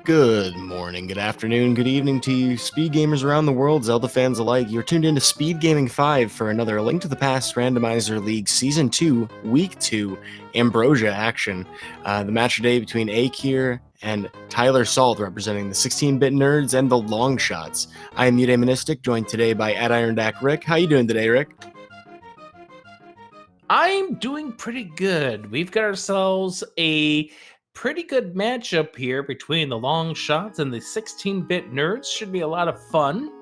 Good morning, good afternoon, good evening to you speed gamers around the world, Zelda fans alike. You're tuned into Speed Gaming 5 for another Link to the Past Randomizer League Season 2, Week 2, Ambrosia action. The match today between Eykir and tylersalt, representing the 16-bit nerds and the long shots. I am Mudamonistic, joined today by @IronDack Rick. How you doing today, Rick? I'm doing pretty good. We've got ourselves a pretty good matchup here between the long shots and the 16-bit nerds. Should be a lot of fun.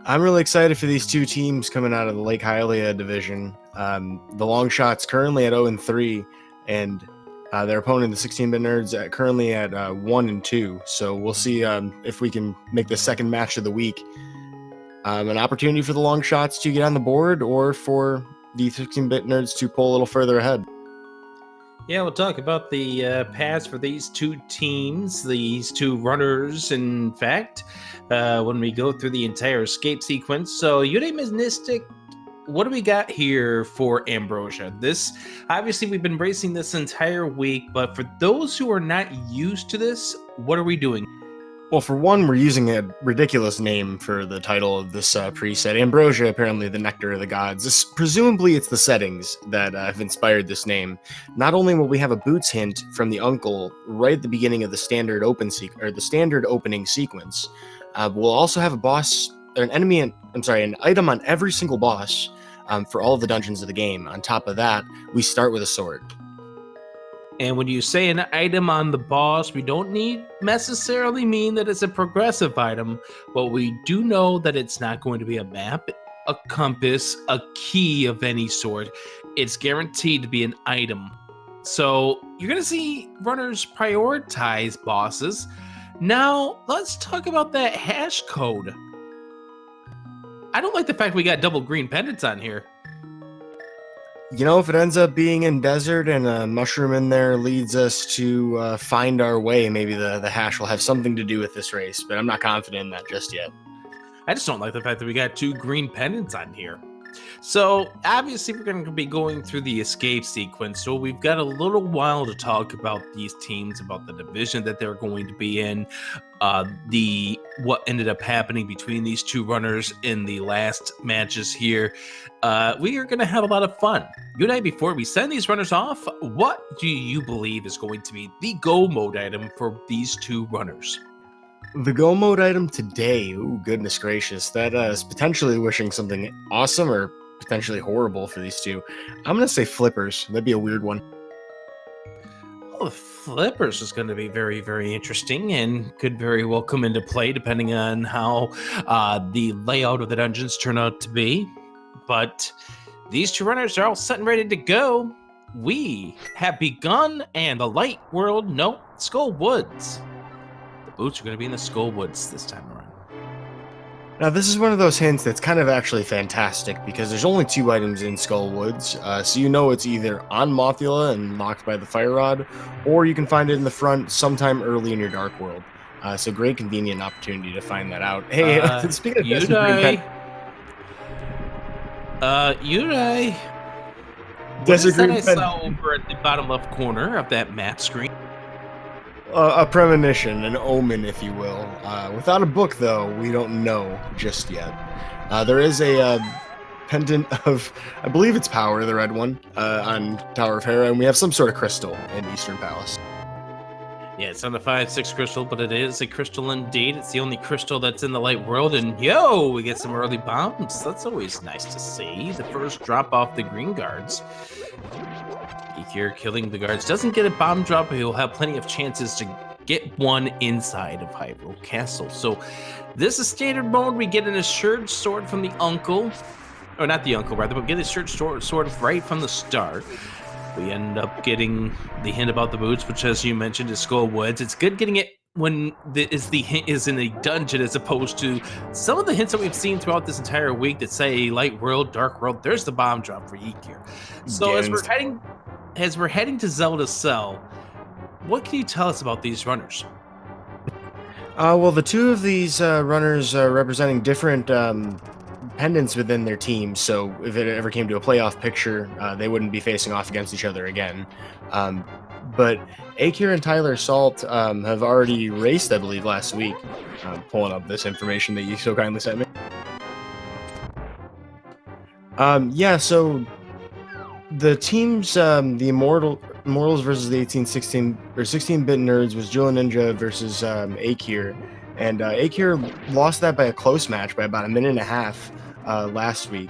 I'm really excited for these two teams coming out of the Lake Hylia division. The long shots currently at 0-3, and their opponent, the 16-bit nerds, currently at 1-2. So we'll see if we can make the second match of the week an opportunity for the long shots to get on the board, or for the 16-bit nerds to pull a little further ahead. Yeah, we'll talk about the paths for these two teams, these two runners, in fact, when we go through the entire escape sequence. So, Mudamonistic, what do we got here for Ambrosia? This, obviously, we've been racing this entire week, but for those who are not used to this, what are we doing? Well, for one, we're using a ridiculous name for the title of this preset. Ambrosia, apparently the nectar of the gods. Presumably, it's the settings that have inspired this name. Not only will we have a boots hint from the uncle right at the beginning of the standard opening sequence, we'll also have a boss, or an enemy, an item on every single boss for all of the dungeons of the game. On top of that, we start with a sword. And when you say an item on the boss, we don't necessarily mean that it's a progressive item, but we do know that it's not going to be a map, a compass, a key of any sort. It's guaranteed to be an item. So you're going to see runners prioritize bosses. Now, let's talk about that hash code. I don't like the fact we got double green pendants on here. You know, if it ends up being in desert and a mushroom in there leads us to find our way, maybe the hash will have something to do with this race, but I'm not confident in that just yet. I just don't like the fact that we got two green pendants on here. So, obviously, we're going to be going through the escape sequence, so we've got a little while to talk about these teams, about the division that they're going to be in, what ended up happening between these two runners in the last matches here. We are going to have a lot of fun. You and I, before we send these runners off, what do you believe is going to be the go mode item for these two runners? The go mode item today, ooh, goodness gracious, that is potentially wishing something awesome or potentially horrible for these two. I'm going to say flippers. That'd be a weird one. Well, the flippers is going to be very, very interesting and could very well come into play depending on how the layout of the dungeons turn out to be. But these two runners are all set and ready to go. We have begun, and the light world, no, Skull Woods. Boots are going to be in the Skull Woods this time around. Now, this is one of those hints that's kind of actually fantastic, because there's only two items in Skull Woods, so you know it's either on Mothula and locked by the Fire Rod, or you can find it in the front sometime early in your Dark World. So great convenient opportunity to find that out. Hey, speaking of Yudai, what is that I saw over at the bottom left corner of that map screen? A premonition, an omen, if you will. Without a book, though, we don't know just yet. There is a pendant of, I believe it's power, the red one, on Tower of Hera, and we have some sort of crystal in Eastern Palace. Yeah, it's not a 5-6 crystal, but it is a crystal indeed. It's the only crystal that's in the light world, and yo, we get some early bombs. That's always nice to see. The first drop off the green guards. Eykir killing the guards doesn't get a bomb drop, but he'll have plenty of chances to get one inside of Hyrule Castle. So this is standard mode. We get an assured sword from the uncle, or not the uncle rather, but we get an assured sword right from the start. We end up getting the hint about the boots, which, as you mentioned, is Skull Woods. It's good getting it when the hint is in a dungeon, as opposed to some of the hints that we've seen throughout this entire week that say Light World, Dark World. There's the bomb drop for Eykir. So as we're heading to Zelda Cell, what can you tell us about these runners? Well, the two of these runners representing different independence within their team. So if it ever came to a playoff picture, they wouldn't be facing off against each other again. But Eykir and tylersalt have already raced, I believe, last week. Pulling up this information that you so kindly sent me. Yeah, so the teams, the Immortals versus the 1816 or 16-bit nerds was Jilla Ninja versus Eykir, and Eykir lost that by a close match by about a minute and a half last week.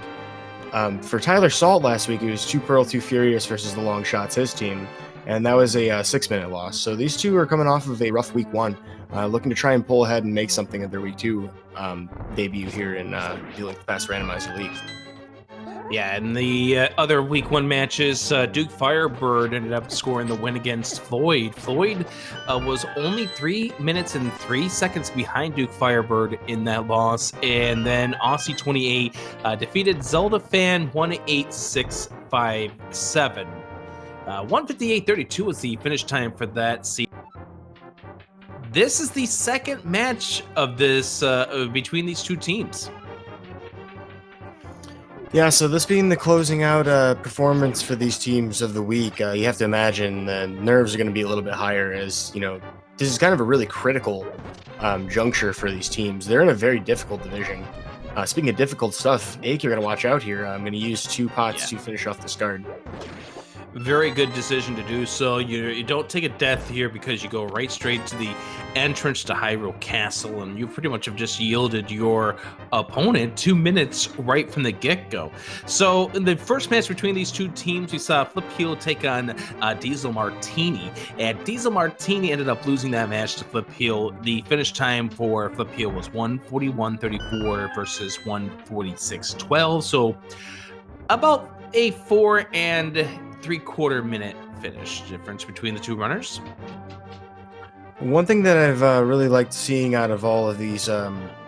For tylersalt last week, it was 2 Pearl 2 Furious versus the Long Shots, his team, and that was a 6-minute loss. So these two are coming off of a rough week 1, looking to try and pull ahead and make something of their week 2 debut here in the past Randomizer League. Yeah, and the other week 1 matches, Duke Firebird ended up scoring the win against Floyd. Floyd was only 3 minutes and 3 seconds behind Duke Firebird in that loss, and then Aussie 28 defeated Zelda Fan 18657. 158.32 was the finish time for that season. This is the second match of this between these two teams. Yeah, so this being the closing out performance for these teams of the week, you have to imagine the nerves are going to be a little bit higher, as, you know, this is kind of a really critical juncture for these teams. They're in a very difficult division. Speaking of difficult stuff, Eykir, you're going to watch out here. I'm going to use 2 pots to finish off this card. Very good decision to do so. You don't take a death here because you go right straight to the entrance to Hyrule Castle, and you pretty much have just yielded your opponent 2 minutes right from the get-go. So in the first match between these two teams, we saw Flip Heel take on Diesel Martini, and Diesel Martini ended up losing that match to Flip Heel. The finish time for Flip Heel was 1:41.34 versus 1:46.12, so about a 4 3/4 minute finish difference between the two runners. One thing that I've really liked seeing out of all of these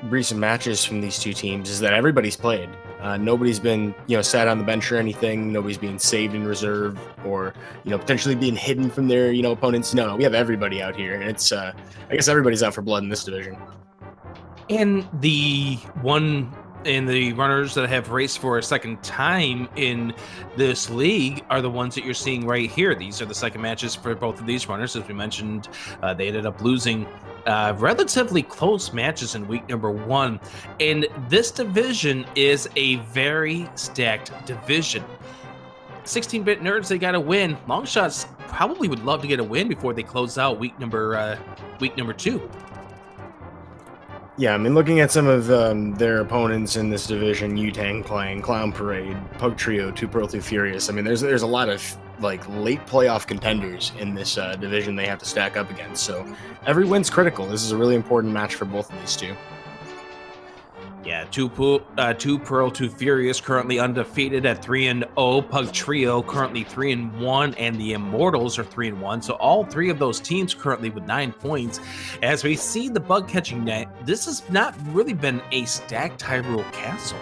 recent matches from these two teams is that everybody's played. Nobody's been, sat on the bench or anything. Nobody's being saved in reserve or, potentially being hidden from their, opponents. No, we have everybody out here, and it's, I guess everybody's out for blood in this division. And the runners that have raced for a second time in this league are the ones that you're seeing right here. These are the second matches for both of these runners. As we mentioned, they ended up losing relatively close matches in week number 1. And this division is a very stacked division. 16-bit nerds, they got to win. Longshots probably would love to get a win before they close out week number 2. Yeah, I mean, looking at some of their opponents in this division, Yutang Clang, Clown Parade, Pug Trio, 2 Pearl 2 Furious. I mean, there's a lot of late playoff contenders in this division they have to stack up against. So every win's critical. This is a really important match for both of these two. Yeah, 2 Pearl 2 Furious currently undefeated at 3-0. Pug Trio currently 3-1, and the Immortals are 3-1. So all 3 of those teams currently with 9 points. As we see the bug catching net, this has not really been a stacked Hyrule Castle.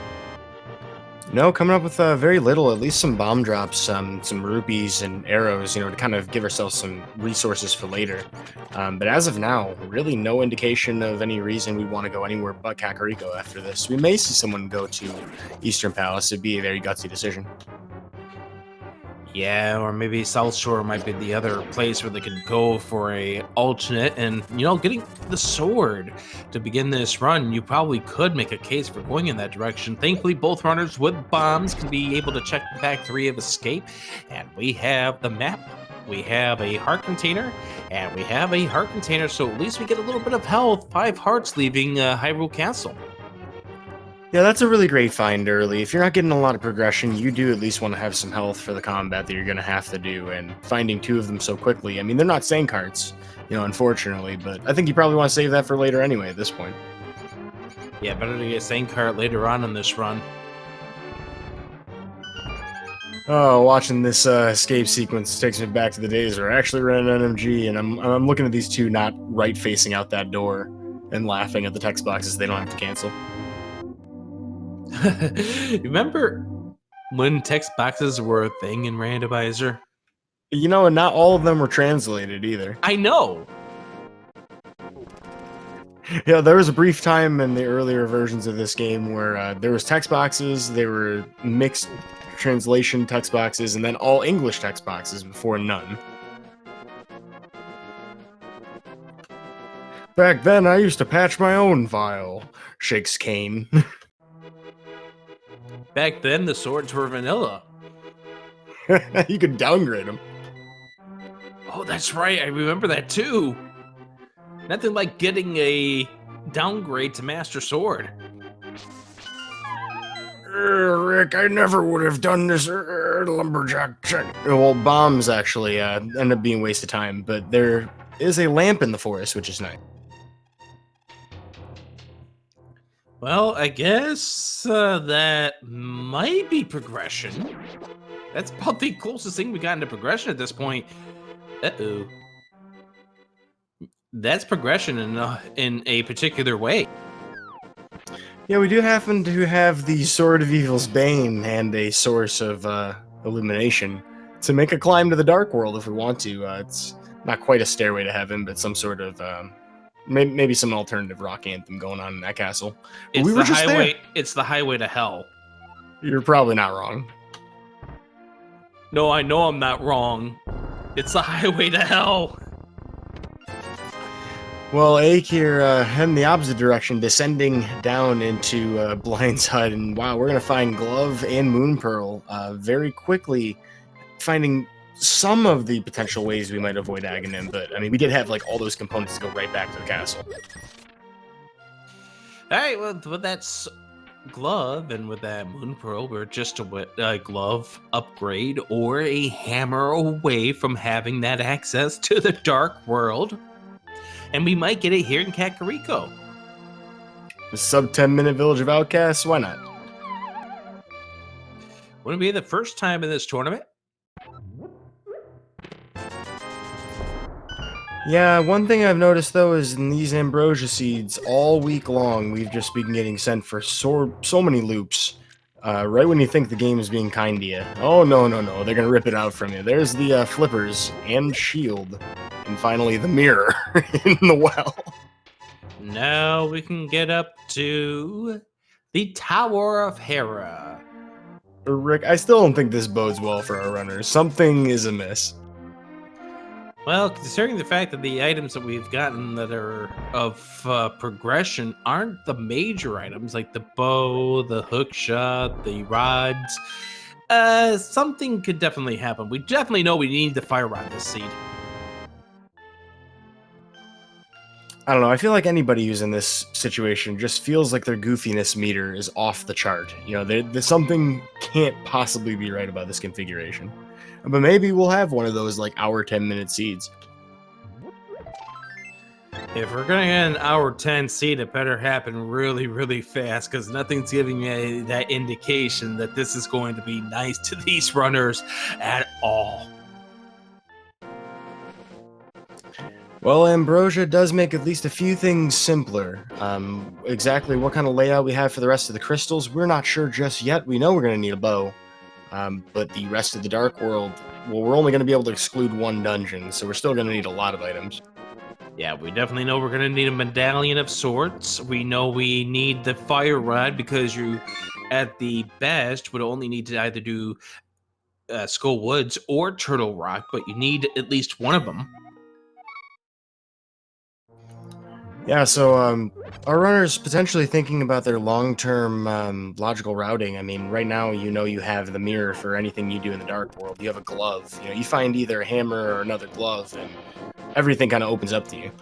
No, coming up with very little, at least some bomb drops, some rupees and arrows, to kind of give ourselves some resources for later. But as of now, really no indication of any reason we want to go anywhere but Kakariko after this. We may see someone go to Eastern Palace. It'd be a very gutsy decision. Yeah, or maybe South Shore might be the other place where they could go for a alternate. And, getting the sword to begin this run, you probably could make a case for going in that direction. Thankfully, both runners with bombs can be able to check back 3 of escape. And we have the map. We have a heart container, and we have a heart container. So at least we get a little bit of health. 5 hearts leaving Hyrule Castle. Yeah, that's a really great find early. If you're not getting a lot of progression, you do at least want to have some health for the combat that you're going to have to do, and finding 2 of them so quickly, I mean, they're not Sank hearts, unfortunately, but I think you probably want to save that for later anyway at this point. Yeah, better to get Sank heart later on in this run. Oh, watching this escape sequence takes me back to the days where I actually ran an MMG, and I'm looking at these 2 not right facing out that door and laughing at the text boxes they don't have to cancel. Remember when text boxes were a thing in Randomizer? And not all of them were translated either. I know. Yeah, there was a brief time in the earlier versions of this game where there was text boxes, there were mixed translation text boxes, and then all English text boxes before none. Back then, I used to patch my own file, shakes Kane. Back then, the swords were vanilla. You could downgrade them. Oh, that's right. I remember that too. Nothing like getting a downgrade to Master Sword. Rick, I never would have done this lumberjack check. Well, bombs actually end up being a waste of time, but there is a lamp in the forest, which is nice. Well, I guess that might be progression. That's about the closest thing we got into progression at this point. Uh-oh. That's progression in a particular way. Yeah, we do happen to have the Sword of Evil's Bane and a source of illumination to make a climb to the Dark World if we want to. It's not quite a stairway to heaven, but some sort of maybe some alternative rock anthem going on in that castle. But It's we the were just highway. there. It's the highway to hell. You're probably not wrong. No, I know I'm not wrong. It's the highway to hell. Well, Eykir heading the opposite direction, descending down into Blind's hut, and wow, we're gonna find Glove and Moon Pearl very quickly, finding some of the potential ways we might avoid Aghanim, but I mean, we did have like all those components to go right back to the castle. All right, well, with that glove and with that Moon Pearl, we're just a glove upgrade or a hammer away from having that access to the Dark World. And we might get it here in Kakariko. The sub 10-minute Village of Outcasts, why not? Wouldn't it be the first time in this tournament? Yeah, one thing I've noticed though is in these ambrosia seeds, all week long, we've just been getting sent for so many loops. Right when you think the game is being kind to you. Oh, no, they're gonna rip it out from you. There's the flippers and shield. And finally, the mirror in the well. Now we can get up to the Tower of Hera. Rick, I still don't think this bodes well for our runners. Something is amiss. Well, considering the fact that the items that we've gotten that are of progression aren't the major items, like the bow, the hook shot, the rods, something could definitely happen. We definitely know we need the fire rod this seed. I don't know, I feel like anybody who's in this situation just feels like their goofiness meter is off the chart. You know, there's something can't possibly be right about this configuration. But maybe we'll have one of those like hour 10-minute seeds. If we're gonna get an hour 10 seed, it better happen really, really fast, because nothing's giving me that indication that this is going to be nice to these runners at all. Well, Ambrosia does make at least a few things simpler. Exactly what kind of layout we have for the rest of the crystals, we're not sure just yet. We know we're going to need a bow. But the rest of the Dark World, well, we're only going to be able to exclude one dungeon, so we're still going to need a lot of items. Yeah, we definitely know we're going to need a medallion of sorts. We know we need the fire rod, because you, at the best, would only need to either do Skull Woods or Turtle Rock, but you need at least one of them. Yeah, so our runners potentially thinking about their long-term logical routing. I mean, right now, you know, you have the mirror for anything you do in the Dark World. You have a glove. You know, you find either a hammer or another glove, and everything kind of opens up to you.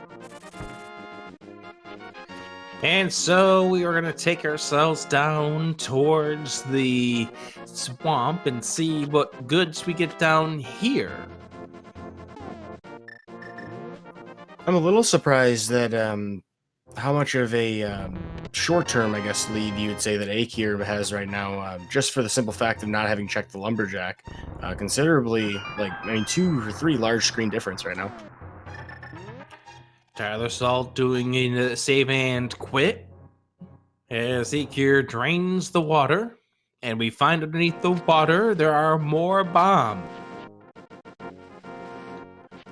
And so we are going to take ourselves down towards the swamp and see what goods we get down here. I'm a little surprised that how much of a short-term, I guess, lead you would say that Eykir has right now, just for the simple fact of not having checked the lumberjack. Considerably, like, I mean, 2 or 3 large screen difference right now. tylersalt doing a save and quit as Eykir drains the water, and we find underneath the water there are more bombs.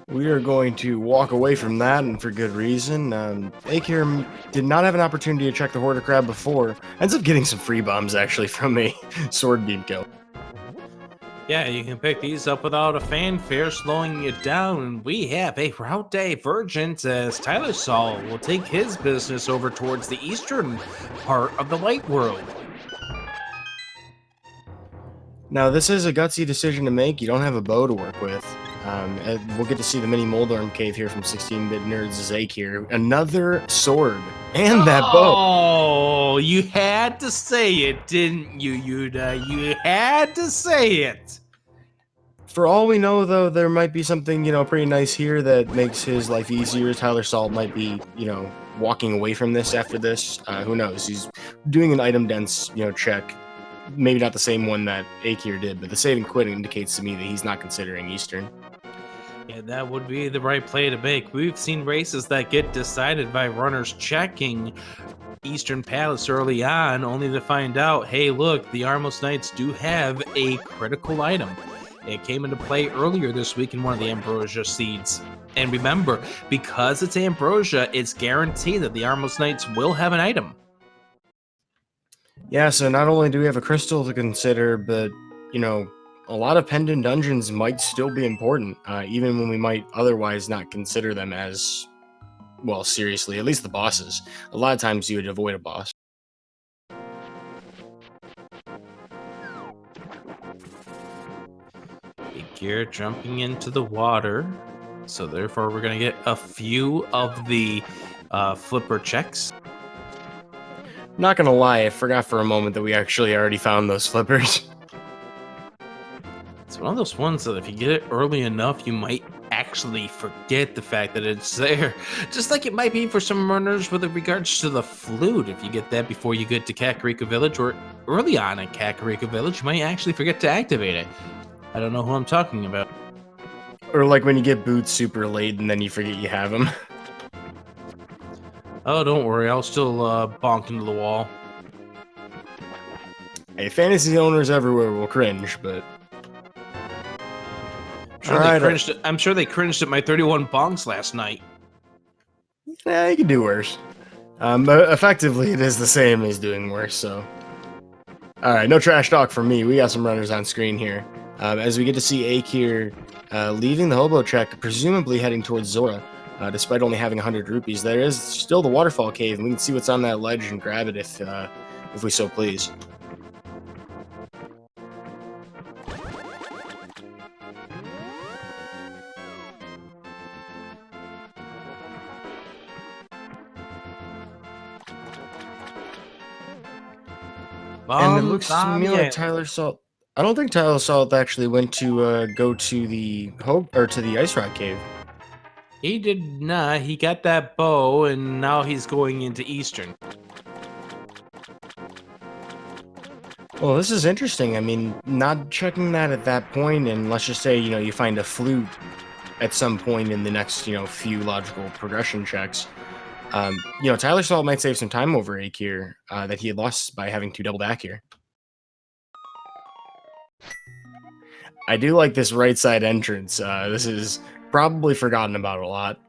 We are going to walk away from that, and for good reason. Eykir did not have an opportunity to check the Hoarder Crab before. Ends up getting some free bombs, actually, from a sword beam kill. Yeah, you can pick these up without a fanfare slowing you down. And we have a route divergence as tylersalt will take his business over towards the eastern part of the light world. Now, this is a gutsy decision to make. You don't have a bow to work with. And we'll get to see the mini Moldorm cave here from 16-bit Nerds' Eykir. Another sword. And that bow. Oh, you had to say it, didn't you, Yuda? You had to say it. For all we know, though, there might be something, pretty nice here that makes his life easier. tylersalt might be, walking away from this after this. Who knows? He's doing an item dense, check. Maybe not the same one that Eykir did, but the save and quit indicates to me that he's not considering Eastern. Yeah, that would be the right play to make. We've seen races that get decided by runners checking Eastern Palace early on, only to find out, hey, look, the Armos Knights do have a critical item. It came into play earlier this week in one of the Ambrosia seeds. And remember, because it's Ambrosia, it's guaranteed that the Armos Knights will have an item. Yeah, so not only do we have a crystal to consider, but, a lot of pendant dungeons might still be important, even when we might otherwise not consider them as, well, seriously, at least the bosses. A lot of times you would avoid a boss. Eykir jumping into the water, so therefore we're going to get a few of the flipper checks. Not gonna lie, I forgot for a moment that we actually already found those flippers. It's one of those ones that if you get it early enough, you might actually forget the fact that it's there. Just like it might be for some runners with regards to the flute. If you get that before you get to Kakariko Village or early on in Kakariko Village, you might actually forget to activate it. I don't know who I'm talking about. Or like when you get boots super late and then you forget you have them. Oh, don't worry, I'll still bonk into the wall. Hey, fantasy owners everywhere will cringe, but... I'm sure they cringed at my 31 bonks last night. Yeah, you can do worse. But effectively, it is the same as doing worse, so... Alright, no trash talk from me. We got some runners on screen here. As we get to see Eykir leaving the hobo check, presumably heading towards Zora. Despite only having 100 rupees, there is still the waterfall cave, and we can see what's on that ledge and grab it if we so please. And it looks to me like tylersalt. I don't think tylersalt actually went to go to the Ice Rock Cave. He did not. He got that bow, and now he's going into Eastern. Well, this is interesting. I mean, not checking that at that point, and let's just say, you find a flute at some point in the next, few logical progression checks. tylersalt might save some time over Eykir that he had lost by having to double back here. I do like this right side entrance. This is probably forgotten about a lot.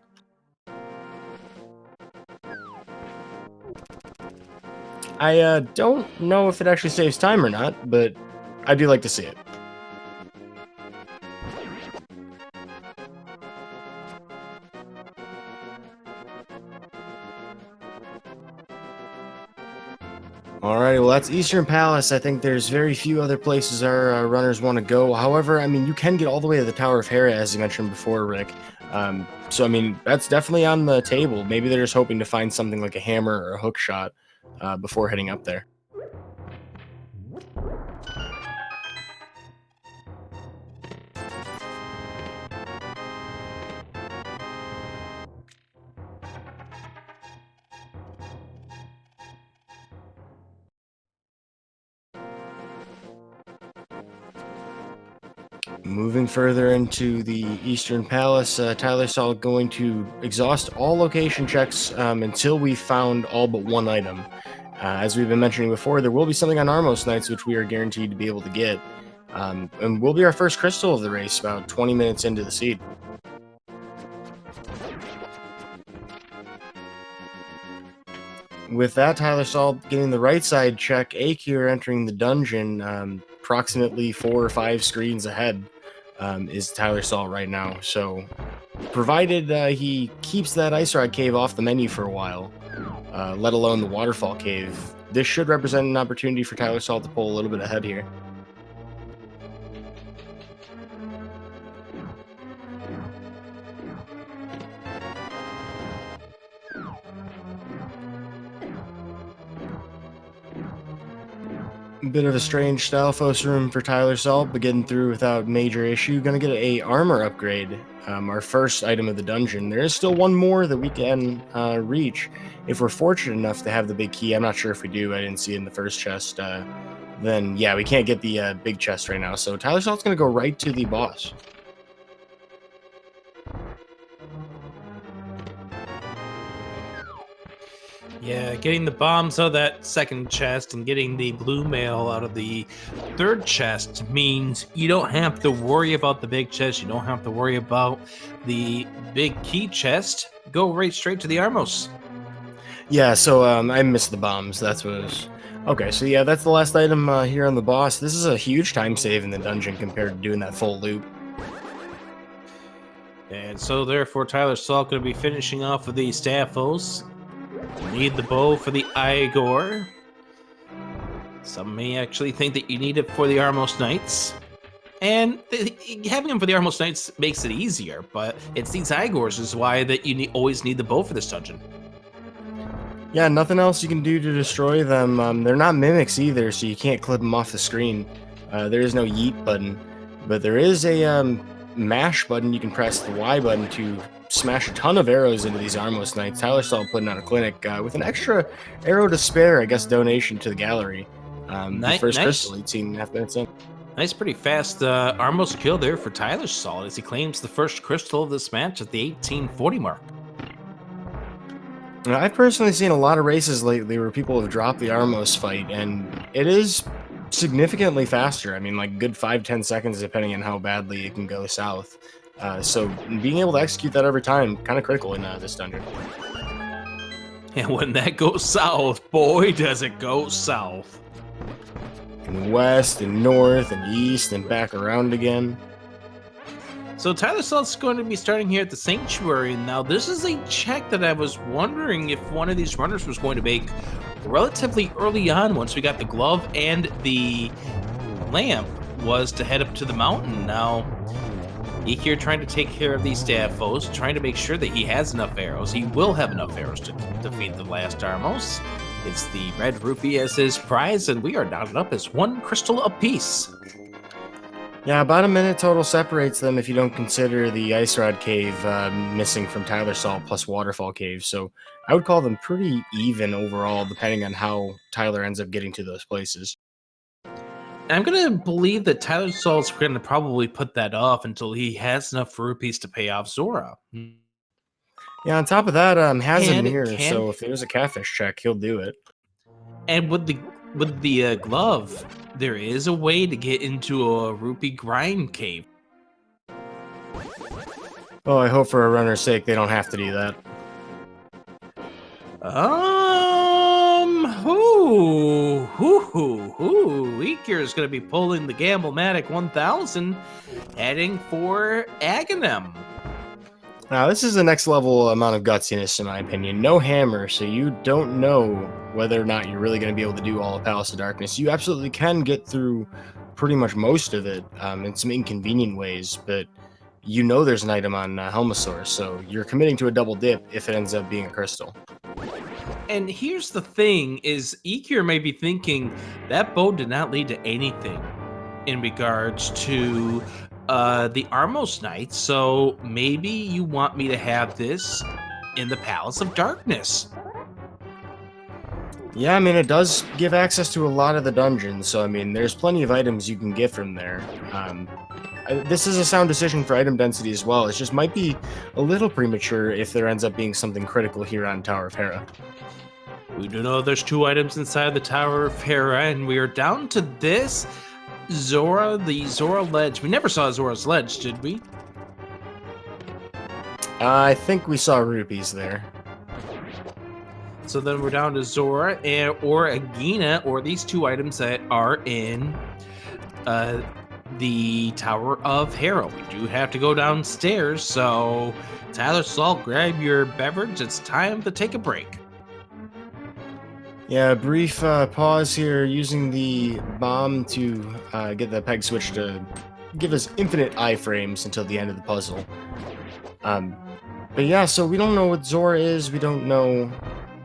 I don't know if it actually saves time or not, but I do like to see it. Alrighty, well that's Eastern Palace. I think there's very few other places our runners want to go. However, I mean, you can get all the way to the Tower of Hera, as you mentioned before, Rick. So, I mean, that's definitely on the table. Maybe they're just hoping to find something like a hammer or a hook shot before heading up there. Moving further into the Eastern Palace, tylersalt going to exhaust all location checks until we found all but one item. As we've been mentioning before, there will be something on Armos Nights which we are guaranteed to be able to get. And will be our first crystal of the race about 20 minutes into the seed. with that, tylersalt getting the right side check. Eykir entering the dungeon, approximately 4 or 5 screens ahead, is tylersalt right now. So, provided he keeps that ice rod cave off the menu for a while, let alone the waterfall cave, this should represent an opportunity for tylersalt to pull a little bit ahead here. Bit of a strange Stalfos room for tylersalt, but getting through without major issue. Gonna get a armor upgrade, our first item of the dungeon. There is still one more that we can reach if we're fortunate enough to have the big key. I'm not sure if we do. I didn't see it in the first chest. Then yeah, we can't get the big chest right now. So tylersalt's gonna go right to the boss. Yeah, getting the bombs out of that second chest and getting the blue mail out of the third chest means you don't have to worry about the big chest. You don't have to worry about the big key chest. Go right straight to the Armos. Yeah, so I missed the bombs. That's what it was. Okay, so yeah, that's the last item here on the boss. This is a huge time save in the dungeon compared to doing that full loop. And so therefore tylersalt going to be finishing off with the Staphos. Need the bow for the Eykir. Some may actually think that you need it for the Armos Knights. And having them for the Armos Knights makes it easier, but it's these Eykirs is why that you always need the bow for this dungeon. Yeah, nothing else you can do to destroy them. They're not mimics either, so you can't clip them off the screen. There is no yeet button, but there is a mash button. You can press the Y button to smash a ton of arrows into these Armos Knights. Tylersalt putting on a clinic with an extra arrow to spare, I guess, donation to the gallery. The first crystal 18.5 minutes in. Nice, pretty fast Armos kill there for tylersalt as he claims the first crystal of this match at the 1840 mark. I've personally seen a lot of races lately where people have dropped the Armos fight, and it is significantly faster. I mean, like good 5-10 seconds, depending on how badly it can go south. So being able to execute that every time, kind of critical in this dungeon. And when that goes south, boy, does it go south. And west and north and east and back around again. So tylersalt's going to be starting here at the Sanctuary. Now, this is a check that I was wondering if one of these runners was going to make relatively early on once we got the glove and the lamp, was to head up to the mountain. Now, Eykir trying to take care of these Staphos, trying to make sure that he has enough arrows. He will have enough arrows to defeat the last Armos. It's the red rupee as his prize, and we are knotted up as 1 crystal apiece. Yeah, about a minute total separates them if you don't consider the Ice Rod Cave missing from tylersalt plus Waterfall Cave. So I would call them pretty even overall, depending on how Tyler ends up getting to those places. I'm going to believe that tylersalt's going to probably put that off until he has enough rupees to pay off Zora. Yeah, on top of that, has a mirror, so if there's a catfish check, he'll do it. And with the glove, there is a way to get into a rupee grind cave. Oh, I hope for a runner's sake they don't have to do that. Eykir is going to be pulling the Gamblematic 1000, heading for Aghanim. Now, this is the next level amount of gutsiness, in my opinion. No hammer, so you don't know whether or not you're really going to be able to do all of Palace of Darkness. You absolutely can get through pretty much most of it in some inconvenient ways, but you know there's an item on Helmosaur, so you're committing to a double dip if it ends up being a crystal. And here's the thing, is Eykir may be thinking that bow did not lead to anything in regards to the Armos Knights, so maybe you want me to have this in the Palace of Darkness. Yeah, I mean, it does give access to a lot of the dungeons, so I mean, there's plenty of items you can get from there. This is a sound decision for item density as well. It just might be a little premature if there ends up being something critical here on Tower of Hera. We do know there's 2 items inside the Tower of Hera, and we are down to this Zora, the Zora Ledge. We never saw Zora's Ledge, did we? I think we saw rupees there. So then we're down to Zora or Agina, or these two items that are in the Tower of Hera. We do have to go downstairs, so tylersalt, grab your beverage. It's time to take a break. Yeah, brief pause here, using the bomb to get the peg switch to give us infinite iframes until the end of the puzzle. But yeah, so we don't know what Zora is. We don't know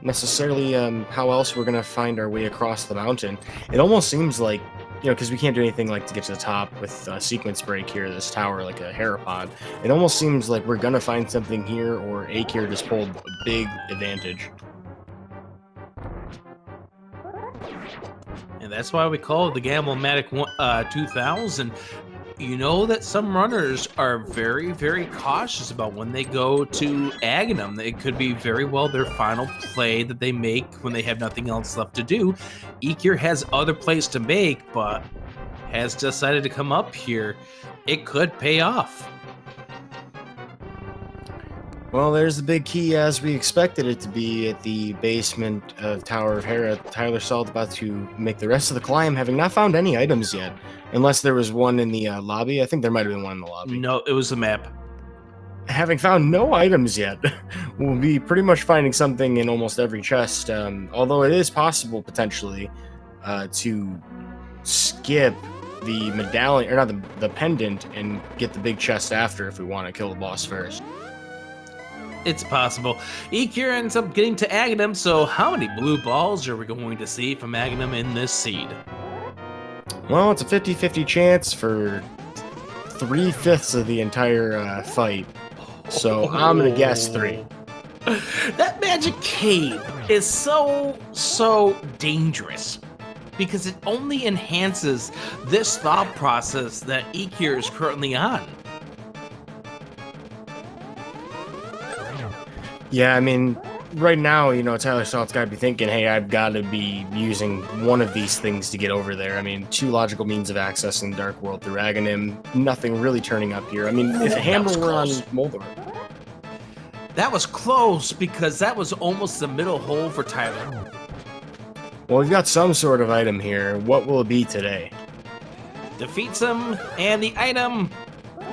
necessarily how else we're gonna find our way across the mountain. It almost seems like, because we can't do anything like to get to the top with sequence break here, this tower, like a Herapod. It almost seems like we're gonna find something here, or Eykir just pulled a big advantage. And that's why we call it the Gamble-matic 2000. You know that some runners are very, very cautious about when they go to Aghanim. It could be very well their final play that they make when they have nothing else left to do. Eykir has other plays to make, but has decided to come up here. It could pay off. Well, there's the big key, as we expected it to be, at the basement of Tower of Hera. tylersalt about to make the rest of the climb, having not found any items yet. Unless there was one in the lobby. I think there might have been one in the lobby. No, it was the map. Having found no items yet, we'll be pretty much finding something in almost every chest. Although it is possible, potentially, to skip the medallion, or not the pendant, and get the big chest after if we want to kill the boss first. It's possible. Eykir ends up getting to Aghanim, so how many blue balls are we going to see from Aghanim in this seed? Well, it's a 50-50 chance for 3/5 of the entire fight. So I'm going to guess 3. That magic cave is so dangerous because it only enhances this thought process that Eykir is currently on. Yeah, I mean, right now, tylersalt's got to be thinking, hey, I've got to be using one of these things to get over there. I mean, 2 logical means of accessing the Dark World through Aghanim, nothing really turning up here. I mean, if a hammer were on Moldor. That was close, because that was almost the middle hole for Tyler. Well, we've got some sort of item here. What will it be today? Defeats him, and the item...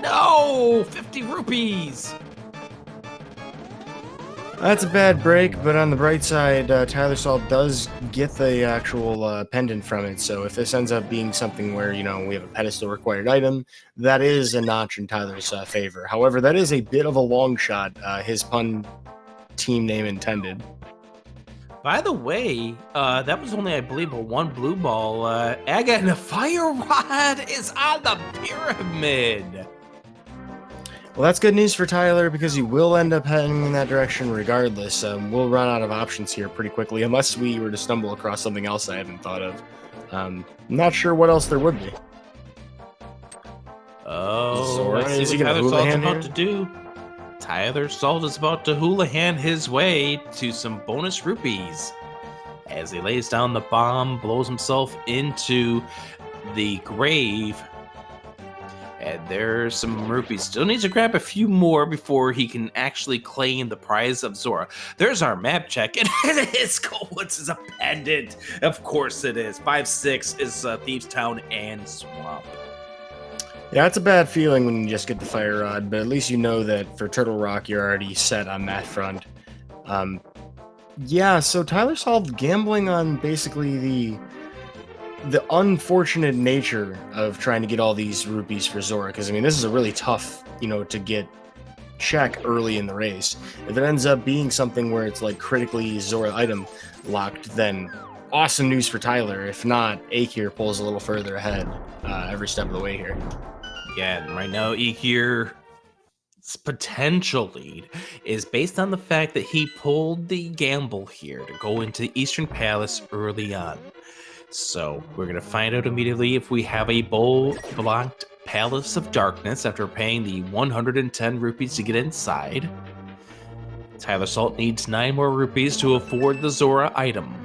No! 50 rupees! That's a bad break, but on the bright side, tylersalt does get the actual pendant from it, so if this ends up being something where, we have a pedestal required item, that is a notch in Tyler's favor. However, that is a bit of a long shot, his pun team name intended. By the way, that was only, I believe, a 1 blue ball. Aga and the fire rod is on the pyramid! Well, that's good news for Tyler, because he will end up heading in that direction regardless. We'll run out of options here pretty quickly, unless we were to stumble across something else I haven't thought of. Not sure what else there would be. Oh, Zora, let's see is he what gonna tylersalt's hula-hand about here? to do. tylersalt is about to hula-hand his way to some bonus rupees. As he lays down the bomb, blows himself into the grave. And there's some rupees. Still needs to grab a few more before he can actually claim the prize of Zora. There's our map check, and it is Coldwoods is a pendant. Of course it is. 5-6 is Thieves Town and Swamp. Yeah, it's a bad feeling when you just get the fire rod, but at least you know that for Turtle Rock, you're already set on that front. Yeah, so tylersalt gambling on basically the unfortunate nature of trying to get all these rupees for Zora, because I mean, this is a really tough, to get check early in the race. If it ends up being something where it's like critically Zora item locked, then awesome news for Tyler. If not, Eykir pulls a little further ahead every step of the way here. Yeah, and right now Eykir's potential lead is based on the fact that he pulled the gamble here to go into Eastern Palace early on. So we're going to find out immediately if we have a blocked Palace of Darkness after paying the 110 rupees to get inside. tylersalt needs 9 more rupees to afford the Zora item.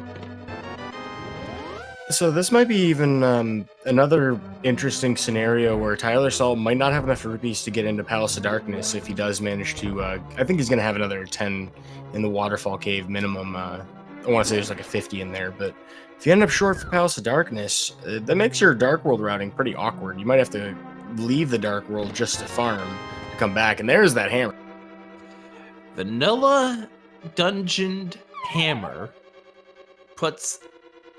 So this might be even another interesting scenario where tylersalt might not have enough rupees to get into Palace of Darkness if he does manage to... I think he's going to have another 10 in the Waterfall Cave minimum I want to say there's like a 50 in there, but if you end up short for Palace of Darkness, that makes your Dark World routing pretty awkward. You might have to leave the Dark World just to farm to come back, and there's that hammer. Vanilla Dungeoned Hammer puts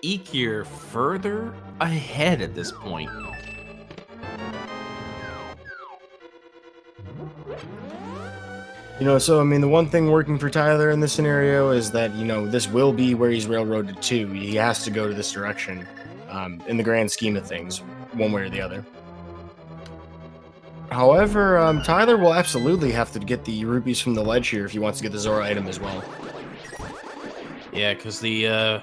Eykir further ahead at this point. So I mean, the one thing working for Tyler in this scenario is that, this will be where he's railroaded to. He has to go to this direction, in the grand scheme of things, one way or the other. However, Tyler will absolutely have to get the rupees from the ledge here if he wants to get the Zora item as well. Yeah, because the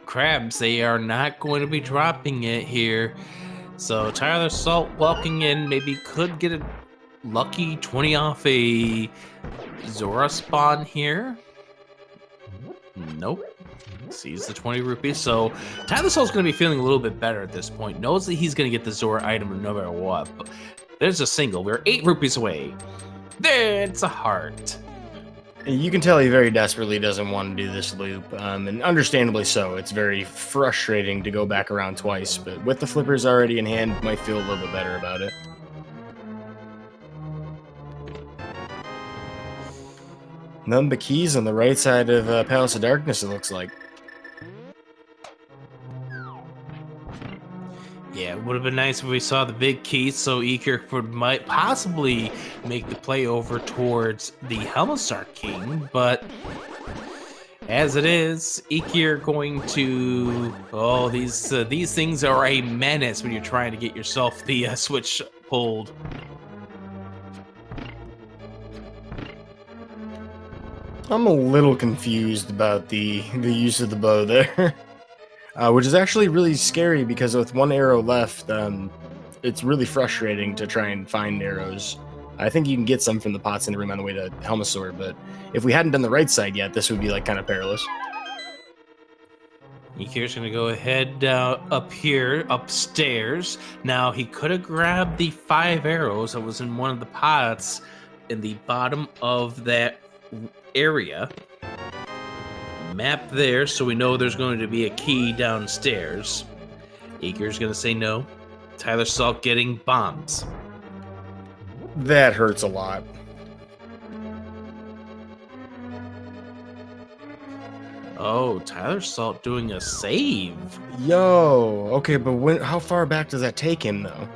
crabs, they are not going to be dropping it here. So tylersalt walking in maybe could get a lucky 20 off a Zora spawn here. Nope. Sees the 20 rupees. So tylersalt's going to be feeling a little bit better at this point. Knows that he's going to get the Zora item no matter what. But there's a single. We're 8 rupees away. There's a heart. You can tell he very desperately doesn't want to do this loop, and understandably so. It's very frustrating to go back around twice, but with the flippers already in hand, might feel a little bit better about it. None but keys on the right side of Palace of Darkness, it looks like. Yeah, it would have been nice if we saw the big keys, so Eykir might possibly make the play over towards the Helmisar King, but as it is, Eykir going to... Oh, these things are a menace when you're trying to get yourself the switch pulled. I'm a little confused about the use of the bow there. Which is actually really scary because with one arrow left, it's really frustrating to try and find arrows. I think you can get some from the pots in the room on the way to Helmisor, but if we hadn't done the right side yet, this would be like kind of perilous. Eykir's going to go ahead up here, upstairs. Now, he could have grabbed the 5 arrows that was in one of the pots in the bottom of that area. Map there, so we know there's going to be a key downstairs. Eykir's going to say no. tylersalt getting bombs. That hurts a lot. Oh, tylersalt doing a save. Yo, okay, but how far back does that take him, though?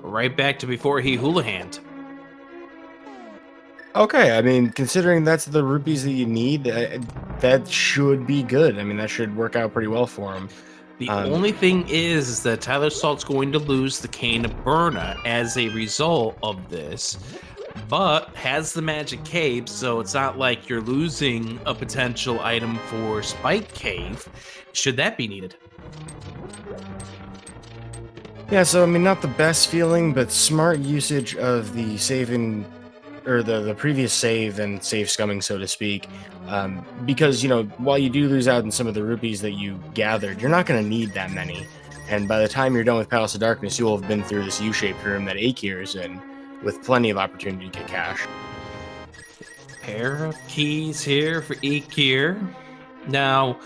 Right back to before he hula-hand. Okay, I mean, considering that's the rupees that you need, that should be good. I mean, that should work out pretty well for him. The only thing is that tylersalt's going to lose the Cane of Burna as a result of this, but has the Magic Cave, so it's not like you're losing a potential item for Spike Cave, should that be needed. Yeah, so, I mean, not the best feeling, but smart usage of the saving... or the previous save and save scumming, so to speak, because, while you do lose out in some of the rupees that you gathered, you're not going to need that many, and by the time you're done with Palace of Darkness, you'll have been through this U-shaped room that Eykir is in, with plenty of opportunity to get cash. Pair of keys here for Eykir. Now,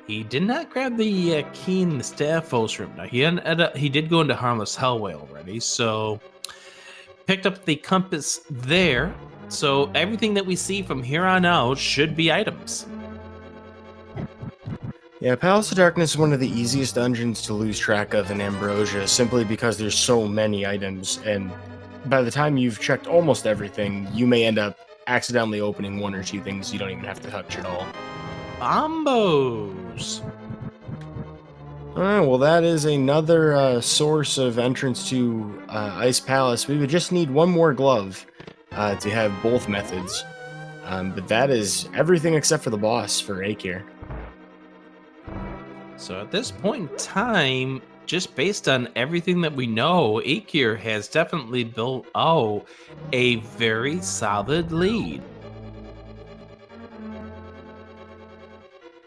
he did not grab the key in the Staphos room. Now, he did go into Harmless Hellway already, so... Picked up the compass there, so everything that we see from here on out should be items. Yeah, Palace of Darkness is one of the easiest dungeons to lose track of in Ambrosia, simply because there's so many items, and by the time you've checked almost everything, you may end up accidentally opening 1 or 2 things you don't even have to touch at all. Bombos! Alright, well that is another source of entrance to Ice Palace. We would just need 1 more glove to have both methods. But that is everything except for the boss for Eykir. So at this point in time, just based on everything that we know, Eykir has definitely built out a very solid lead.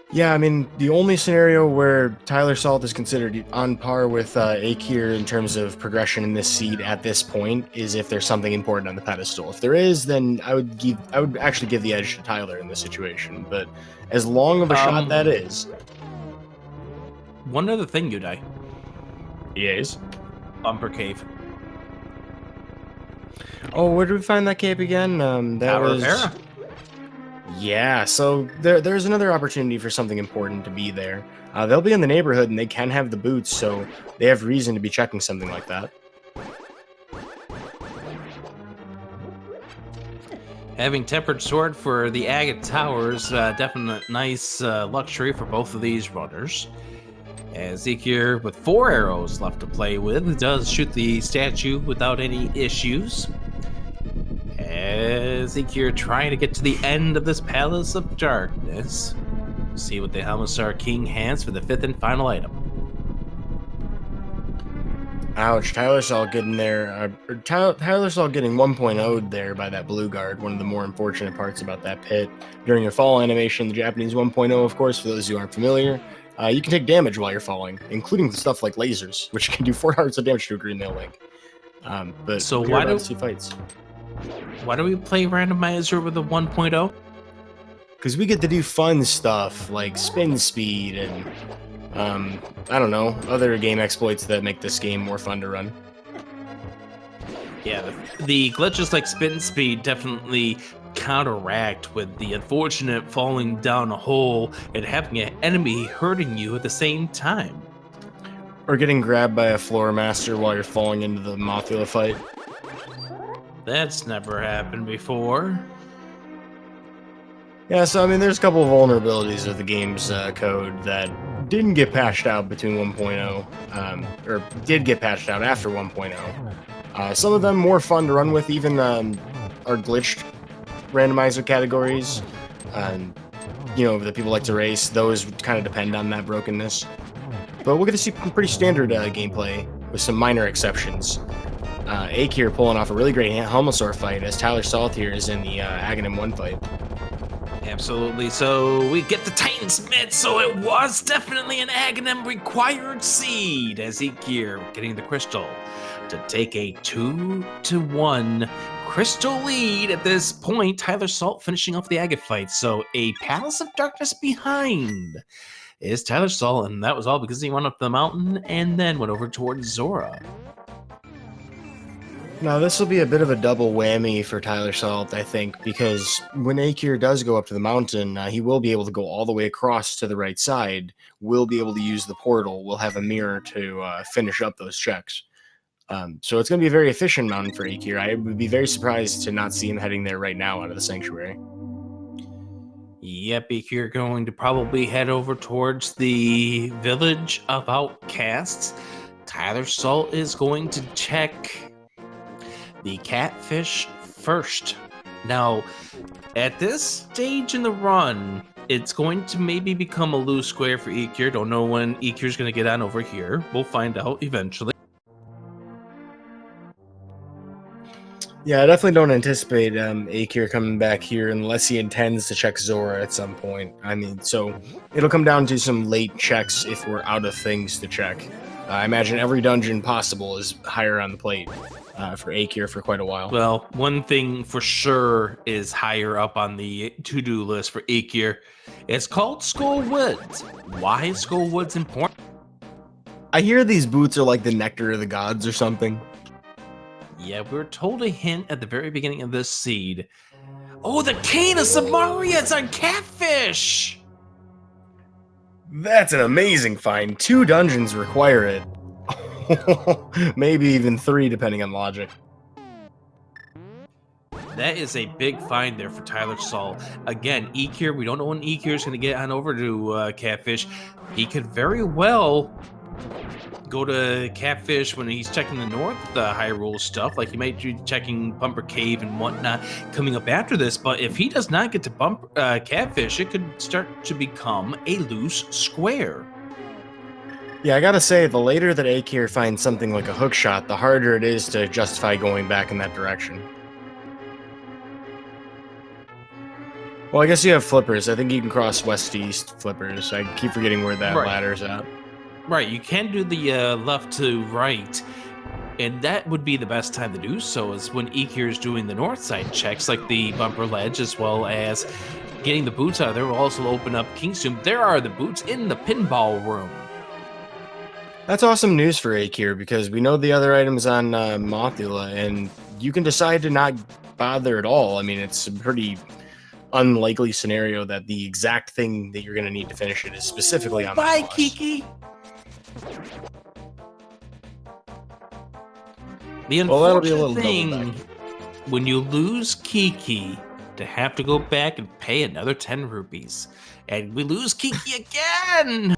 Yeah, I mean, the only scenario where Tyler Salt is considered on par with Eykir in terms of progression in this seed at this point is if there's something important on the pedestal. If there is, then I would actually give the edge to Tyler in this situation. But as long of a shot that is, One other thing, Udai. yes. Bumper Cave. Oh, where did we find that cape again? That Tower was. of Hera. Yeah, so there's another opportunity for something important to be there. They'll be in the neighborhood and they can have the boots, so they have reason to be checking something like that. Having tempered sword for the agate towers, definite nice luxury for both of these runners. As Eykir, with 4 arrows left to play with, does shoot the statue without any issues. As Eykir trying to get to the end of this Palace of Darkness, see what the Helmisar King has for the 5th and final item. Ouch, Tylersalt getting there. Tylersalt getting 1.0'd there by that blue guard. One of the more unfortunate parts about that pit. During your fall animation, the Japanese 1.0, of course, for those who aren't familiar, you can take damage while you're falling, including stuff like lasers, which can do 4 hearts of damage to a green nail link. But So we're why about do to see fights? Why do we play Randomizer with a 1.0? Because we get to do fun stuff like spin speed and I don't know, other game exploits that make this game more fun to run. Yeah, the glitches like spin speed definitely counteract with the unfortunate falling down a hole and having an enemy hurting you at the same time. Or getting grabbed by a floor master while you're falling into the Mothula fight. That's never happened before. Yeah, so I mean, there's a couple of vulnerabilities of the game's code that didn't get patched out between 1.0, or did get patched out after 1.0. Some of them more fun to run with, even are glitched randomizer categories. That people like to race, those kind of depend on that brokenness. But we're going to see pretty standard gameplay with some minor exceptions. Eykir pulling off a really great Helmosaur fight as Tyler Salt here is in the Aghanim 1 fight. Absolutely. So we get the Titan Smith. So it was definitely an Aghanim required seed as Eykir getting the crystal to take a 2-1 crystal lead at this point. Tyler Salt finishing off the agate fight. So a Palace of Darkness behind is Tyler Salt, and that was all because he went up the mountain and then went over towards Zora. Now, this will be a bit of a double whammy for Tyler Salt, I think, because when Eykir does go up to the mountain, he will be able to go all the way across to the right side, will be able to use the portal, will have a mirror to finish up those checks. So it's going to be a very efficient mountain for Eykir. I would be very surprised to not see him heading there right now out of the Sanctuary. Yep, Eykir going to probably head over towards the village of outcasts. Tyler Salt is going to check the catfish first. Now, at this stage in the run, it's going to maybe become a loose square for Eykir. Don't know when Eykir's going to get on over here. We'll find out eventually. Yeah, I definitely don't anticipate Eykir coming back here unless he intends to check Zora at some point. I mean, so it'll come down to some late checks if we're out of things to check. I imagine every dungeon possible is higher on the plate for Eykir for quite a while. Well, one thing for sure is higher up on the to-do list for Eykir. It's called Skull Woods. Why is Skull Woods important? I hear these boots are like the nectar of the gods or something. Yeah, we were told a hint at the very beginning of this seed. Oh, the cane of Samaria! It's on catfish! That's an amazing find. 2 dungeons require it. Maybe even 3, depending on logic. That is a big find there for Tyler Salt. Again, Eykir, we don't know when Eykir is going to get on over to Catfish. He could very well go to Catfish when he's checking the north Hyrule stuff, like he might be checking Bumper Cave and whatnot coming up after this. But if he does not get to Catfish, it could start to become a loose square. Yeah, I gotta say, the later that Eykir finds something like a hook shot, the harder it is to justify going back in that direction. Well, I guess you have flippers. I think you can cross west-east flippers. I keep forgetting where that Right. ladder's at. Right, you can do the left to right, and that would be the best time to do so is when Eykir is doing the north side checks, like the bumper ledge, as well as getting the boots out of there. Will also open up King's Tomb. There are the boots in the pinball room. That's awesome news for Eykir because we know the other items on Mothula, and you can decide to not bother at all. I mean, it's a pretty unlikely scenario that the exact thing that you're going to need to finish it is specifically on Bye, that boss. Kiki. The Well, that'll be a unfortunate little thing double back. when you lose Kiki to have to go back and pay another 10 rupees, and we lose Kiki again.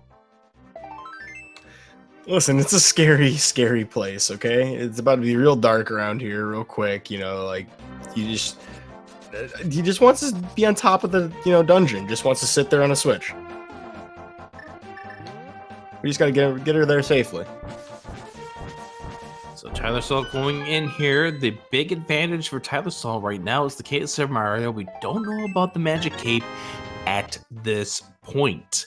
Listen, it's a scary, scary place, okay? It's about to be real dark around here real quick, like he just wants to be on top of the, dungeon, just wants to sit there on a switch. We just gotta get her there safely. So tylersalt going in here. The big advantage for tylersalt right now is the case of Mario. We don't know about the magic cape at this point.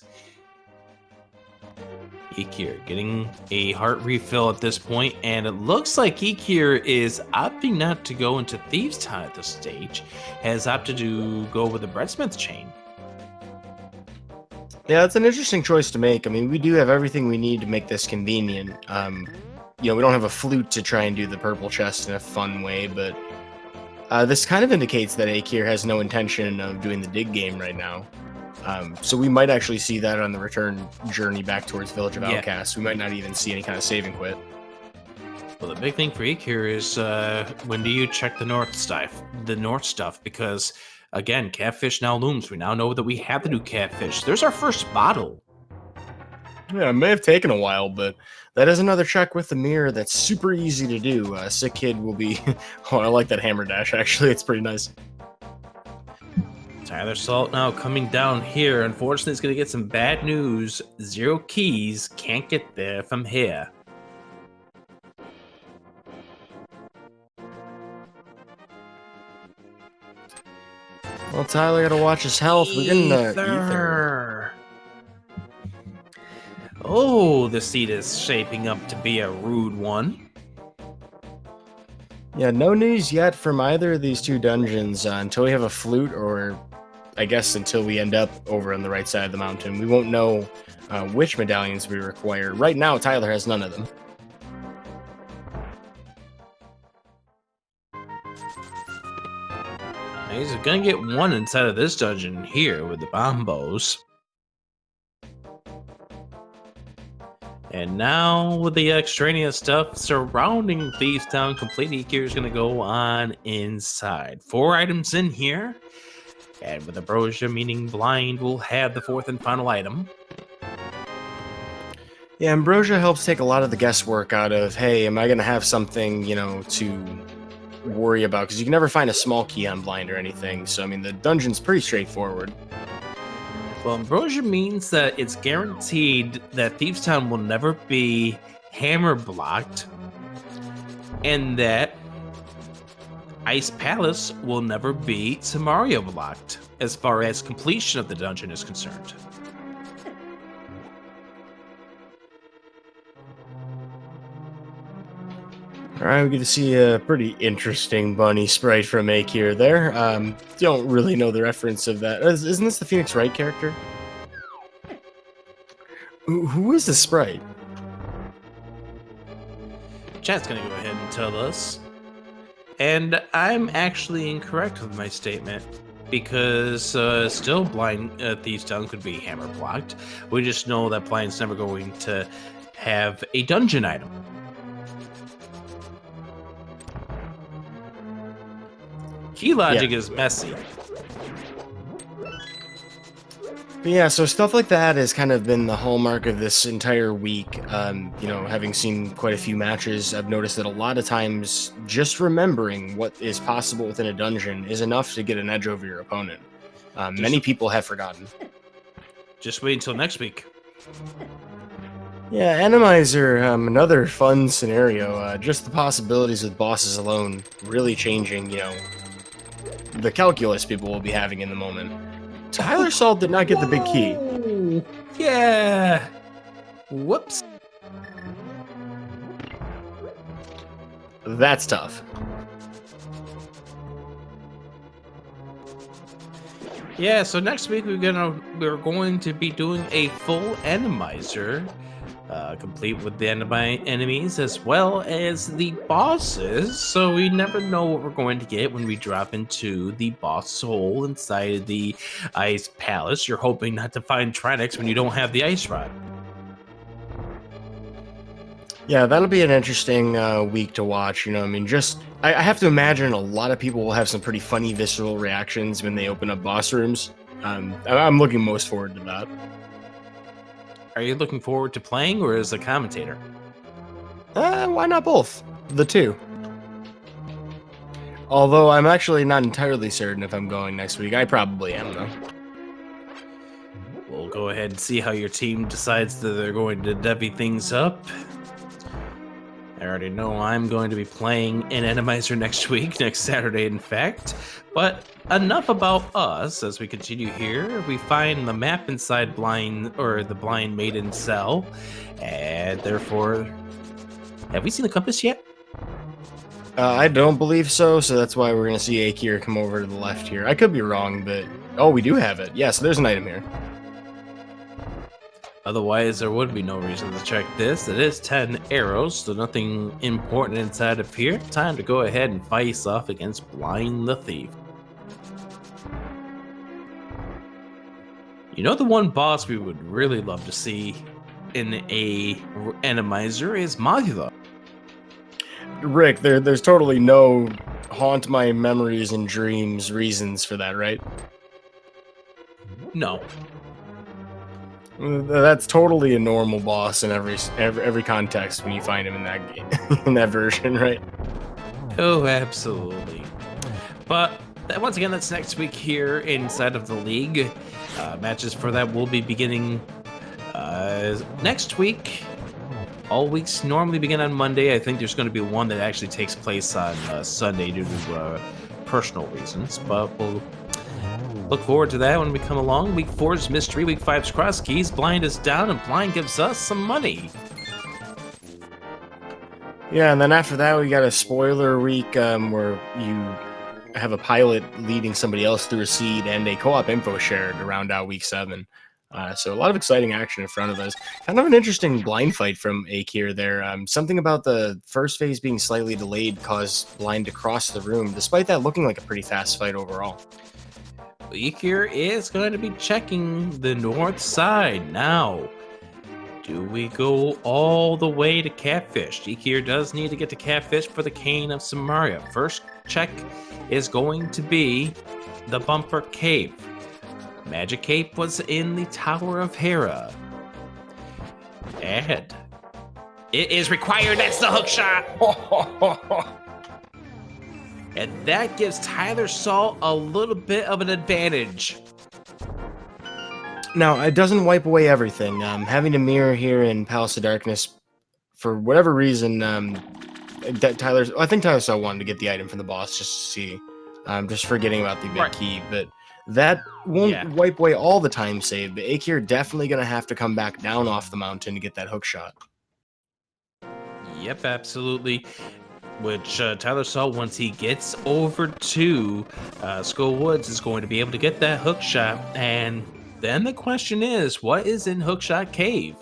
Eykir getting a heart refill at this point, and it looks like Eykir is opting not to go into Thieves' Town at this stage, has opted to go with the Breadsmith chain. Yeah, it's an interesting choice to make. I mean, we do have everything we need to make this convenient. We don't have a flute to try and do the purple chest in a fun way, but this kind of indicates that Eykir has no intention of doing the dig game right now. So we might actually see that on the return journey back towards Village of Outcasts. We might not even see any kind of save and quit. Well, the big thing for Eykir is when do you check the north stuff? Because again, catfish now looms. We now know that we have to do catfish. There's our first bottle. Yeah, it may have taken a while, but that is another check with the mirror that's super easy to do. Sick Kid will be... Oh, I like that hammer dash, actually. It's pretty nice. Tylersalt now coming down here. Unfortunately, it's going to get some bad news. 0 keys. Can't get there from here. Well, Tyler gotta watch his health. We're getting ether. Oh, the seat is shaping up to be a rude one. Yeah, no news yet from either of these two dungeons until we have a flute, or I guess until we end up over on the right side of the mountain. We won't know which medallions we require. Right now, Tyler has none of them. He's gonna get one inside of this dungeon here with the bombos. And now with the extraneous stuff surrounding Thieves' Town complete, Eykir is gonna go on inside. 4 items in here. And with Ambrosia meaning blind, we'll have the 4th and final item. Yeah, Ambrosia helps take a lot of the guesswork out of, hey, am I gonna have something, to worry about, because you can never find a small key on blind or anything. So I mean, the dungeon's pretty straightforward. Well, Ambrosia means that it's guaranteed that Thieves' Town will never be hammer blocked, and that Ice Palace will never be Samaria blocked as far as completion of the dungeon is concerned. Alright, we get to see a pretty interesting bunny sprite from Eykir there. Don't really know the reference of that. Isn't this the Phoenix Wright character? Who is this sprite? Chat's gonna go ahead and tell us. And I'm actually incorrect with my statement, because still blind Thieves' Town could be hammer blocked. We just know that blind's never going to have a dungeon item. Key logic is messy. But yeah, so stuff like that has kind of been the hallmark of this entire week. Having seen quite a few matches, I've noticed that a lot of times just remembering what is possible within a dungeon is enough to get an edge over your opponent. Many people have forgotten. Just wait until next week. Yeah, Randomizer, another fun scenario. Just the possibilities with bosses alone really changing, the calculus people will be having in the moment. tylersalt did not get the big key. Whoa. Yeah. Whoops. That's tough. Yeah, so next week we're going to be doing a full randomizer, complete with the enemies as well as the bosses. So we never know what we're going to get when we drop into the boss hole inside the ice palace. You're hoping not to find Trinix when you don't have the ice rod. Yeah, that'll be an interesting week to watch. You know, I mean, I have to imagine a lot of people will have some pretty funny, visceral reactions when they open up boss rooms. I'm looking most forward to that. Are you looking forward to playing or as a commentator? Why not both? The two. Although I'm actually not entirely certain if I'm going next week. I probably am, though. We'll go ahead and see how your team decides that they're going to divvy things up. I already know I'm going to be playing in Randomizer next week, next Saturday, in fact. But enough about us. As we continue here, we find the map inside the Blind Maiden cell, and therefore, have we seen the compass yet? I don't believe so, so that's why we're going to see Eykir come over to the left here. I could be wrong, but... Oh, we do have it. Yes, there's an item here. Otherwise, there would be no reason to check this. It is 10 arrows, so nothing important inside of here. Time to go ahead and face off against Blind the Thief. You know, the one boss we would really love to see in a randomizer is Modular. Rick, there's totally no haunt my memories and dreams reasons for that, right? No. That's totally a normal boss in every context when you find him in that game, in that version, right? Oh, absolutely. But once again, that's next week here inside of the league. Matches for that will be beginning next week. All weeks normally begin on Monday. I think there's going to be one that actually takes place on Sunday due to personal reasons, but we'll look forward to that when we come along. Week 4 is Mystery. Week 5 is Cross Keys. Blind is down, and Blind gives us some money. Yeah, and then after that, we got a spoiler week where you have a pilot leading somebody else through a seed and a co-op info share to round out week 7. So a lot of exciting action in front of us. Kind of an interesting blind fight from Eykir there. Something about the first phase being slightly delayed caused Blind to cross the room, despite that looking like a pretty fast fight overall. Eykir is going to be checking the north side now. Do we go all the way to Catfish? Eykir does need to get to Catfish for the Cane of Samaria. First check is going to be the Bumper Cave. Magic Cape was in the Tower of Hera. And it is required. That's the hook shot. And that gives tylersalt a little bit of an advantage. Now, it doesn't wipe away everything. Having a mirror here in Palace of Darkness, for whatever reason, I think tylersalt wanted to get the item from the boss just to see. Just forgetting about the big key, but that won't wipe away all the time save. But Eykir definitely going to have to come back down off the mountain to get that hook shot. Yep, absolutely. Which tylersalt, once he gets over to Skull Woods, is going to be able to get that hook shot. And then the question is, what is in Hookshot Cave?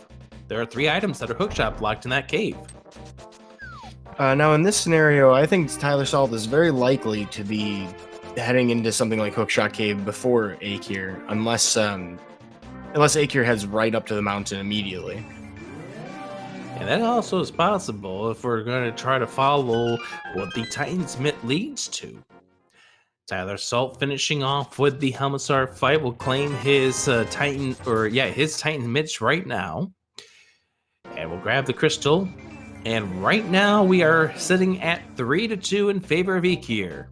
There are 3 items that are hookshot blocked in that cave. Now, in this scenario, I think tylersalt is very likely to be heading into something like Hookshot Cave before Eykir, unless Eykir heads right up to the mountain immediately. And that also is possible if we're going to try to follow what the Titan's Mitt leads to. tylersalt finishing off with the Helmsar fight will claim his Titan Mitts right now. And we'll grab the crystal. And right now we are sitting at 3-2 in favor of Eykir.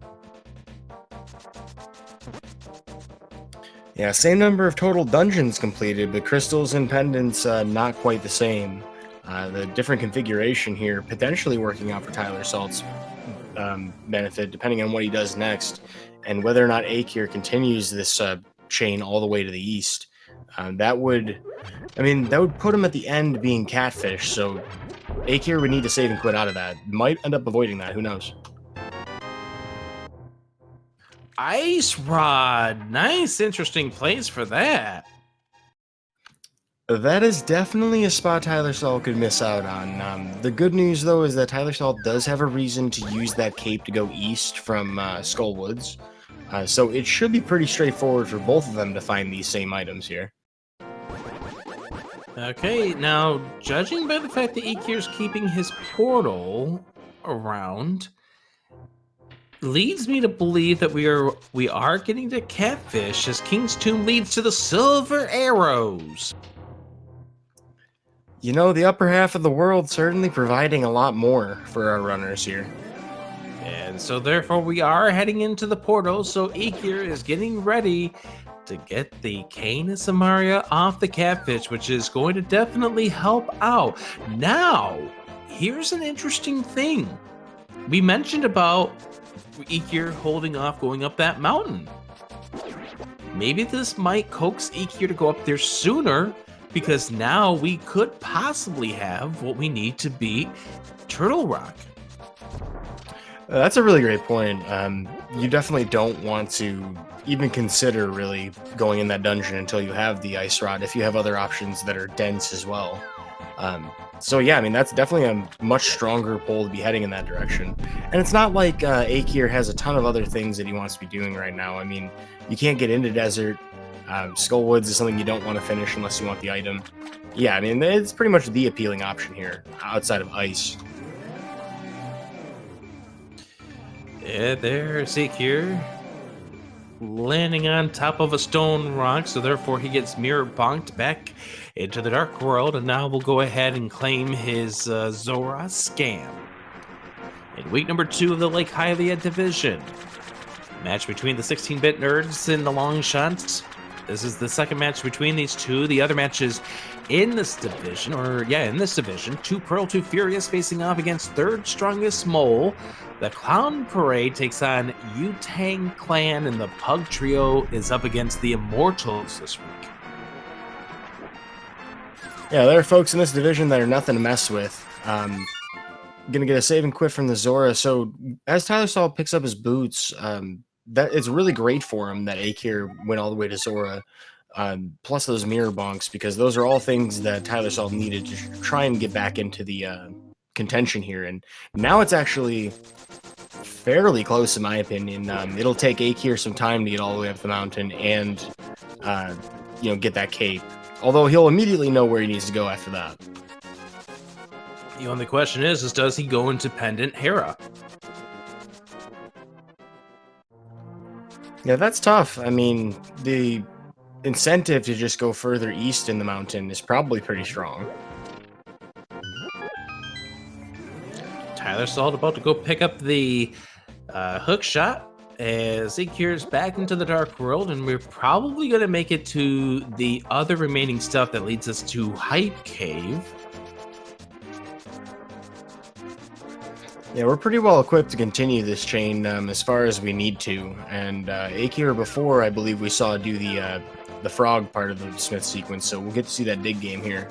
Yeah, same number of total dungeons completed, but crystals and pendants not quite the same. The different configuration here potentially working out for tylersalt's benefit depending on what he does next, and whether or not Eykir continues this chain all the way to the east. That would put him at the end being catfish. So Eykir would need to save and quit out of that. Might end up avoiding that. Who knows? Ice Rod. Nice, interesting place for that. That is definitely a spot tylersalt could miss out on. The good news, though, is that tylersalt does have a reason to use that cape to go east from Skullwoods. So it should be pretty straightforward for both of them to find these same items here. Okay, now, judging by the fact that Eykir's keeping his portal around, leads me to believe that we are getting to catfish, as King's Tomb leads to the silver arrows. You know, the upper half of the world certainly providing a lot more for our runners here. And so therefore we are heading into the portal, so Eykir is getting ready to get the Cane of Samaria off the catfish, which is going to definitely help out. Now, here's an interesting thing. We mentioned about Eykir holding off going up that mountain. Maybe this might coax Eykir to go up there sooner, because now we could possibly have what we need to beat Turtle Rock. That's a really great point. You definitely don't want to even consider really going in that dungeon until you have the Ice Rod, if you have other options that are dense as well. So yeah, I mean, that's definitely a much stronger pull to be heading in that direction. And it's not like Eykir has a ton of other things that he wants to be doing right now. I mean, you can't get into desert. Skullwoods is something you don't want to finish unless you want the item. Yeah, I mean, it's pretty much the appealing option here, outside of ice. Yeah, there's Eykir landing on top of a stone rock, so therefore he gets mirror bonked back into the dark world, and now we'll go ahead and claim his Zora scam. In week number 2 of the Lake Hylia division, match between the 16-bit nerds and the long shots. This is the second match between these two. The other matches in this division, Two Pearl, Two Furious facing off against third strongest Mole. The Clown Parade takes on Yu-Tang Clan, and the Pug Trio is up against the Immortals this week. Yeah, there are folks in this division that are nothing to mess with. Gonna get a save and quit from the Zora. So as tylersalt picks up his boots, that it's really great for him that Eykir went all the way to Zora. Plus those mirror bonks, because those are all things that tylersalt needed to try and get back into the contention here. And now it's actually fairly close, in my opinion. It'll take Eykir some time to get all the way up the mountain and get that cape. Although he'll immediately know where he needs to go after that. The only question is does he go into Pendant Hera? Yeah, that's tough. I mean, the incentive to just go further east in the mountain is probably pretty strong. tylersalt about to go pick up the hook shot as Eykir's back into the dark world, and we're probably going to make it to the other remaining stuff that leads us to Hype Cave. Yeah, we're pretty well equipped to continue this chain as far as we need to. And Eykir before, I believe we saw do the frog part of the Smith sequence, so we'll get to see that dig game here.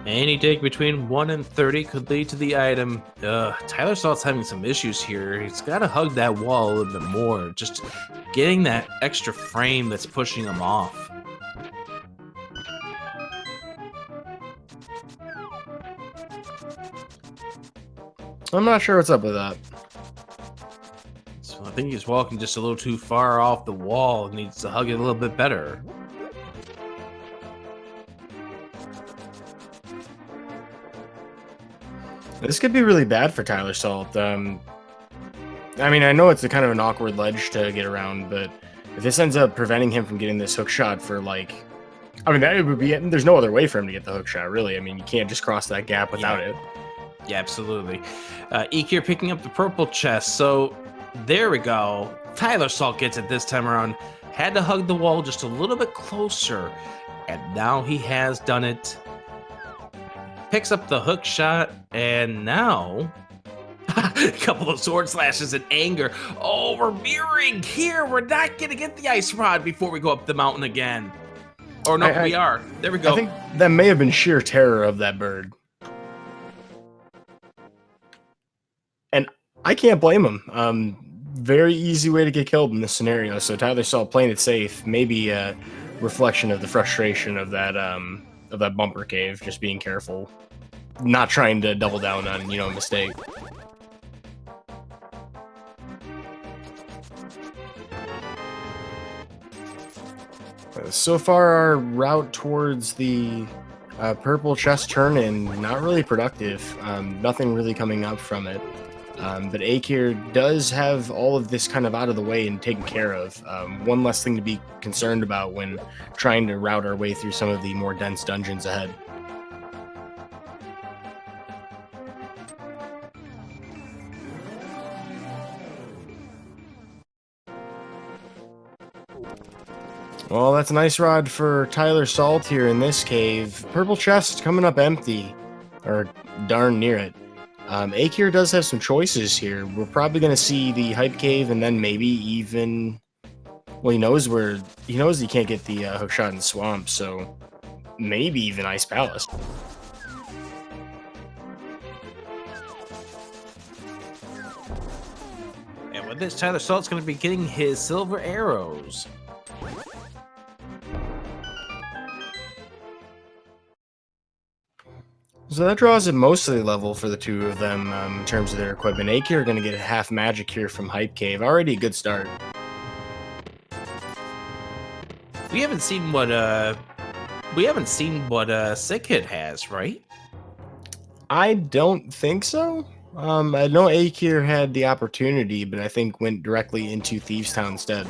Any dig between 1 and 30 could lead to the item. tylersalt's having some issues here. He's got to hug that wall a little bit more. Just getting that extra frame that's pushing him off. I'm not sure what's up with that. So I think he's walking just a little too far off the wall and needs to hug it a little bit better. This could be really bad for tylersalt. I mean, I know it's a kind of an awkward ledge to get around, but if this ends up preventing him from getting this hook shot for that would be it. There's no other way for him to get the hook shot, really. I mean, you can't just cross that gap without it. Yeah, absolutely. Eykir picking up the purple chest. So there we go. tylersalt gets it this time around. Had to hug the wall just a little bit closer, and now he has done it. Picks up the hook shot, and now A couple of sword slashes in anger. Oh, we're mirroring here. We're not gonna get the ice rod before we go up the mountain again. Or no, we are. There we go. I think that may have been sheer terror of that bird. And I can't blame him. Very easy way to get killed in this scenario. So tylersalt playing it safe, maybe a reflection of the frustration of that bumper cave, just being careful, not trying to double down on, a mistake. So far, our route towards the purple chest turn-in, not really productive. Nothing really coming up from it. But Eykir does have all of this kind of out of the way and taken care of. One less thing to be concerned about when trying to route our way through some of the more dense dungeons ahead. Well, that's an ice rod for tylersalt here in this cave. Purple chest coming up empty, or darn near it. Eykir does have some choices here. We're probably going to see the hype cave, and then maybe even... Well, he knows he can't get the hookshot in the swamp, so maybe even Ice Palace. And with this, tylersalt's going to be getting his silver arrows. So that draws it mostly level for the two of them in terms of their equipment. Eykir are going to get a half magic here from Hype Cave. Already a good start. We haven't seen what Sick Hit has, right? I don't think so. I know Eykir had the opportunity, but I think went directly into Thieves Town instead.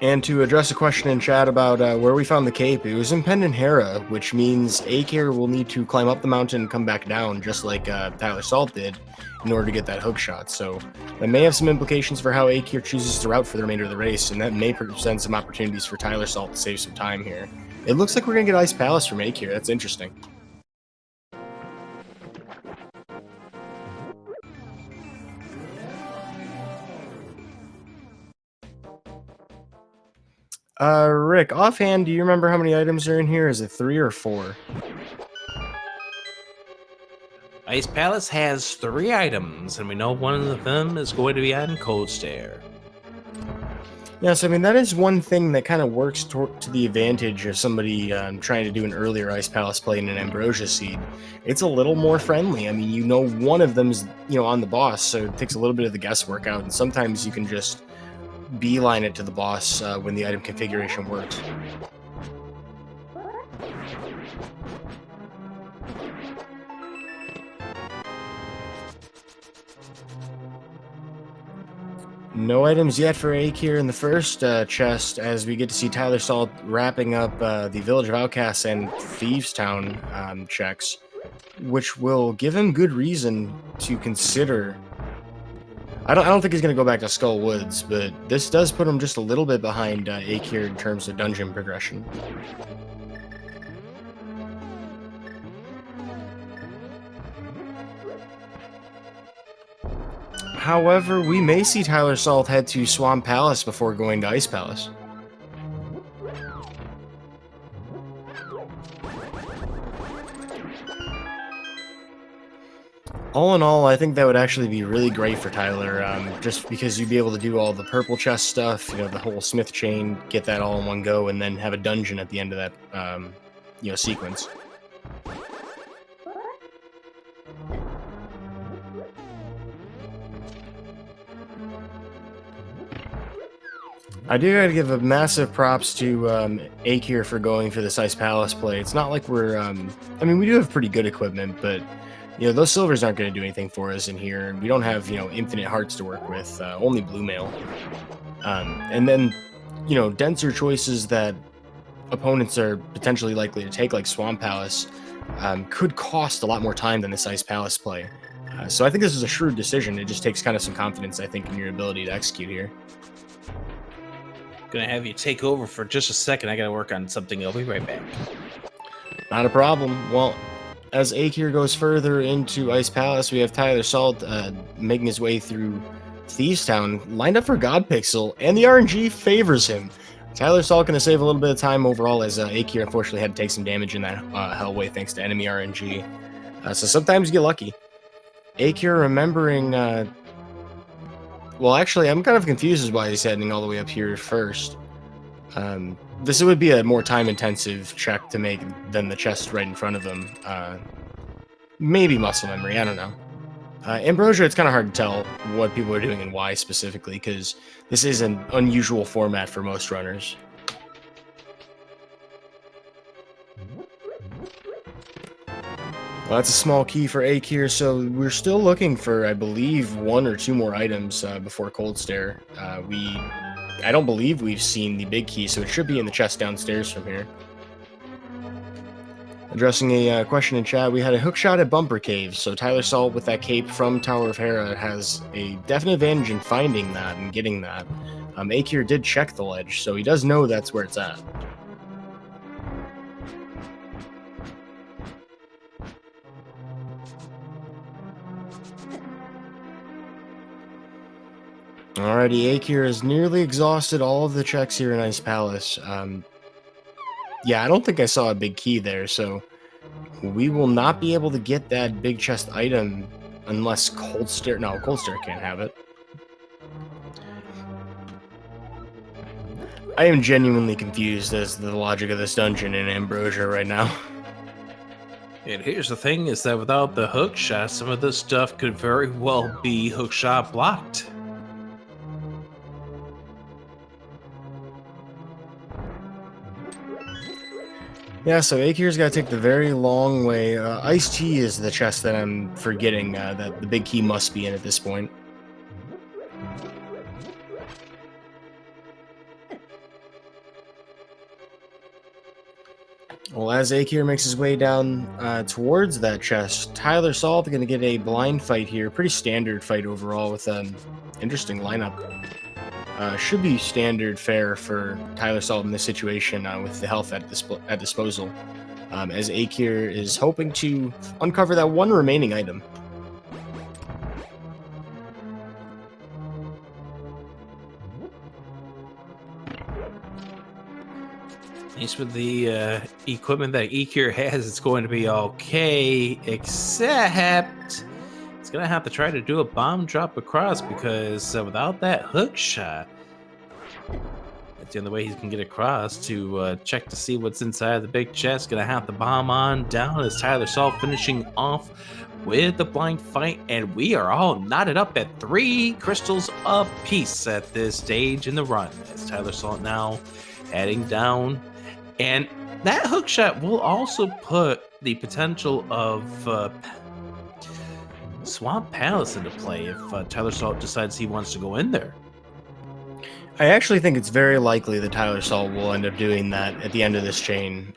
And to address a question in chat about where we found the cape, it was in Pendant-Hera, which means Eykir will need to climb up the mountain and come back down, just like tylersalt did, in order to get that hook shot. So that may have some implications for how Eykir chooses to route for the remainder of the race, and that may present some opportunities for tylersalt to save some time here. It looks like we're going to get Ice Palace from Eykir. That's interesting. Rick, offhand, do you remember how many items are in here? Is it 3 or 4? Ice Palace has 3 items, and we know one of them is going to be on Cold Stare. Yes, I mean, that is one thing that kind of works to the advantage of somebody trying to do an earlier Ice Palace play in an Ambrosia Seed. It's a little more friendly. I mean, you know one of them's, on the boss, so it takes a little bit of the guesswork out, and sometimes you can just beeline it to the boss when the item configuration works. No items yet for Eykir in the first chest, as we get to see tylersalt wrapping up the Village of Outcasts and Thieves Town checks, which will give him good reason to consider. I don't think he's going to go back to Skull Woods, but this does put him just a little bit behind Eykir in terms of dungeon progression. However, we may see tylersalt head to Swamp Palace before going to Ice Palace. All in all, I think that would actually be really great for Tyler, just because you'd be able to do all the purple chest stuff, the whole smith chain, get that all in one go, and then have a dungeon at the end of that, sequence. I do gotta give a massive props to Eykir for going for this Ice Palace play. It's not like we're, I mean, we do have pretty good equipment, but those silvers aren't going to do anything for us in here. We don't have, infinite hearts to work with, only blue mail. And then, denser choices that opponents are potentially likely to take, like Swamp Palace, could cost a lot more time than this Ice Palace play. So I think this is a shrewd decision. It just takes kind of some confidence, I think, in your ability to execute here. Gonna have you take over for just a second. I gotta work on something. I'll be right back. Not a problem. Well, As Eykir goes further into Ice Palace, we have tylersalt making his way through Thieves Town, lined up for God Pixel, and the RNG favors him. tylersalt going to save a little bit of time overall, as Eykir unfortunately had to take some damage in that hellway thanks to enemy RNG. So sometimes you get lucky. Eykir remembering... well, actually, I'm kind of confused as why he's heading all the way up here first. This would be a more time-intensive check to make than the chest right in front of him. Maybe muscle memory, I don't know. Ambrosia, it's kind of hard to tell what people are doing and why specifically, because this is an unusual format for most runners. Well, that's a small key for Eykir, so we're still looking for, I believe, 1 or 2 more items before Cold Stare. I don't believe we've seen the big key, so it should be in the chest downstairs from here. Addressing a question in chat, we had a hook shot at Bumper Cave, so tylersalt with that cape from Tower of Hera has a definite advantage in finding that and getting that. Eykir did check the ledge, so he does know that's where it's at. Alrighty, Eykir has nearly exhausted all of the checks here in Ice Palace. Yeah, I don't think I saw a big key there, so we will not be able to get that big chest item unless Cold Stare... No, Cold Stare can't have it. I am genuinely confused as to the logic of this dungeon in Ambrosia right now. And here's the thing, is that without the hook shot, some of this stuff could very well be hook shot blocked. Yeah, so Eykir's got to take the very long way. Iced Tea is the chest that I'm forgetting that the big key must be in at this point. Well, as Eykir makes his way down towards that chest, tylersalt going to get a blind fight here. Pretty standard fight overall with an interesting lineup. Should be standard fare for tylersalt in this situation with the health at disposal. As Eykir is hoping to uncover that one remaining item. At least with the equipment that Eykir has, it's going to be okay, except it's going to have to try to do a bomb drop across, because without that hook shot, that's the only way he can get across to check to see what's inside the big chest. Going to have to bomb on down as tylersalt finishing off with the blind fight, and we are all knotted up at 3 crystals apiece at this stage in the run, as tylersalt now heading down. And that hook shot will also put the potential of Swamp Palace into play if tylersalt decides he wants to go in there. I actually think it's very likely that tylersalt will end up doing that at the end of this chain.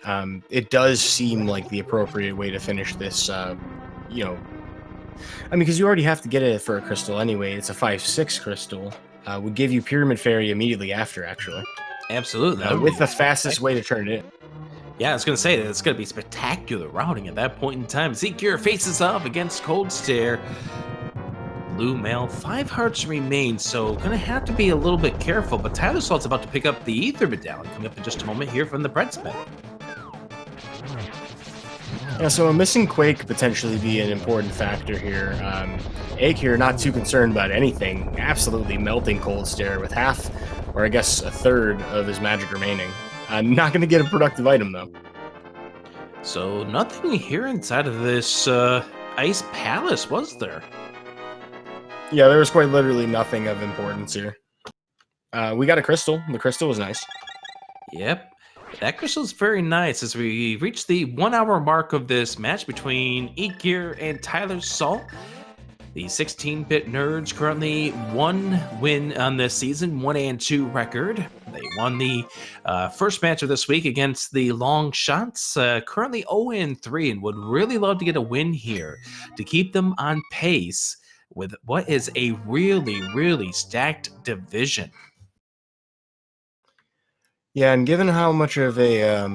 It does seem like the appropriate way to finish this, you know... I mean, because you already have to get it for a crystal anyway. It's a 5/6 crystal. Would give you Pyramid Fairy immediately after, actually. Absolutely. With the fastest way to turn it in. Yeah, I was going to say that it's going to be spectacular routing at that point in time. Eykir faces off against Cold Stare. Blue Mail, 5 hearts remain, so going to have to be a little bit careful. But tylersalt's about to pick up the Ether Medallion, coming up in just a moment here from the Breadsmith. Yeah, so a missing Quake could potentially be an important factor here. Eykir not too concerned about anything, absolutely melting Cold Stare with half, or I guess a third of his magic remaining. Not going to get a productive item, though. So nothing here inside of this Ice Palace, was there? Yeah, there was quite literally nothing of importance here. We got a crystal. The crystal was nice. Yep. That crystal's very nice as we reach the 1 hour mark of this match between Eykir and tylersalt. The 16-bit nerds currently 1 win on this season, 1-2 record. They won the first match of this week against the Long Shots, currently 0-3, and would really love to get a win here to keep them on pace with what is a really, really stacked division. Yeah, and given how much of a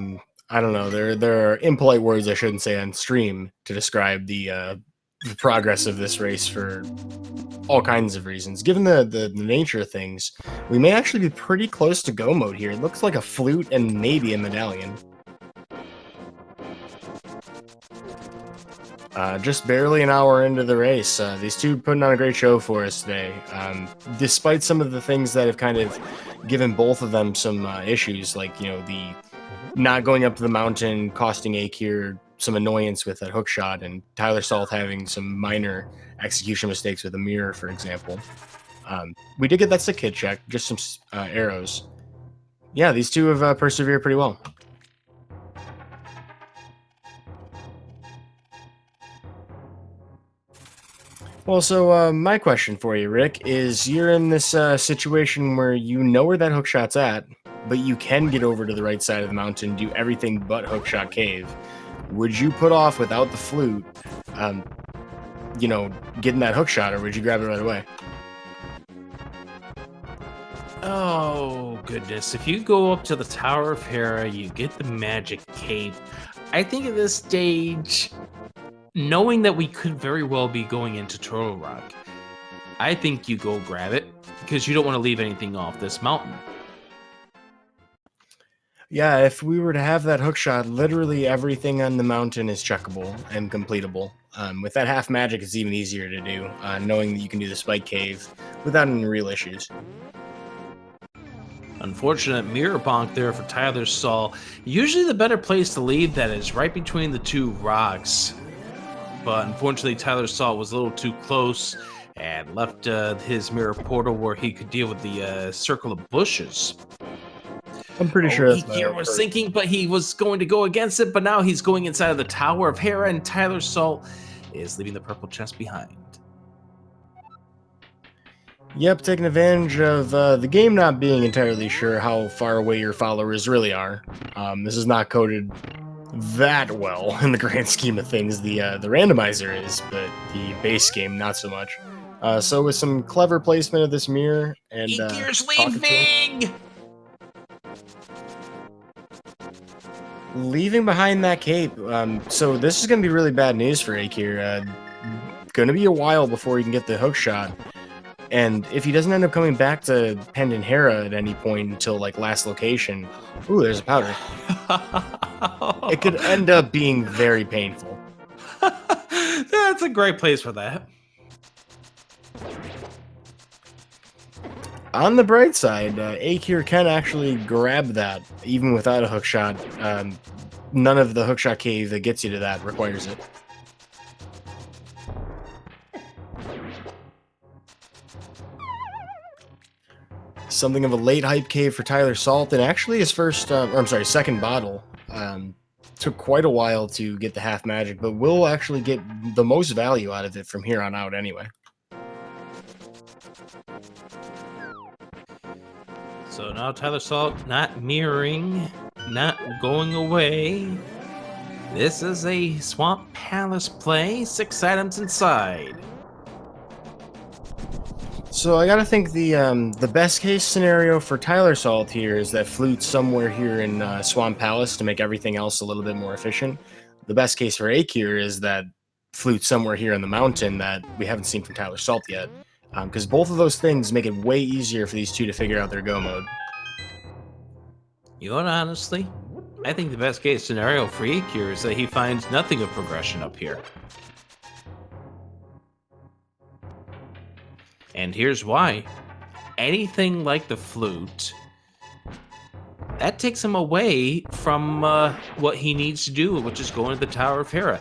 I don't know. There are impolite words I shouldn't say on stream to describe the progress of this race for all kinds of reasons. Given the nature of things, we may actually be pretty close to go mode here. It looks like a flute and maybe a medallion. Just barely an hour into the race. These two putting on a great show for us today. Despite some of the things that have kind of given both of them some issues, like, you know, the not going up to the mountain costing Eykir some annoyance with that hook shot, and tylersalt having some minor execution mistakes with a mirror, for example. We did get that sick hit check, just some arrows. Yeah, these two have persevered pretty well. Well, so my question for you, Rick, is you're in this situation where you know where that hookshot's at, but you can get over to the right side of the mountain, do everything but hookshot cave. Would you put off without the flute, you know, getting that hookshot, or would you grab it right away? Oh, goodness. If you go up to the Tower of Hera, you get the magic cape. I think at this stage, knowing that we could very well be going into Turtle Rock, I think you go grab it because you don't want to leave anything off this mountain. Yeah, if we were to have that hookshot, literally everything on the mountain is checkable and completable. With that half magic, it's even easier to do, knowing that you can do the spike cave without any real issues. Unfortunate mirror bonk there for tylersalt. Usually the better place to leave that is right between the two rocks. But unfortunately, tylersalt was a little too close and left his mirror portal where he could deal with the circle of bushes. I'm pretty sure that's Eykir was thinking, but he was going to go against it, but now he's going inside of the Tower of Hera, and tylersalt is leaving the purple chest behind. Yep, taking advantage of the game not being entirely sure how far away your followers really are. This is not coded that well in the grand scheme of things. The randomizer is, but the base game not so much. So with some clever placement of this mirror and Eykir's leaving! Leaving behind that cape. So this is going to be really bad news for Eykir. Going to be a while before he can get the hook shot. And if he doesn't end up coming back to Pendant Hera at any point until like last location, ooh, there's a powder. It could end up being very painful. That's a great place for that. On the bright side, Eykir can actually grab that even without a hookshot. None of the hookshot cave that gets you to that requires it. Something of a late hype cave for tylersalt, and actually his second bottle. Took quite a while to get the half magic, but will actually get the most value out of it from here on out anyway. So now tylersalt not mirroring, not going away. This is a Swamp Palace play, 6 items inside. So I gotta think the best case scenario for tylersalt here is that flute's somewhere here in Swamp Palace to make everything else a little bit more efficient. The best case for Eykir is that flute's somewhere here in the mountain that we haven't seen from tylersalt yet. Because both of those things make it way easier for these two to figure out their go mode. You know what, honestly? I think the best case scenario for Eykir is that he finds nothing of progression up here. And here's why. Anything like the flute, that takes him away from what he needs to do, which is going to the Tower of Hera.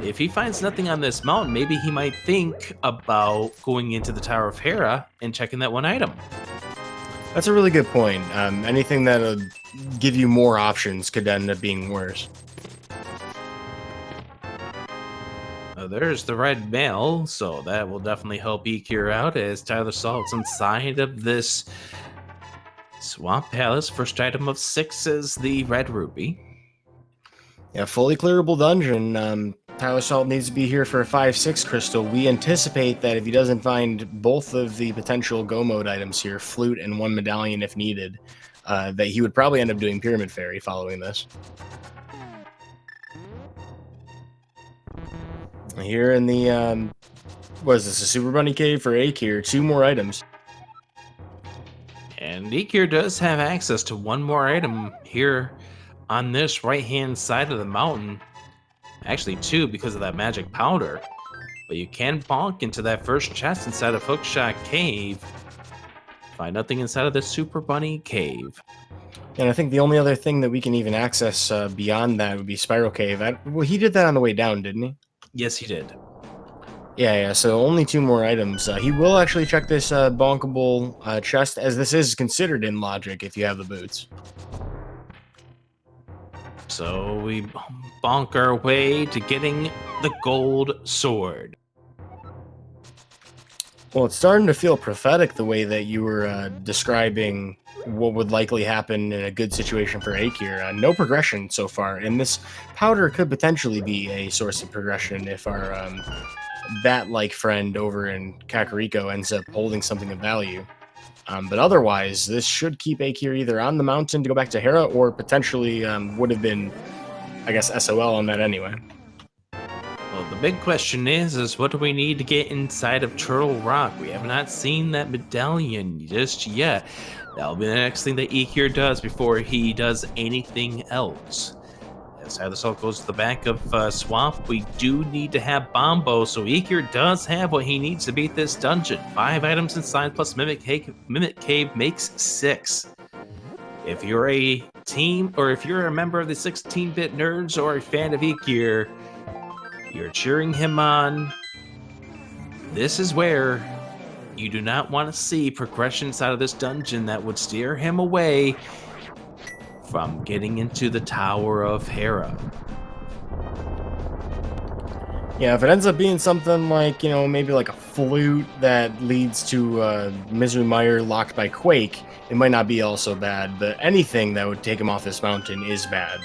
If he finds nothing on this mountain, maybe he might think about going into the Tower of Hera and checking that one item. That's a really good point. Anything that'll give you more options could end up being worse. There's the red mail, so that will definitely help Eykir out as tylersalt's inside of this Swamp Palace. First item of 6 is the red ruby. Yeah, fully clearable dungeon. tylersalt needs to be here for a 5-6 crystal. We anticipate that if he doesn't find both of the potential go mode items here, flute and 1 medallion if needed, that he would probably end up doing Pyramid Fairy following this. Here in the, what is this, a Super Bunny Cave for Eykir? 2 more items. And Eykir does have access to one more item here on this right-hand side of the mountain. Actually, 2 because of that magic powder. But you can bonk into that first chest inside of Hookshot Cave. Find nothing inside of the Super Bunny Cave. And I think the only other thing that we can even access beyond that would be Spiral Cave. Well, he did that on the way down, didn't he? Yes, he did. Yeah, so only 2 more items. He will actually check this bonkable chest, as this is considered in logic if you have the boots. So we bonk our way to getting the gold sword. Well, it's starting to feel prophetic the way that you were describing what would likely happen in a good situation for Eykir. No progression so far, and this powder could potentially be a source of progression if our bat-like friend over in Kakariko ends up holding something of value. But otherwise, this should keep Eykir either on the mountain to go back to Hera, or potentially would have been, I guess, SOL on that anyway. Well, the big question is what do we need to get inside of Turtle Rock? We have not seen that medallion just yet. That'll be the next thing that Eykir does before he does anything else. As tylersalt goes to the back of Swamp, we do need to have Bombo, so Eykir does have what he needs to beat this dungeon. 5 items inside plus Mimic Cave makes 6. If you're a team, or if you're a member of the 16-bit nerds or a fan of Eykir, you're cheering him on. This is where you do not want to see progressions out of this dungeon that would steer him away from getting into the Tower of Hera. Yeah, if it ends up being something like, maybe like a flute that leads to Misery Mire locked by Quake, it might not be all so bad, but anything that would take him off this mountain is bad.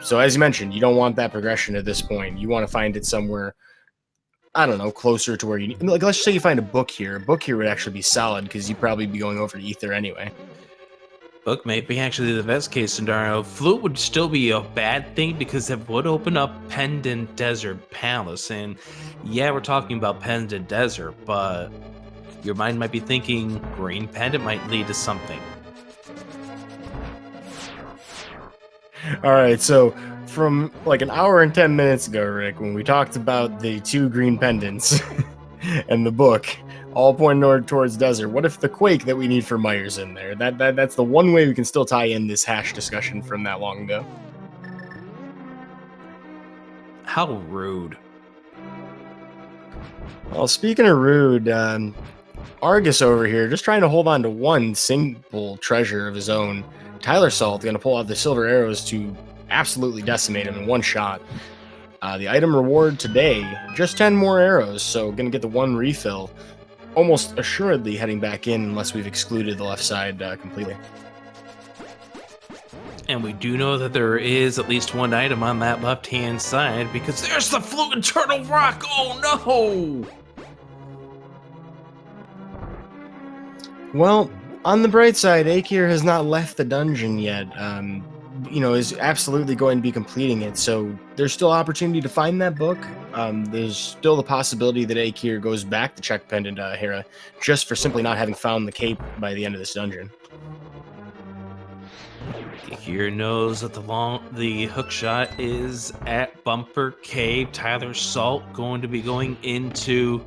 So as you mentioned, you don't want that progression at this point. You want to find it somewhere, I don't know, closer to where you need. Like, let's say you find a book here. A book here would actually be solid because you'd probably be going over to Ether anyway. Book may be actually the best case scenario. Flute would still be a bad thing because it would open up Pendant Desert Palace. And yeah, we're talking about Pendant Desert, but your mind might be thinking Green Pendant might lead to something. All right, so from like an hour and 10 minutes ago, Rick, when we talked about the 2 green pendants and the book, all pointing towards desert, what if the Quake that we need for Myers in there? That's the one way we can still tie in this hash discussion from that long ago. How rude. Well, speaking of rude, Argus over here just trying to hold on to one simple treasure of his own. tylersalt going to pull out the silver arrows to absolutely decimate him in one shot. The item reward today, just 10 more arrows, so going to get the 1 refill. Almost assuredly heading back in unless we've excluded the left side completely. And we do know that there is at least 1 item on that left-hand side because there's the flute and Turtle Rock! Oh no! Well, on the bright side, Eykir has not left the dungeon yet. Is absolutely going to be completing it, so there's still opportunity to find that book. There's still the possibility that Eykir goes back to check Pendant Hera just for simply not having found the cape by the end of this dungeon. Eykir knows that the hookshot is at Bumper Cave. tylersalt going to be going into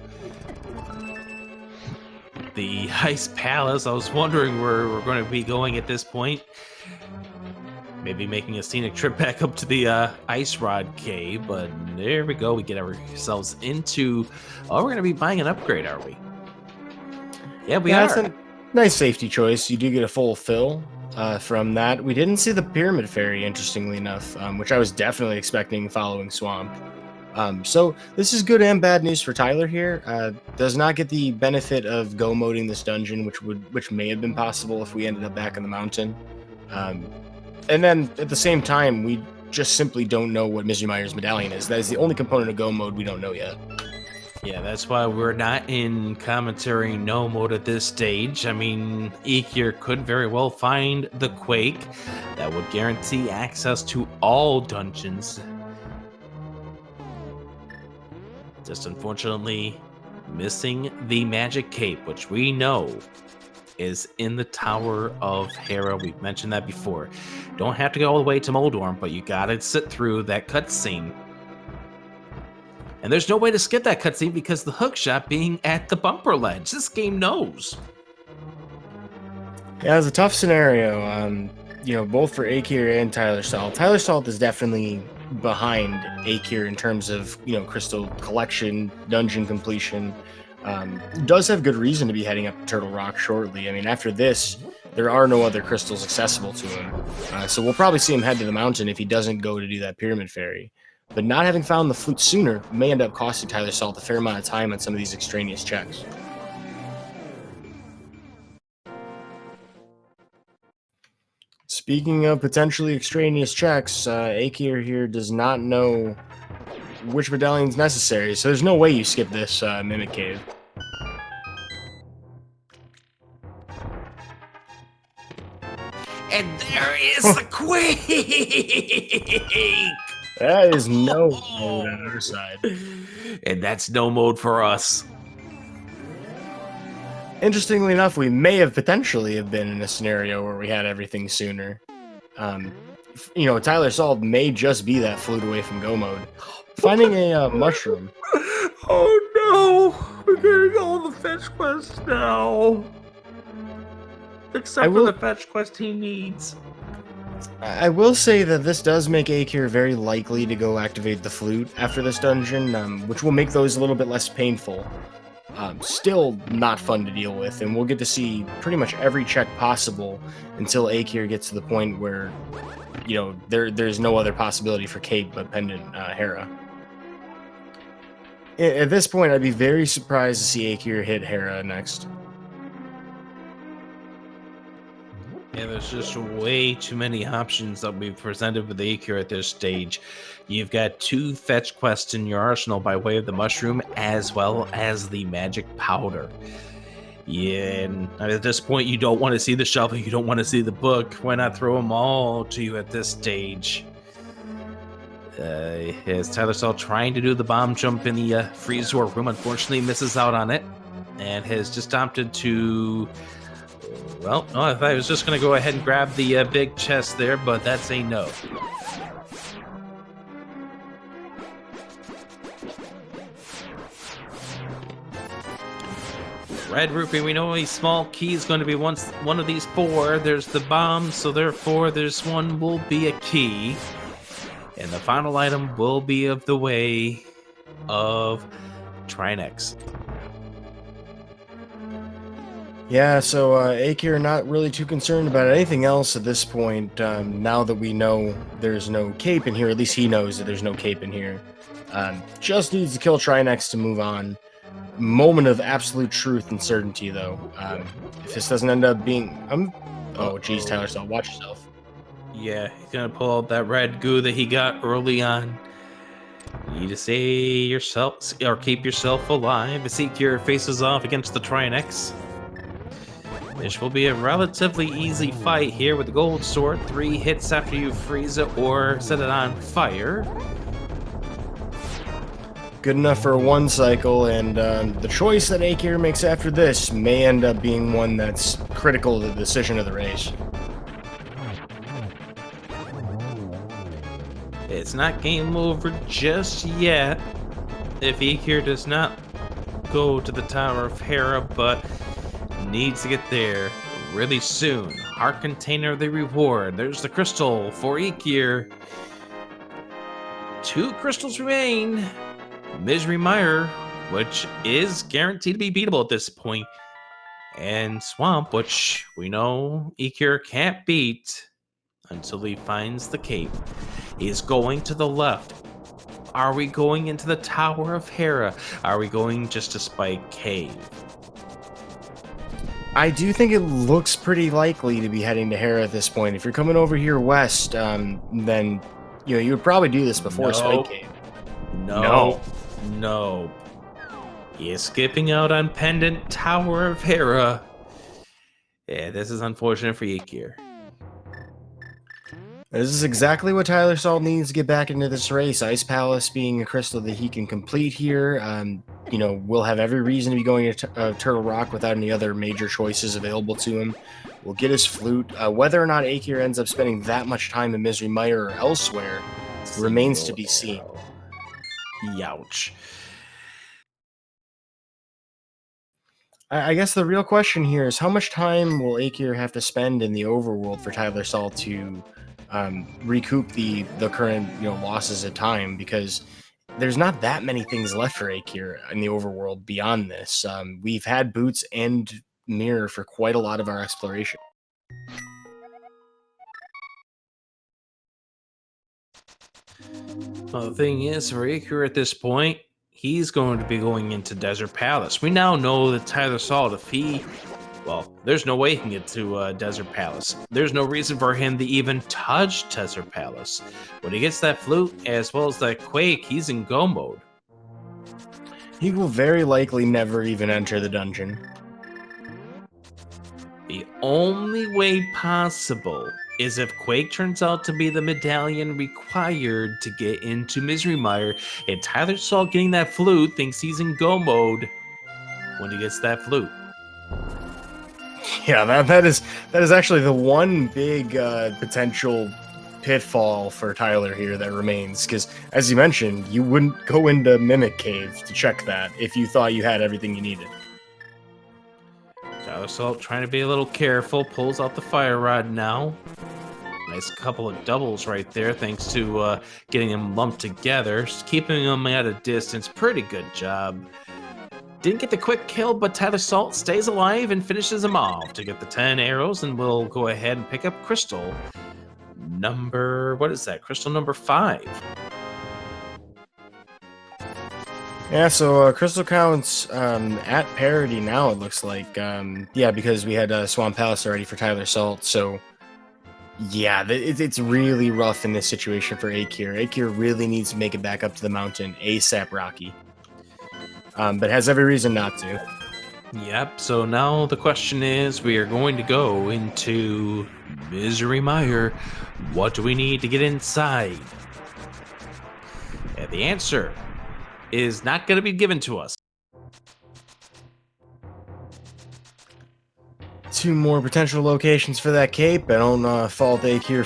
the Ice Palace. I was wondering where we're going to be going at this point. Maybe making a scenic trip back up to the Ice Rod Cave, but there we go. We get ourselves into... Oh, we're going to be buying an upgrade, are we? Yeah, we are. That's a nice safety choice. You do get a full fill from that. We didn't see the Pyramid Fairy, interestingly enough, which I was definitely expecting following Swamp. So this is good and bad news for Tyler here. Does not get the benefit of go moding this dungeon, which may have been possible if we ended up back in the mountain. And then at the same time, we just simply don't know what Misery Mire's medallion is. That is the only component of go mode we don't know yet. Yeah, that's why we're not in commentary no mode at this stage. I mean, Eykir could very well find the Quake that would guarantee access to all dungeons. Just unfortunately missing the magic cape, which we know is in the Tower of Hera. We've mentioned that before. Don't have to go all the way to Moldorm, but you gotta sit through that cutscene. And there's no way to skip that cutscene because the hookshot being at the bumper ledge. This game knows. Yeah, it's a tough scenario. Both for Eykir and tylersalt. tylersalt is definitely behind Eykir in terms of crystal collection, dungeon completion. Does have good reason to be heading up to Turtle Rock shortly. I mean, after this, there are no other crystals accessible to him, so we'll probably see him head to the mountain if he doesn't go to do that pyramid fairy. But not having found the flute sooner may end up costing tylersalt a fair amount of time on some of these extraneous checks. Speaking of potentially extraneous checks, Eykir here does not know which medallion's necessary, so there's no way you skip this Mimic Cave. And there is the quake! That is no mode on our side. And that's no mode for us. Interestingly enough, we may have potentially have been in a scenario where we had everything sooner. tylersalt may just be that flute away from go mode. Finding a mushroom. Oh no! We're getting all the fetch quests now. Except for the fetch quest he needs. I will say that this does make Eykir very likely to go activate the flute after this dungeon, which will make those a little bit less painful. Still not fun to deal with, and we'll get to see pretty much every check possible until Eykir gets to the point where, there's no other possibility for Cape but Pendant Hera. At this point, I'd be very surprised to see Eykir hit Hera next. Yeah, there's just way too many options that we've presented with Eykir at this stage. You've got 2 fetch quests in your arsenal by way of the mushroom as well as the magic powder. Yeah, and at this point, you don't want to see the shovel, you don't want to see the book. Why not throw them all to you at this stage? Is tylersalt trying to do the bomb jump in the freezer room? Unfortunately, misses out on it and has just opted to... Well, no, I thought I was just going to go ahead and grab the big chest there, but that's a no. Red rupee, we know a small key is going to be one of these 4. There's the bomb, so therefore there's one will be a key. And the final item will be of the way of Trinex. Yeah, so Eykir not really too concerned about anything else at this point, now that we know there's no cape in here. At least he knows that there's no cape in here. Just needs to kill Trinex to move on. Moment of absolute truth and certainty, though. If this doesn't end up being... oh, geez, tylersalt, watch yourself. Yeah, he's going to pull out that red goo that he got early on. You need to save yourself, or keep yourself alive. Eykir faces off against the Trinex. This will be a relatively easy fight here with the gold sword. 3 hits after you freeze it or set it on fire. Good enough for 1 cycle, and the choice that Eykir makes after this may end up being one that's critical to the decision of the race. It's not game over just yet if Eykir does not go to the Tower of Hera, but needs to get there really soon. Heart container, the reward. There's the crystal for Eykir. 2 crystals remain. Misery Mire, which is guaranteed to be beatable at this point, and Swamp, which we know Eykir can't beat until he finds the cape. He's going to the left. Are we going into the Tower of Hera? Are we going just to Spike Cave? I do think it looks pretty likely to be heading to Hera at this point. If you're coming over here west, then you would probably do this before Spike Cave. No. He is skipping out on Pendant Tower of Hera. Yeah, this is unfortunate for Eykir. This is exactly what tylersalt needs to get back into this race. Ice Palace being a crystal that he can complete here. We'll have every reason to be going to Turtle Rock without any other major choices available to him. We'll get his flute. Whether or not Eykir ends up spending that much time in Misery Mire or elsewhere remains to be seen. Youch. I guess the real question here is how much time will Eykir have to spend in the overworld for tylersalt to recoup the current losses of time, because there's not that many things left for Eykir in the overworld beyond this. We've had Boots and Mirror for quite a lot of our exploration. Well, the thing is, for Eykir at this point, he's going to be going into Desert Palace. We now know that tylersalt, if he... Well, there's no way he can get to Desert Palace. There's no reason for him to even touch Desert Palace. When he gets that flute, as well as that quake, he's in go mode. He will very likely never even enter the dungeon. The only way possible is if Quake turns out to be the medallion required to get into Misery Mire, and tylersalt getting that flute thinks he's in go mode when he gets that flute. Yeah, that is actually the one big potential pitfall for Tyler here that remains, because as you mentioned, you wouldn't go into Mimic Cave to check that if you thought you had everything you needed. tylersalt trying to be a little careful, pulls out the fire rod now. Nice couple of doubles right there, thanks to getting them lumped together, just keeping them at a distance. Pretty good job. Didn't get the quick kill, but tylersalt stays alive and finishes him off to get the 10 arrows, and we'll go ahead and pick up crystal number... What is that? Crystal number 5. Yeah, so crystal counts at parity now, it looks like. Yeah, because we had Swamp Palace already for tylersalt, so... Yeah, it's really rough in this situation for Eykir. Eykir really needs to make it back up to the mountain ASAP Rocky. But has every reason not to. Yep, so now the question is, we are going to go into Misery Mire. What do we need to get inside? And the answer is not going to be given to us. 2 more potential locations for that cape. I don't fault Eykir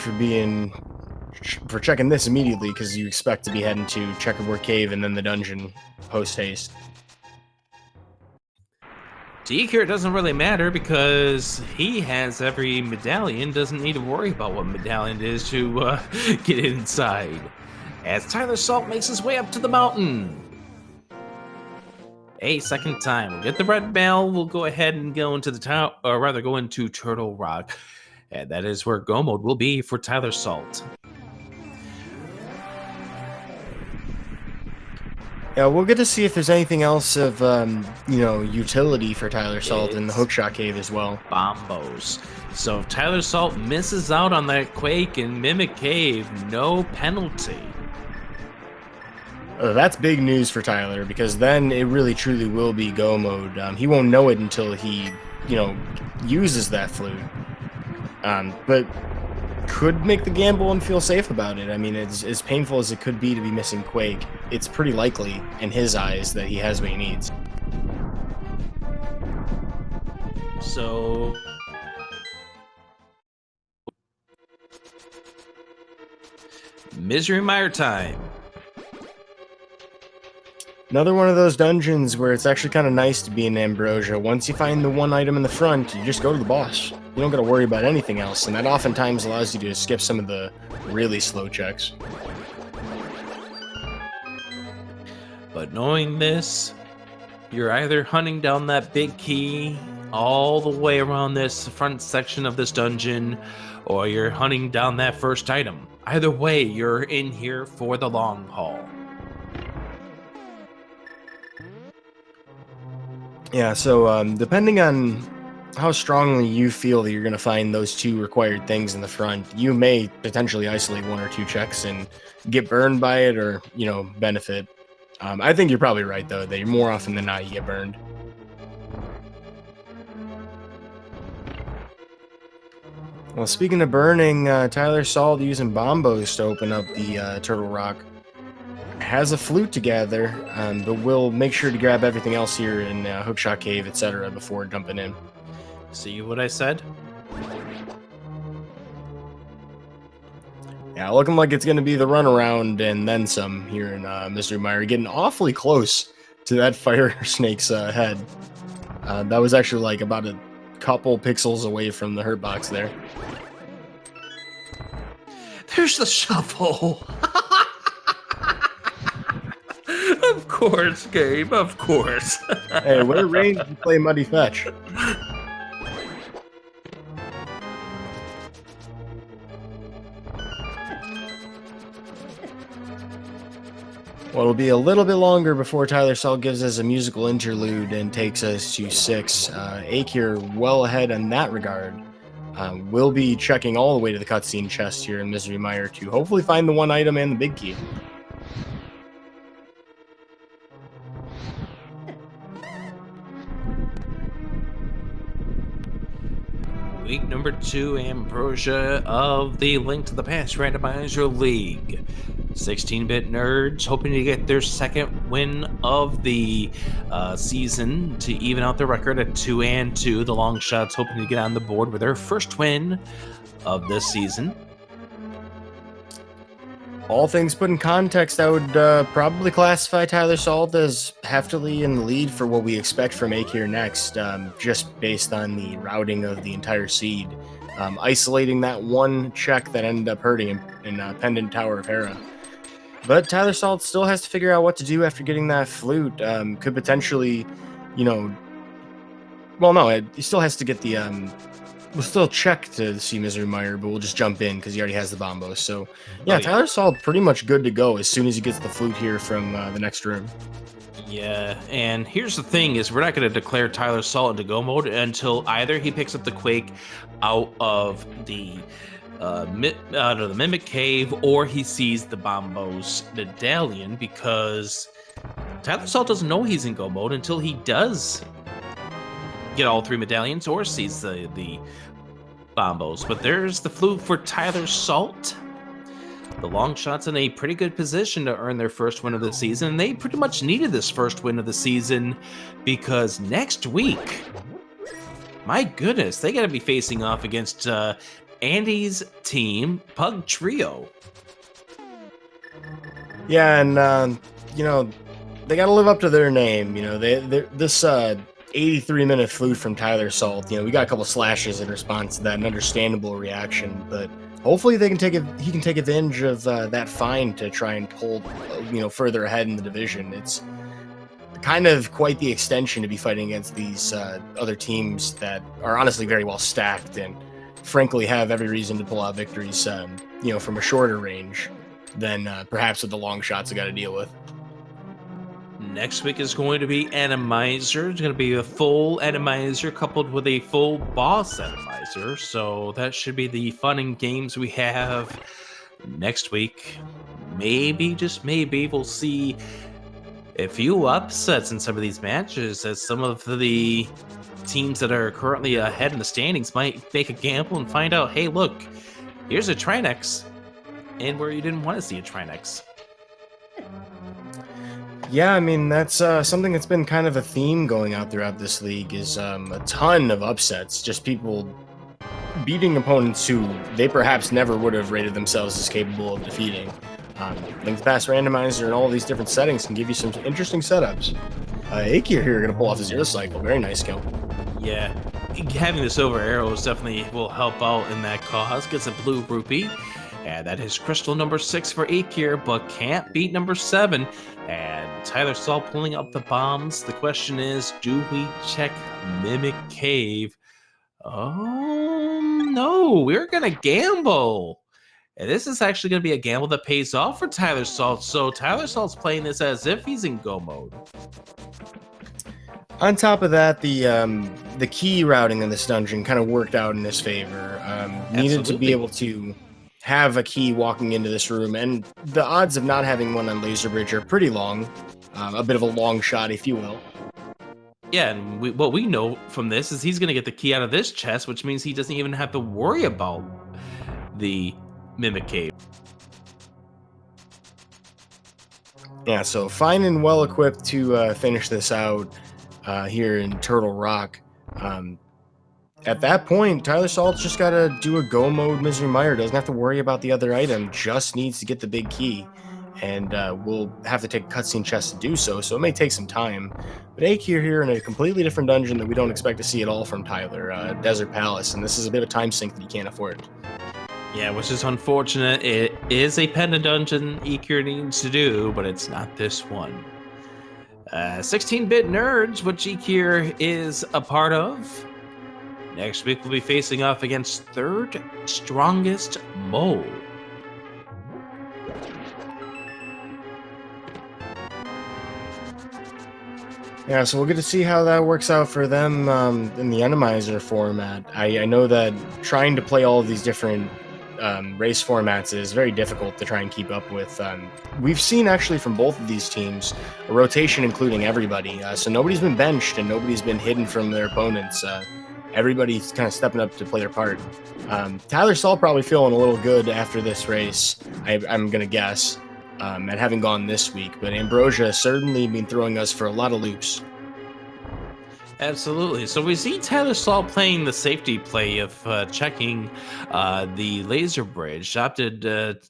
for checking this immediately, because you expect to be heading to Checkerboard Cave and then the dungeon post haste. To Eykir, it doesn't really matter because he has every medallion, doesn't need to worry about what medallion it is to get inside. As tylersalt makes his way up to the mountain. A second time, we'll get the red mail, we'll go ahead and go into the town, or rather go into Turtle Rock. And that is where go mode will be for tylersalt. Yeah, we'll get to see if there's anything else of, utility for tylersalt in the Hookshot Cave as well. Bombos. So if tylersalt misses out on that Quake in Mimic Cave, no penalty. That's big news for Tyler, because then it really truly will be go mode. He won't know it until he, uses that flute. But could make the gamble and feel safe about it. I mean, as painful as it could be to be missing Quake, it's pretty likely in his eyes that he has what he needs. So Misery Mire time. Another one of those dungeons where it's actually kind of nice to be in Ambrosia. Once you find the one item in the front, you just go to the boss. You don't got to worry about anything else, and that oftentimes allows you to skip some of the really slow checks. But knowing this, you're either hunting down that big key all the way around this front section of this dungeon, or you're hunting down that first item. Either way, you're in here for the long haul. Yeah, so depending on how strongly you feel that you're going to find those 2 required things in the front, you may potentially isolate 1 or 2 checks and get burned by it, or, benefit. I think you're probably right, though, that more often than not you get burned. Well, speaking of burning, Tyler Salt using bombos to open up the Turtle Rock. Has a flute to gather, but we'll make sure to grab everything else here in Hookshot Cave, etc. before jumping in. See what I said? Yeah, looking like it's going to be the runaround and then some here in Mystery Mire. Getting awfully close to that fire snake's head. That was actually like about a couple pixels away from the hurt box there. There's the shovel. Of course, Gabe, of course. Hey, what range do you play Muddy Fetch? Well, it'll be a little bit longer before Tyler Salt gives us a musical interlude and takes us to 6. Eykir well ahead in that regard. We'll be checking all the way to the cutscene chest here in Misery Mire to hopefully find the one item and the big key. Week number 2, Ambrosia of the Link to the Past Randomizer League. 16-bit nerds hoping to get their second win of the season to even out the record at 2-2. The long shots hoping to get on the board with their first win of this season. All things put in context, I would probably classify Tyler Salt as heftily in the lead for what we expect from Eykir next, just based on the routing of the entire seed. Isolating that one check that ended up hurting him in Pendant Tower of Hera. But Tyler Salt still has to figure out what to do after getting that flute. Could potentially, well, no, he still has to get the... We'll still check to see Misery Mire, but we'll just jump in because he already has the bombos. So, yeah, Tyler Salt pretty much good to go as soon as he gets the flute here from the next room. Yeah, and here's the thing is we're not going to declare Tyler Salt into go mode until either he picks up the Quake out of the Mimic Cave or he sees the Bombos medallion, because Tyler Salt doesn't know he's in go mode until he does get all 3 medallions or sees the bombos. But there's the flute for Tyler Salt. The long shot's in a pretty good position to earn their first win of the season, and they pretty much needed this first win of the season because next week, my goodness, they got to be facing off against Andy's team, Pug Trio. Yeah, and they got to live up to their name. This 83-minute flute from Tyler Salt. We got a couple slashes in response to that, an understandable reaction, but hopefully he can take advantage of that find to try and pull, further ahead in the division. It's kind of quite the extension to be fighting against these other teams that are honestly very well stacked and frankly have every reason to pull out victories, from a shorter range than perhaps what the long shots have got to deal with. Next week is going to be Randomizer. It's going to be a full Randomizer coupled with a full boss Randomizer. So that should be the fun and games we have next week. Maybe, just maybe, we'll see a few upsets in some of these matches, as some of the teams that are currently ahead in the standings might make a gamble and find out, hey, look, here's a Trinex, and where you didn't want to see a Trinex. Yeah, I mean, that's something that's been kind of a theme going out throughout this league is a ton of upsets, just people beating opponents who they perhaps never would have rated themselves as capable of defeating. Link to Past Randomizer and all of these different settings can give you some interesting setups. Eykir here going to pull off a Zero Cycle. Very nice skill. Yeah, having the silver arrows definitely will help out in that cause. Gets a blue rupee. And that is crystal number 6 for Eykir, but can't beat number 7. And Tyler Salt pulling up the bombs. The question is, do we check Mimic Cave? Oh, no, we're going to gamble. And this is actually going to be a gamble that pays off for Tyler Salt. So Tyler Salt's playing this as if he's in go mode. On top of that, the key routing in this dungeon kind of worked out in his favor. Needed to be able to have a key walking into this room, and the odds of not having one on Laser Bridge are pretty long. A bit of a long shot, if you will. Yeah, and what we know from this is he's going to get the key out of this chest, which means he doesn't even have to worry about the Mimic Cave. Yeah, so fine and well equipped to finish this out here in Turtle Rock. At that point, Tyler Salt's just got to do a go mode Misery Mire. Doesn't have to worry about the other item, just needs to get the big key. And we'll have to take a cutscene chest to do so, so it may take some time. But Eykir here in a completely different dungeon that we don't expect to see at all from Tyler, Desert Palace, and this is a bit of a time sink that he can't afford. Yeah, which is unfortunate. It is a pendant dungeon Eykir needs to do, but it's not this one. 16-bit nerds, which Eykir is a part of. Next week we'll be facing off against third strongest mole. Yeah, so we'll get to see how that works out for them in the Randomizer format. I know that trying to play all of these different race formats is very difficult to try and keep up with. We've seen actually from both of these teams a rotation including everybody. So nobody's been benched and nobody's been hidden from their opponents. Everybody's kind of stepping up to play their part. Tyler Salt probably feeling a little good after this race, I'm going to guess, at having gone this week. But Ambrosia has certainly been throwing us for a lot of loops. Absolutely. So we see Tyler Salt playing the safety play of checking the laser bridge.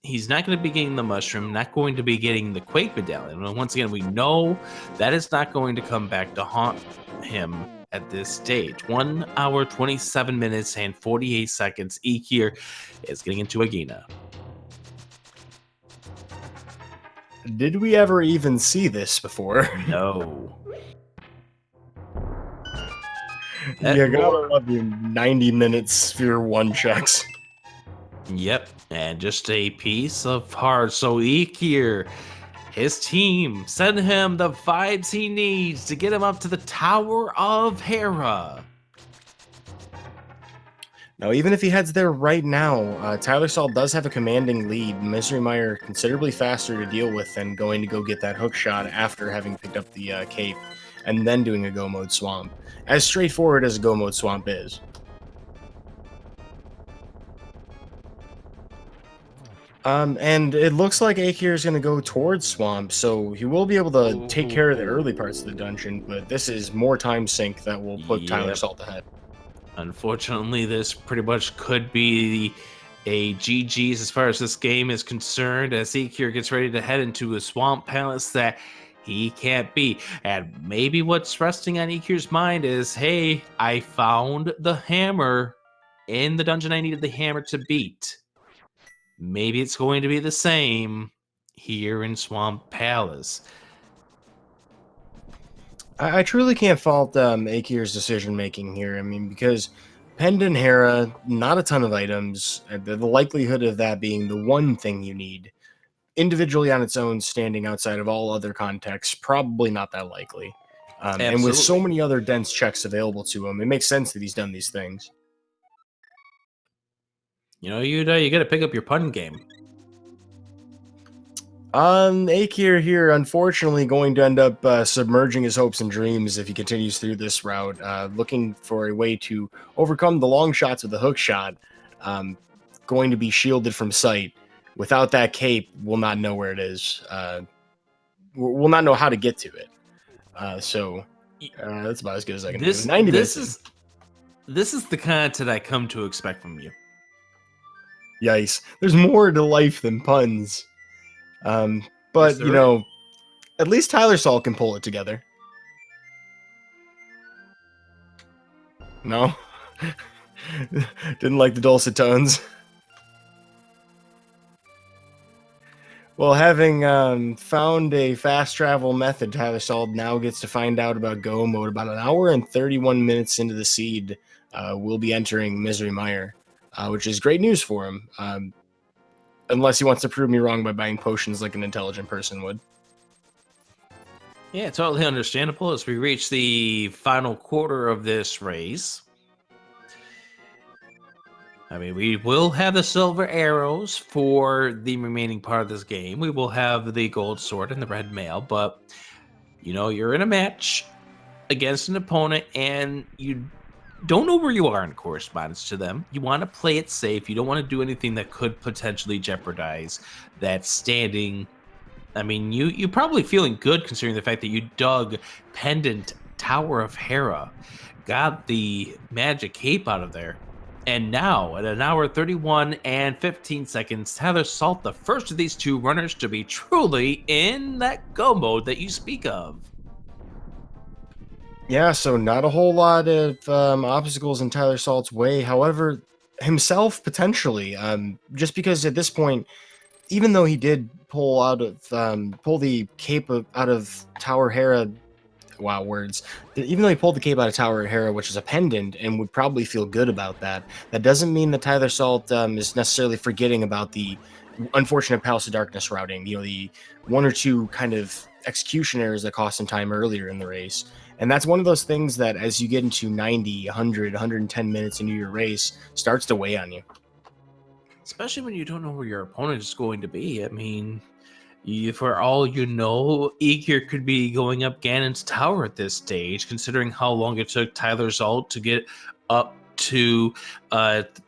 He's not going to be getting the mushroom, not going to be getting the Quake medallion. And once again, we know that is not going to come back to haunt him at this stage. 1 hour, 27 minutes, and 48 seconds. Eykir is getting into Agina. Did we ever even see this before? No. You gotta love your 90-minute Sphere 1 checks. Yep, and just a piece of heart. So Eykir, his team, send him the vibes he needs to get him up to the Tower of Hera. Now, even if he heads there right now, Tyler Salt does have a commanding lead. Misery Mire considerably faster to deal with than going to go get that hook shot after having picked up the cape and then doing a go mode swamp. As straightforward as a go mode swamp is. And it looks like Eykir is going to go towards swamp, so he will be able to take care of the early parts of the dungeon, but this is more time sink that will put Tyler Salt ahead. Unfortunately, this pretty much could be a GG's as far as this game is concerned, as Eykir gets ready to head into a swamp palace that he can't be. And maybe what's resting on Eykir's mind is, hey, I found the hammer in the dungeon I needed the hammer to beat. Maybe it's going to be the same here in Swamp Palace. I truly can't fault Eykir's decision making here. I mean, because Pendant Hera, not a ton of items. The likelihood of that being the one thing you need individually on its own, standing outside of all other contexts, probably not that likely. And with so many other dense checks available to him, it makes sense that he's done these things. You know, you got to pick up your pun game. Eykir here, unfortunately, going to end up submerging his hopes and dreams if he continues through this route, looking for a way to overcome the long shots with the hook shot, going to be shielded from sight. Without that cape, we'll not know where it is. We'll not know how to get to it. So that's about as good as I can do. 90 minutes. This is the content I come to expect from you. Yikes. There's more to life than puns. But, you know, at least Tyler Salt can pull it together. No? Didn't like the dulcet tones. Well, having found a fast travel method, Tyler Salt now gets to find out about Go mode. About an hour and 31 minutes into the seed, we'll be entering Misery Mire, which is great news for him. Unless he wants to prove me wrong by buying potions like an intelligent person would. Yeah, totally understandable as we reach the final quarter of this race. I mean, we will have the silver arrows for the remaining part of this game. We will have the gold sword and the red mail, but, you know, you're in a match. against an opponent and you don't know where you are in correspondence to them. You want to play it safe. You don't want to do anything that could potentially jeopardize that standing. I mean, you probably feeling good considering the fact that you dug Pendant Tower of Hera, got the magic cape out of there. And now, at an hour 31 and 15 seconds, tylersalt, the first of these two runners to be truly in that go mode that you speak of. Yeah, so not a whole lot of obstacles in tylersalt's way. However, himself potentially, just because at this point, even though he did pull the cape out of Tower Hera, wow, words. Even though he pulled the cape out of Tower Hera, which is a pendant, and would probably feel good about that, that doesn't mean that tylersalt is necessarily forgetting about the unfortunate Palace of Darkness routing. You know, the one or two kind of execution errors that cost him time earlier in the race. And that's one of those things that as you get into 90, 100, 110 minutes into your race, starts to weigh on you. Especially when you don't know where your opponent is going to be. I mean, for all you know, Eykir could be going up Ganon's tower at this stage, considering how long it took tylersalt to get up to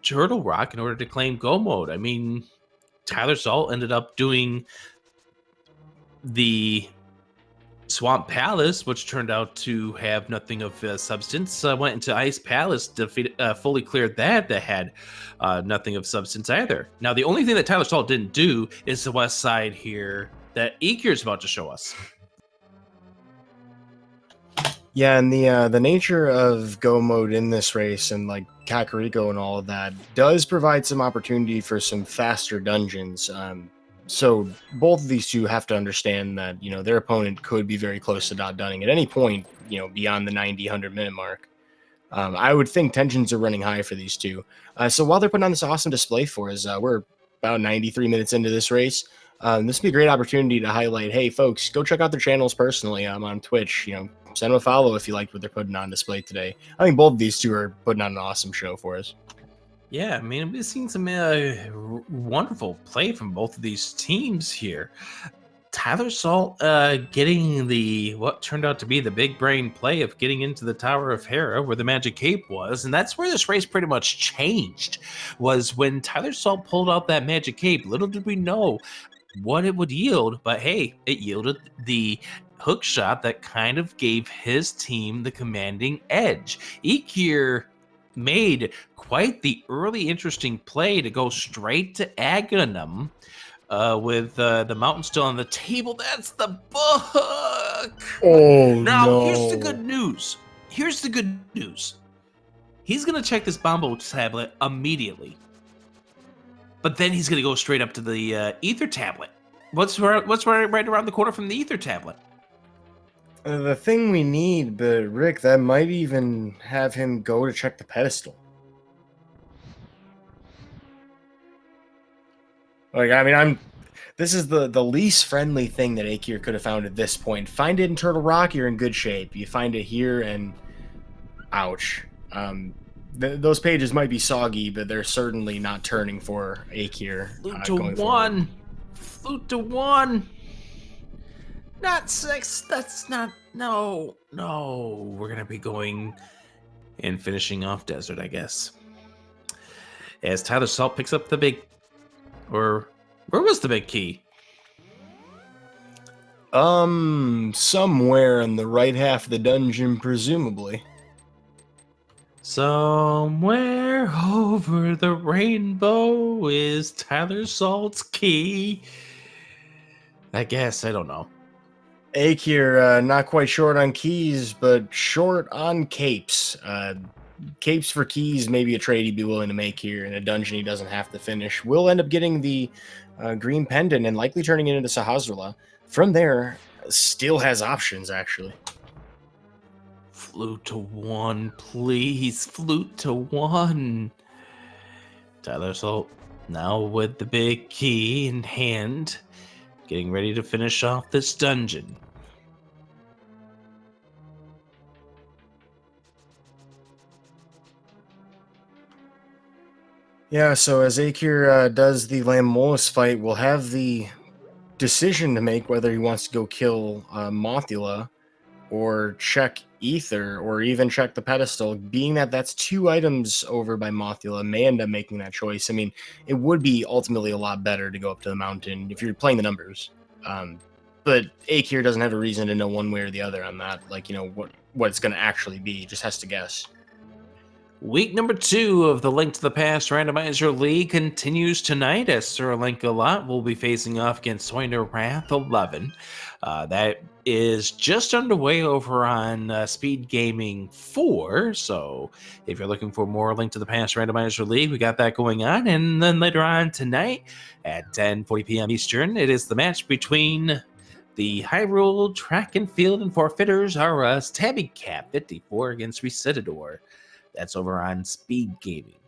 Turtle Rock in order to claim go mode. I mean, tylersalt ended up doing the Swamp Palace, which turned out to have nothing of substance. Went into Ice Palace, fully cleared that had nothing of substance either. Now, the only thing that tylersalt didn't do is the west side here that Eykir is about to show us. Yeah, and the nature of go mode in this race and like Kakariko and all of that does provide some opportunity for some faster dungeons. So both of these two have to understand that, you know, their opponent could be very close to dot dunning at any point, you know, beyond the 90, 100 minute mark. I would think tensions are running high for these two. So while they're putting on this awesome display for us, we're about 93 minutes into this race. This would be a great opportunity to highlight, hey, folks, go check out their channels personally. I'm on Twitch. You know, send them a follow if you liked what they're putting on display today. I think both of these two are putting on an awesome show for us. Yeah, I mean, we've seen some wonderful play from both of these teams here. tylersalt getting the what turned out to be the big brain play of getting into the Tower of Hera where the magic cape was, and that's where this race pretty much changed, was when tylersalt pulled out that magic cape. Little did we know what it would yield, but hey, it yielded the hook shot that kind of gave his team the commanding edge. Eykir made quite the early interesting play to go straight to Aghanim with the mountain still on the table. That's the book. Oh, Now, no. here's the good news. Here's the good news. He's going to check this Bombo tablet immediately. But then he's going to go straight up to the Ether tablet. What's right around the corner from the Ether tablet? The thing we need, but Rick, that might even have him go to check the pedestal. Like, I mean, this is the least friendly thing that Eykir could have found at this point. Find it in Turtle Rock, you're in good shape. You find it here, and ouch. Those pages might be soggy, but they're certainly not turning for Eykir. Flute to one. Flute to one. Not 6. That's not. No. We're going to be going and finishing off Desert, I guess. As tylersalt picks up the big. Or where was the big key? Somewhere in the right half of the dungeon, presumably. Somewhere over the rainbow is tylersalt's key. I guess, I don't know. Eykir, not quite short on keys, but short on capes. Capes for keys, maybe a trade he'd be willing to make here in a dungeon he doesn't have to finish. We'll end up getting the green pendant and likely turning it into Sahasrahla. From there, still has options, actually. Flute to one, please. Flute to one. tylersalt now with the big key in hand, getting ready to finish off this dungeon. Yeah, so as Eykir does the Lamolus fight, we'll have the decision to make whether he wants to go kill Mothula or check Ether, or even check the pedestal, being that that's 2 items over by Mothula, may end up making that choice. I mean, it would be ultimately a lot better to go up to the mountain if you're playing the numbers. But Eykir doesn't have a reason to know one way or the other on that. Like, what it's going to actually be. He just has to guess. Week number 2 of the Link to the Past Randomizer League continues tonight as Sir Link-a-Lot will be facing off against Soiner Wrath 11. That is just underway over on Speed Gaming 4, so if you're looking for more Link to the Past Randomizer League, we got that going on. And then later on tonight at 10:40 p.m. Eastern, it is the match between the Hyrule Track and Field and Forfeiters RS Tabby Cat 54 against Recitador. That's over on Speed Gaming.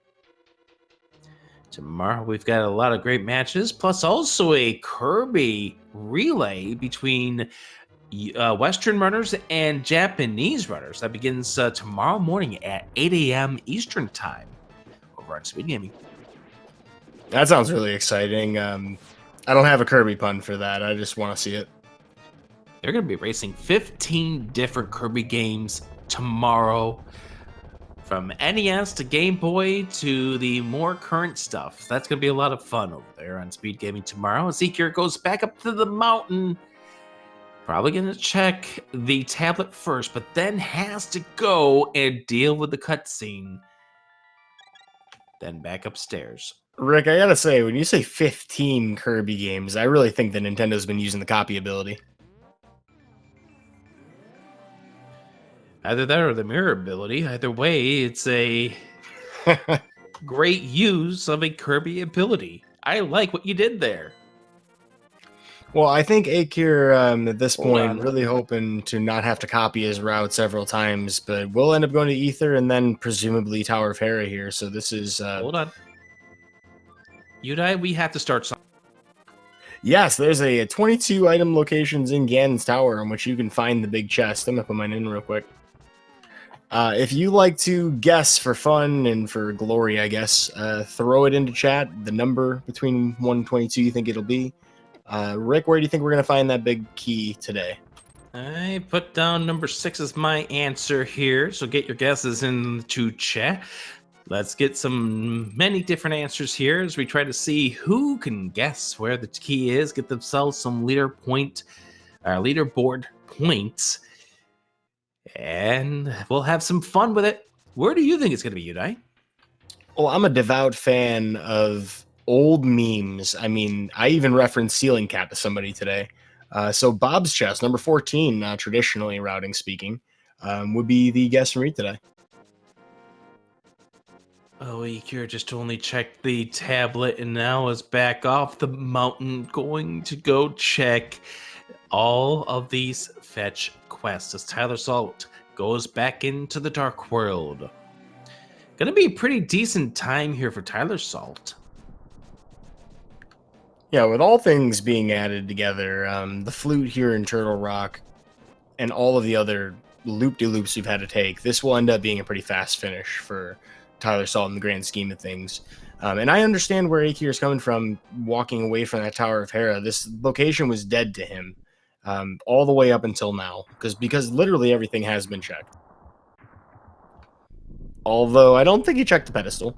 Tomorrow we've got a lot of great matches, plus also a Kirby relay between Western runners and Japanese runners. That begins tomorrow morning at 8 a.m. Eastern Time over on Speed Gaming. That sounds really exciting. I don't have a Kirby pun for that. I just want to see it. They're going to be racing 15 different Kirby games tomorrow, from NES to Game Boy to the more current stuff. That's going to be a lot of fun over there on Speed Gaming tomorrow. Eykir goes back up to the mountain. Probably going to check the tablet first, but then has to go and deal with the cutscene. Then back upstairs. Rick, I gotta say, when you say 15 Kirby games, I really think that Nintendo's been using the copy ability. Either that or the mirror ability. Either way, it's a great use of a Kirby ability. I like what you did there. Well, I think Eykir, at this point, really hoping to not have to copy his route several times, but we'll end up going to Ether and then presumably Tower of Hera here. So this is... Hold on. Yudai, we have to start something. Yes, there's a 22 item locations in Ganon's Tower in which you can find the big chest. I'm going to put mine in real quick. If you like to guess for fun and for glory, I guess, throw it into chat, the number between 1 and 22 you think it'll be. Rick, where do you think we're going to find that big key today? I put down number 6 as my answer here, so get your guesses into chat. Let's get many different answers here as we try to see who can guess where the key is, get themselves some leaderboard points, and we'll have some fun with it. Where do you think it's going to be, Yudai? Well, I'm a devout fan of old memes. I mean, I even referenced Ceiling Cat to somebody today. So Bob's Chest, number 14, traditionally routing speaking, would be the guess from me today. Oh, Eykir just only checked the tablet and now is back off the mountain, going to go check all of these fetch quests as tylersalt goes back into the dark world. Gonna be a pretty decent time here for tylersalt. Yeah, with all things being added together, the flute here in Turtle Rock and all of the other loop-de-loops we've had to take, this will end up being a pretty fast finish for tylersalt in the grand scheme of things. And I understand where Eykir is coming from, walking away from that Tower of Hera. This location was dead to him all the way up until now, because literally everything has been checked. Although I don't think he checked the pedestal.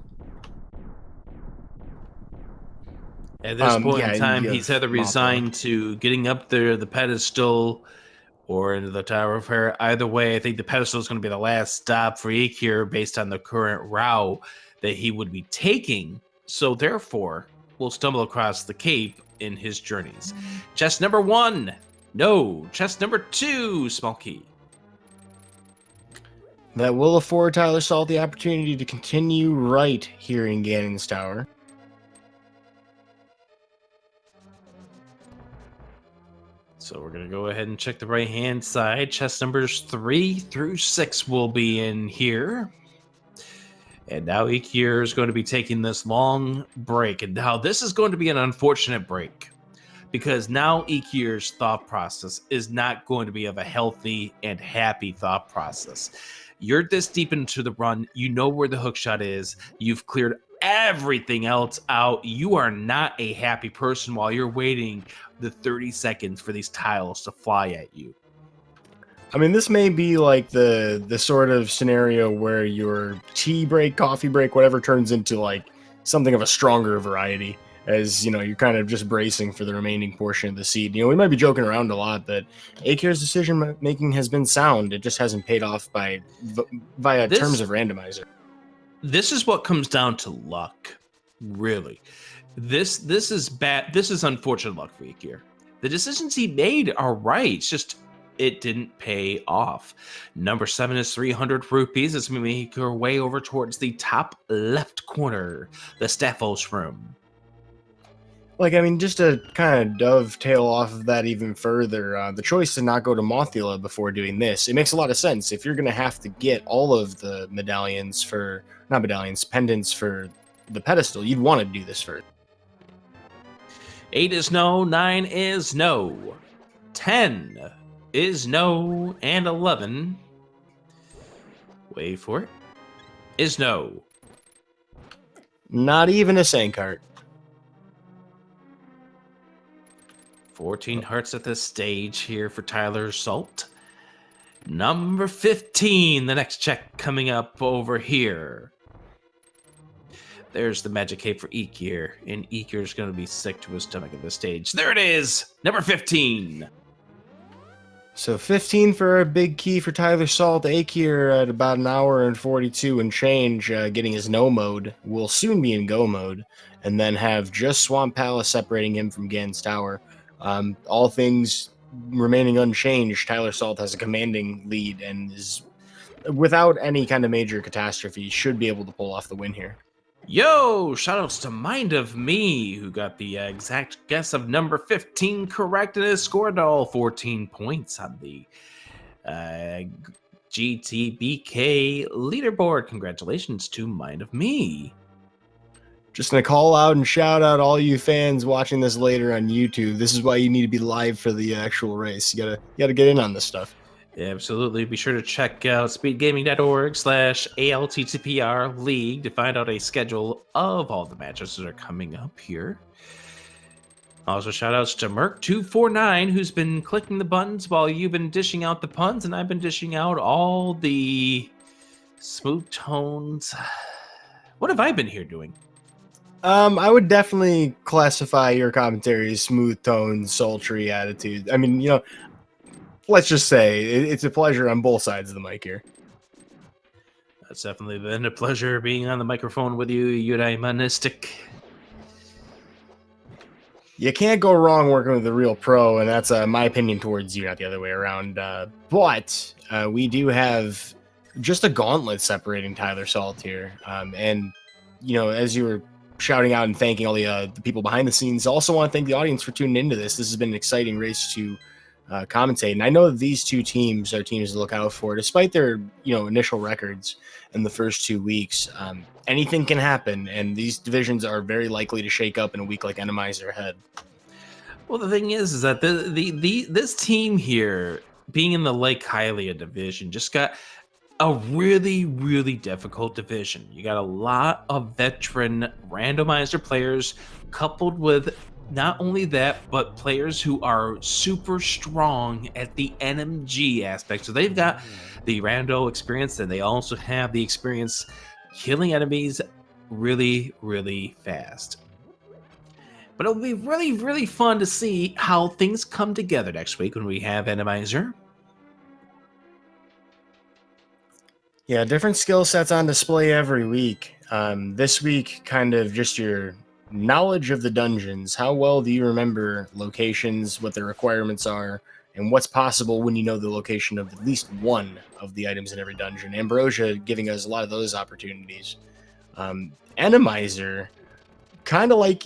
At this point in time, he's either resigned to getting up there, the pedestal, or into the Tower of Hera. Either way, I think the pedestal is going to be the last stop for Eykir based on the current route that he would be taking. So therefore, we'll stumble across the cape in his journeys. Chest number 1, no. Chest number 2, small key. That will afford tylersalt the opportunity to continue right here in Ganon's Tower. So we're going to go ahead and check the right-hand side. Chest numbers 3 through 6 will be in here. And now Eykir is going to be taking this long break. And now this is going to be an unfortunate break, because now Eykir's thought process is not going to be of a healthy and happy thought process. You're this deep into the run. You know where the hookshot is. You've cleared everything else out. You are not a happy person while you're waiting the 30 seconds for these tiles to fly at you. I mean, this may be like the sort of scenario where your tea break, coffee break, whatever turns into like something of a stronger variety. As you know, you're kind of just bracing for the remaining portion of the seed. You know, we might be joking around a lot, but Eykir's decision making has been sound. It just hasn't paid off via terms of randomizer. This is what comes down to luck, really. This is bad. This is unfortunate luck for Eykir. The decisions he made are right. It's just it didn't pay off. Number 7 is 300 rupees. It's going to make your way over towards the top left corner, the Staphos room. Like, I mean, just to kind of dovetail off of that even further, the choice to not go to Mothula before doing this, it makes a lot of sense. If you're going to have to get all of the pendants for the pedestal, you'd want to do this first. 8 is no, 9 is no, 10 is no, and 11, wait for it, is no. Not even a Sankart. 14 hearts at this stage here for tylersalt. Number 15, the next check coming up over here. There's the magic cape for Eykir, and Eykir's going to be sick to his stomach at this stage. There it is! Number 15! So 15 for a big key for tylersalt. Eykir at about an hour and 42 and change, getting his no mode. Will soon be in go mode, and then have just Swamp Palace separating him from Gan's Tower. All things remaining unchanged, tylersalt has a commanding lead and is, without any kind of major catastrophe, should be able to pull off the win here. Yo, shoutouts to Mind of Me, who got the exact guess of number 15 correct and has scored all 14 points on the GTBK leaderboard. Congratulations to Mind of Me. Just going to call out and shout out all you fans watching this later on YouTube. This is why you need to be live for the actual race. You gotta get in on this stuff. Absolutely. Be sure to check out speedgaming.org/ALTTPR League to find out a schedule of all the matches that are coming up here. Also, shout outs to Merc249, who's been clicking the buttons while you've been dishing out the puns, and I've been dishing out all the smooth tones. What have I been here doing? I would definitely classify your commentary as smooth tone, sultry attitude. I mean, you know, let's just say it's a pleasure on both sides of the mic here. It's definitely been a pleasure being on the microphone with you, Yudai Manistic. You can't go wrong working with a real pro, and that's my opinion towards you, not the other way around. But we do have just a gauntlet separating tylersalt here. And, you know, as you were shouting out and thanking all the people behind the scenes, I also want to thank the audience for tuning into this. This has been an exciting race to commentate, and I know that these two teams are teams to look out for, despite their initial records in the first 2 weeks. Anything can happen, and these divisions are very likely to shake up in a week like Randomizer ahead. Well, the thing is that this team here, being in the Lake Hylia division, just got a really, really difficult division. You got a lot of veteran randomizer players coupled with not only that, but players who are super strong at the NMG aspect. So they've got the rando experience, and they also have the experience killing enemies really, really fast. But it'll be really, really fun to see how things come together next week when we have Randomizer. Yeah, different skill sets on display every week. This week, kind of just your knowledge of the dungeons. How well do you remember locations, what the requirements are, and what's possible when you know the location of at least one of the items in every dungeon? Ambrosia giving us a lot of those opportunities. Randomizer, kind of like,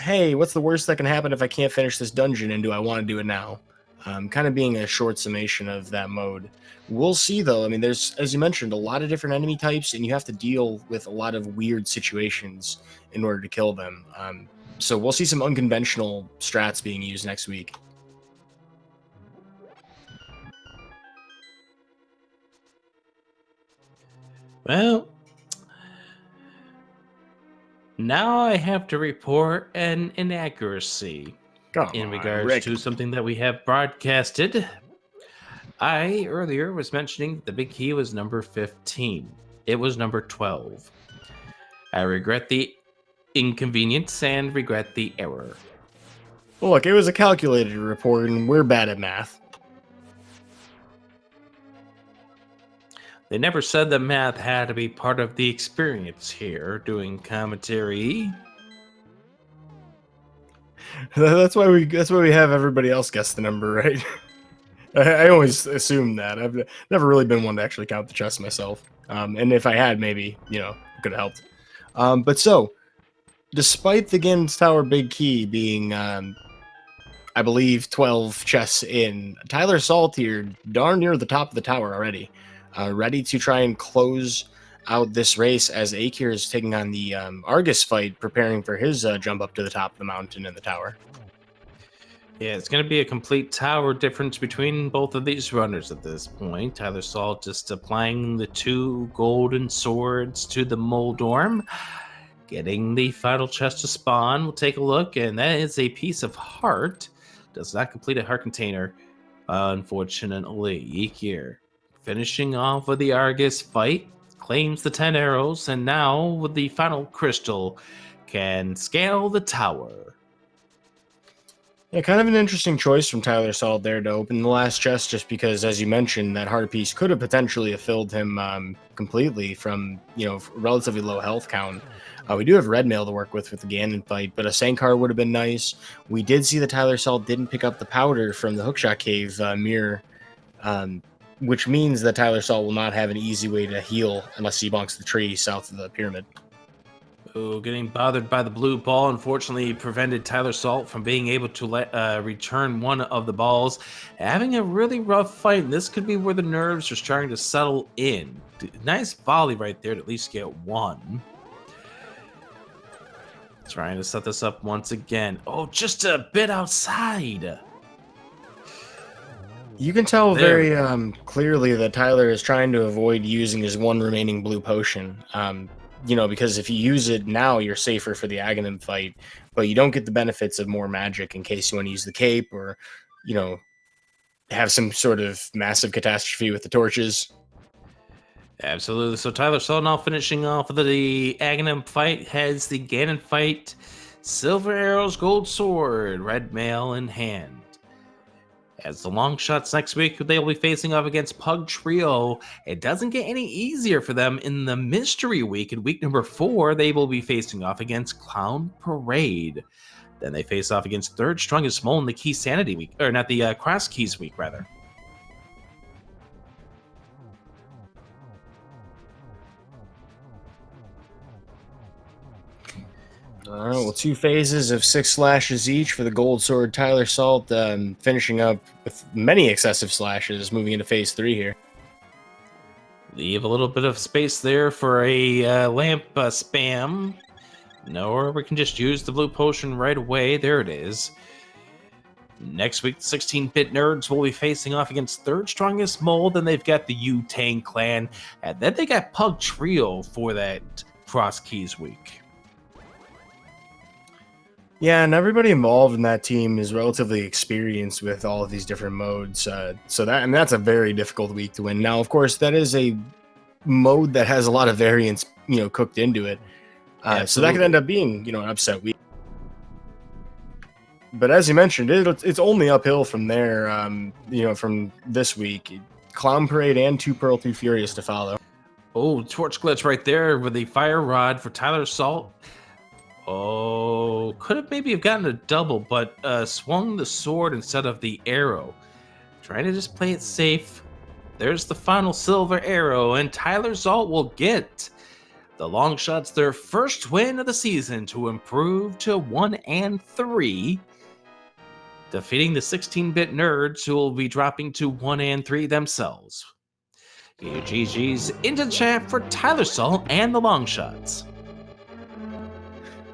hey, what's the worst that can happen if I can't finish this dungeon, and do I want to do it now? Kind of being a short summation of that mode. We'll see, though. I mean, there's, as you mentioned, a lot of different enemy types, and you have to deal with a lot of weird situations in order to kill them. So we'll see some unconventional strats being used next week. Well, now I have to report an inaccuracy in regards to something that we have broadcasted. I earlier was mentioning that the big key was number 15. It was number 12. I regret the inconvenience and regret the error. Well, look, it was a calculated report, and we're bad at math. They never said that math had to be part of the experience here, doing commentary. That's why we have everybody else guess the number, right? I always assume that. I've never really been one to actually count the chess myself. And if I had, maybe, it could have helped. But so, despite the Gins Tower big key being, I believe, 12 chests in, tylersalt here, darn near the top of the tower already, ready to try and close out this race as Eykir is taking on the Argus fight, preparing for his jump up to the top of the mountain in the tower. Yeah, it's going to be a complete tower difference between both of these runners at this point. tylersalt just applying the 2 golden swords to the Moldorm, getting the final chest to spawn. We'll take a look, and that is a piece of heart. Does not complete a heart container, unfortunately. Eykir finishing off with the Argus fight, claims the 10 arrows, and now with the final crystal can scale the tower. Yeah, kind of an interesting choice from tylersalt there to open the last chest, just because, as you mentioned, that heart piece could have potentially have filled him completely from, relatively low health count. We do have red mail to work with the Ganon fight, but a Sankar would have been nice. We did see that tylersalt didn't pick up the powder from the Hookshot Cave mirror, which means that tylersalt will not have an easy way to heal unless he bonks the tree south of the pyramid. Oh, getting bothered by the blue ball unfortunately prevented tylersalt from being able to return one of the balls. Having a really rough fight. This could be where the nerves are starting to settle in. Nice volley right there to at least get one. Trying to set this up once again. Oh, just a bit outside. You can tell very clearly that Tyler is trying to avoid using his one remaining blue potion. Because if you use it now, you're safer for the Aghanim fight, but you don't get the benefits of more magic in case you want to use the cape or, have some sort of massive catastrophe with the torches. Absolutely. So tylersalt now finishing off the Aghanim fight, has the Ganon fight, silver arrows, gold sword, red mail in hand. As the long shots next week, they will be facing off against Pug Trio. It doesn't get any easier for them in the Mystery Week. In week number 4, they will be facing off against Clown Parade. Then they face off against Third Strongest Mole in the Key Sanity Week, or not the Cross Keys Week, rather. All right, well, 2 phases of 6 slashes each for the gold sword tylersalt, finishing up with many excessive slashes, moving into phase 3 here. Leave a little bit of space there for a lamp spam. No, or we can just use the blue potion right away. There it is. Next week, 16-bit nerds will be facing off against Third Strongest Mole. Then they've got the Wu-Tang Clan. And then they got Pug Trio for that Cross Keys Week. Yeah, and everybody involved in that team is relatively experienced with all of these different modes. That's a very difficult week to win. Now, of course, that is a mode that has a lot of variance, cooked into it. So that could end up being, an upset week. But as you mentioned, it's only uphill from there. From this week, Clown Parade and 2 Pearl 2 Furious to follow. Oh, torch glitch right there with the fire rod for tylersalt. Oh, could have maybe have gotten a double, but swung the sword instead of the arrow. Trying to just play it safe. There's the final silver arrow, and tylersalt will get the long shots their first win of the season to improve to 1-3, defeating the 16-bit nerds who will be dropping to 1-3 themselves. Get your GGs into the chat for tylersalt and the long shots.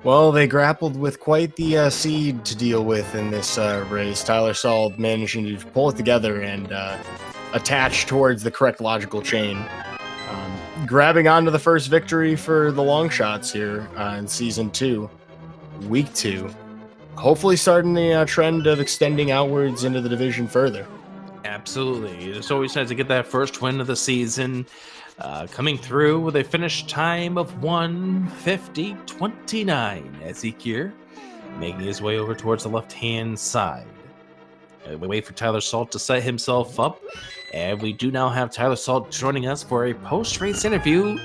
Well, they grappled with quite the seed to deal with in this race. tylersalt managing to pull it together and attach towards the correct logical chain. Grabbing onto the first victory for the long shots here in Season 2, Week 2. Hopefully starting the trend of extending outwards into the division further. Absolutely. It's always nice to get that first win of the season. Coming through with a finish time of 1:50:29 as Eykir making his way over towards the left-hand side. We wait for tylersalt to set himself up, and we do now have tylersalt joining us for a post-race interview.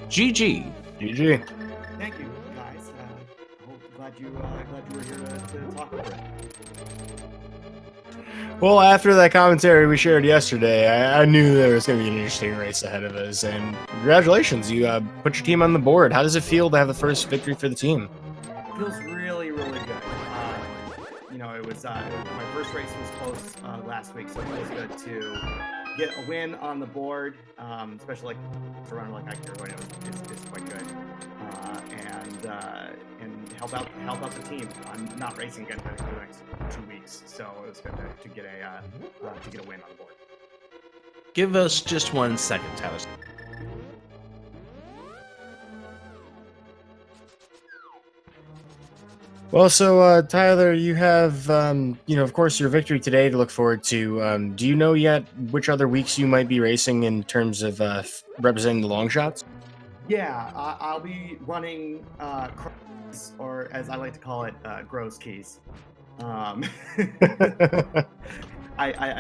GG. GG. Thank you, guys. Glad you were here to talk over it. Well, after that commentary we shared yesterday, I knew there was going to be an interesting race ahead of us. And congratulations, you put your team on the board. How does it feel to have the first victory for the team? Feels really, really good. It was my first race was close last week, so it feels good to get a win on the board, especially like a runner like Eykir. It's quite good, and help out the team. I'm not racing again for the next 2 weeks, so it was good to get a win on the board. Give us just 1 second, Tyler. Well, so Tyler, you have, of course, your victory today to look forward to. Do you know yet which other weeks you might be racing in terms of representing the long shots? Yeah, I'll be running cross, or as I like to call it, gross keys. I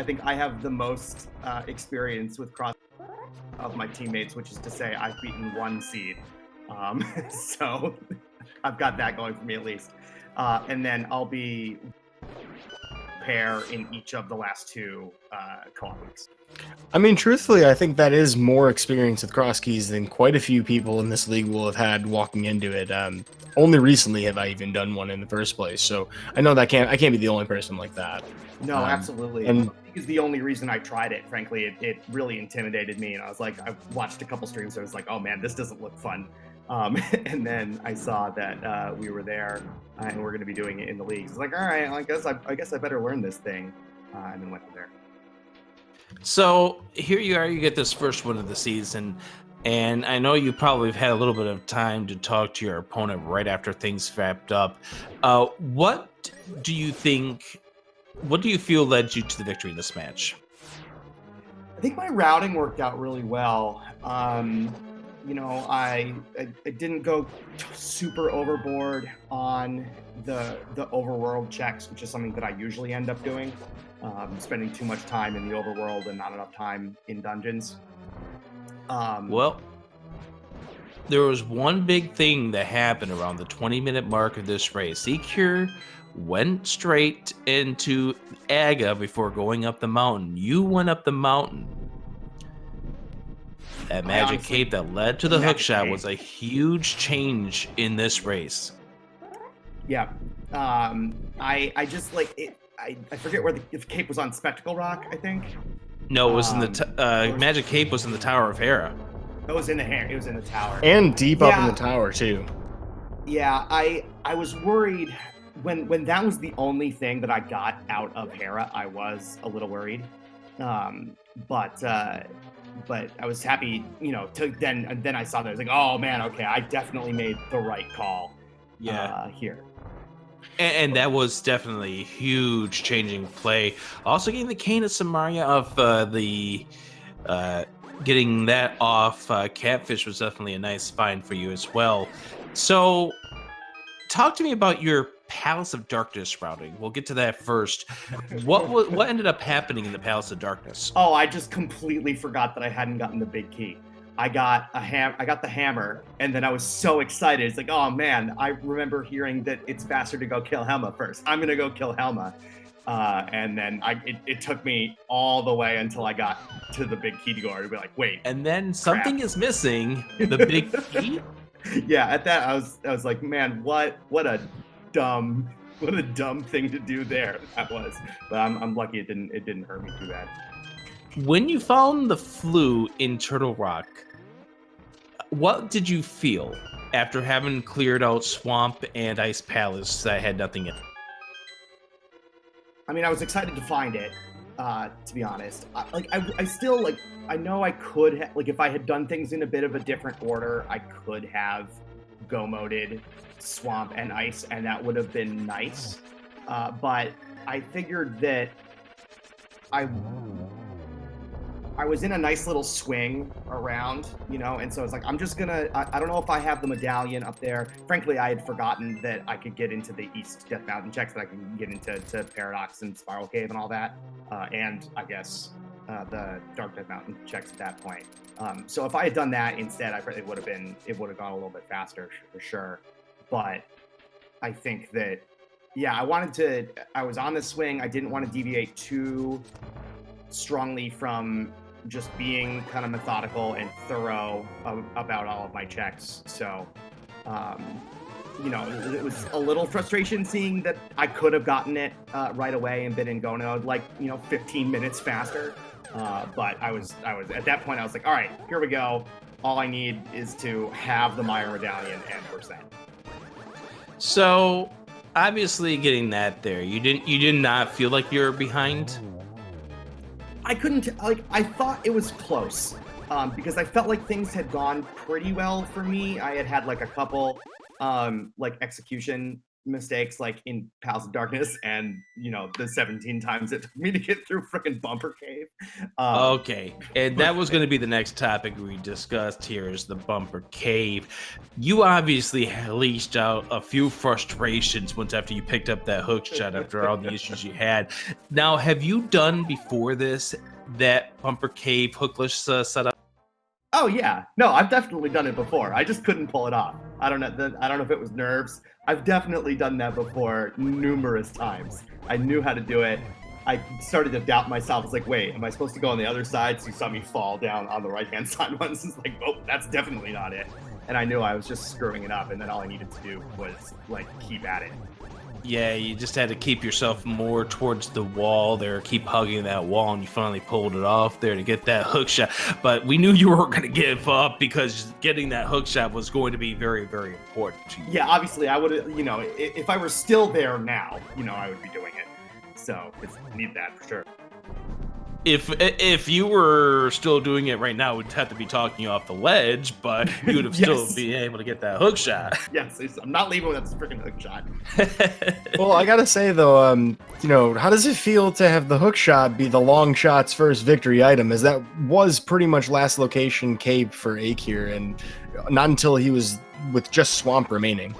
think I have the most experience with cross of my teammates, which is to say I've beaten 1 seed. So I've got that going for me at least. And then I'll be pair in each of the last 2 co-op weeks. I mean, truthfully, I think that is more experience with cross keys than quite a few people in this league will have had walking into it. Only recently have I even done one in the first place, so I know that I can't be the only person like that. No, absolutely. And I think is the only reason I tried it. Frankly, it really intimidated me, and I was like, I watched a couple streams, so I was like, oh man, this doesn't look fun. And then I saw that we were there and we're going to be doing it in the leagues. It's like, all right, I guess I better learn this thing, and then went from there. So here you are, you get this first win of the season, and I know you probably have had a little bit of time to talk to your opponent right after things wrapped up. What do you feel led you to the victory in this match? I think my routing worked out really well. I didn't go super overboard on the overworld checks, which is something that I usually end up doing. Spending too much time in the overworld and not enough time in dungeons. Well, there was one big thing that happened around the 20-minute mark of this race. Eykir went straight into Aga before going up the mountain. You went up the mountain. That magic cape that led to the hookshot was a huge change in this race. Yeah. I just like it. I forget where the cape was on Spectacle Rock, I think. No, it was in the magic cape was in the Tower of Hera. It was in the hair. It was in the tower. And deep up in the tower too. Yeah, I was worried when that was the only thing that I got out of Hera. I was a little worried, but I was happy, to then I saw that. I was like, oh man, okay, I definitely made the right call. Yeah, here. And that was definitely a huge changing play. Also getting the Cane of Samaria of getting that off Catfish was definitely a nice find for you as well. So talk to me about your Palace of Darkness routing. We'll get to that first. What ended up happening in the Palace of Darkness? Oh, I just completely forgot that I hadn't gotten the big key. I got the hammer, and then I was so excited. It's like, oh man, I remember hearing that it's faster to go kill Helma first. I'm gonna go kill Helma, and then it took me all the way until I got to the big key to go. I'd be like, wait. And then something is missing. The big key. Yeah, at that I was like, man, what a dumb thing to do there that was. But I'm lucky it didn't hurt me too bad. When you found the flue in Turtle Rock, what did you feel after having cleared out Swamp and Ice Palace that had nothing in it? I mean, I was excited to find it, to be honest. I still, I know I could, if I had done things in a bit of a different order, I could have go-moded Swamp and Ice, and that would have been nice. But I figured that I was in a nice little swing around, you know, and so it's like, I'm just gonna, I don't know if I have the medallion up there. Frankly, I had forgotten that I could get into the East Death Mountain checks, that I can get into Paradox and Spiral Cave and all that. And I guess the Dark Death Mountain checks at that point. So if I had done that instead, it would have gone a little bit faster for sure. But I think that, yeah, I was on the swing. I didn't want to deviate too strongly from just being kind of methodical and thorough about all of my checks. So, you know, it was a little frustration seeing that I could have gotten it right away and been in Gono like, you know, 15 minutes faster. But I was at that point, I was like, all right, here we go. All I need is to have the Meyer medallion and we're set. So obviously getting that there, you did not feel like you were behind? I couldn't, like, I thought it was close because I felt like things had gone pretty well for me. I had like a couple like execution mistakes, like in Palace of Darkness, and you know, the 17 times it took me to get through freaking Bumper Cave. Okay, and that was going to be the next topic we discussed here, is the Bumper Cave. You obviously leashed out a few frustrations once after you picked up that hook shot after all the issues you had. Now, have you done before this that Bumper Cave hookless setup? Oh yeah, no, I've definitely done it before. I just couldn't pull it off. I don't know if it was nerves. I've definitely done that before numerous times. I knew how to do it. I started to doubt myself. It's like, wait, am I supposed to go on the other side? So you saw me fall down on the right-hand side once. It's like, oh, that's definitely not it. And I knew I was just screwing it up, and then all I needed to do was like keep at it. Yeah, you just had to keep yourself more towards the wall there, keep hugging that wall, and you finally pulled it off there to get that hook shot. But we knew you weren't going to give up, because getting that hook shot was going to be very, very important to you. Yeah, obviously, I would have, you know, if I were still there now, you know, I would be doing it. So, I need that for sure. If you were still doing it right now, we'd have to be talking you off the ledge, but you would have still been able to get that hook shot. Yes, I'm not leaving without this freaking hook shot. Well, I gotta say though, you know, how does it feel to have the hook shot be the long shot's first victory item? As that was pretty much last location cape for Eykir, and not until he was with just Swamp remaining.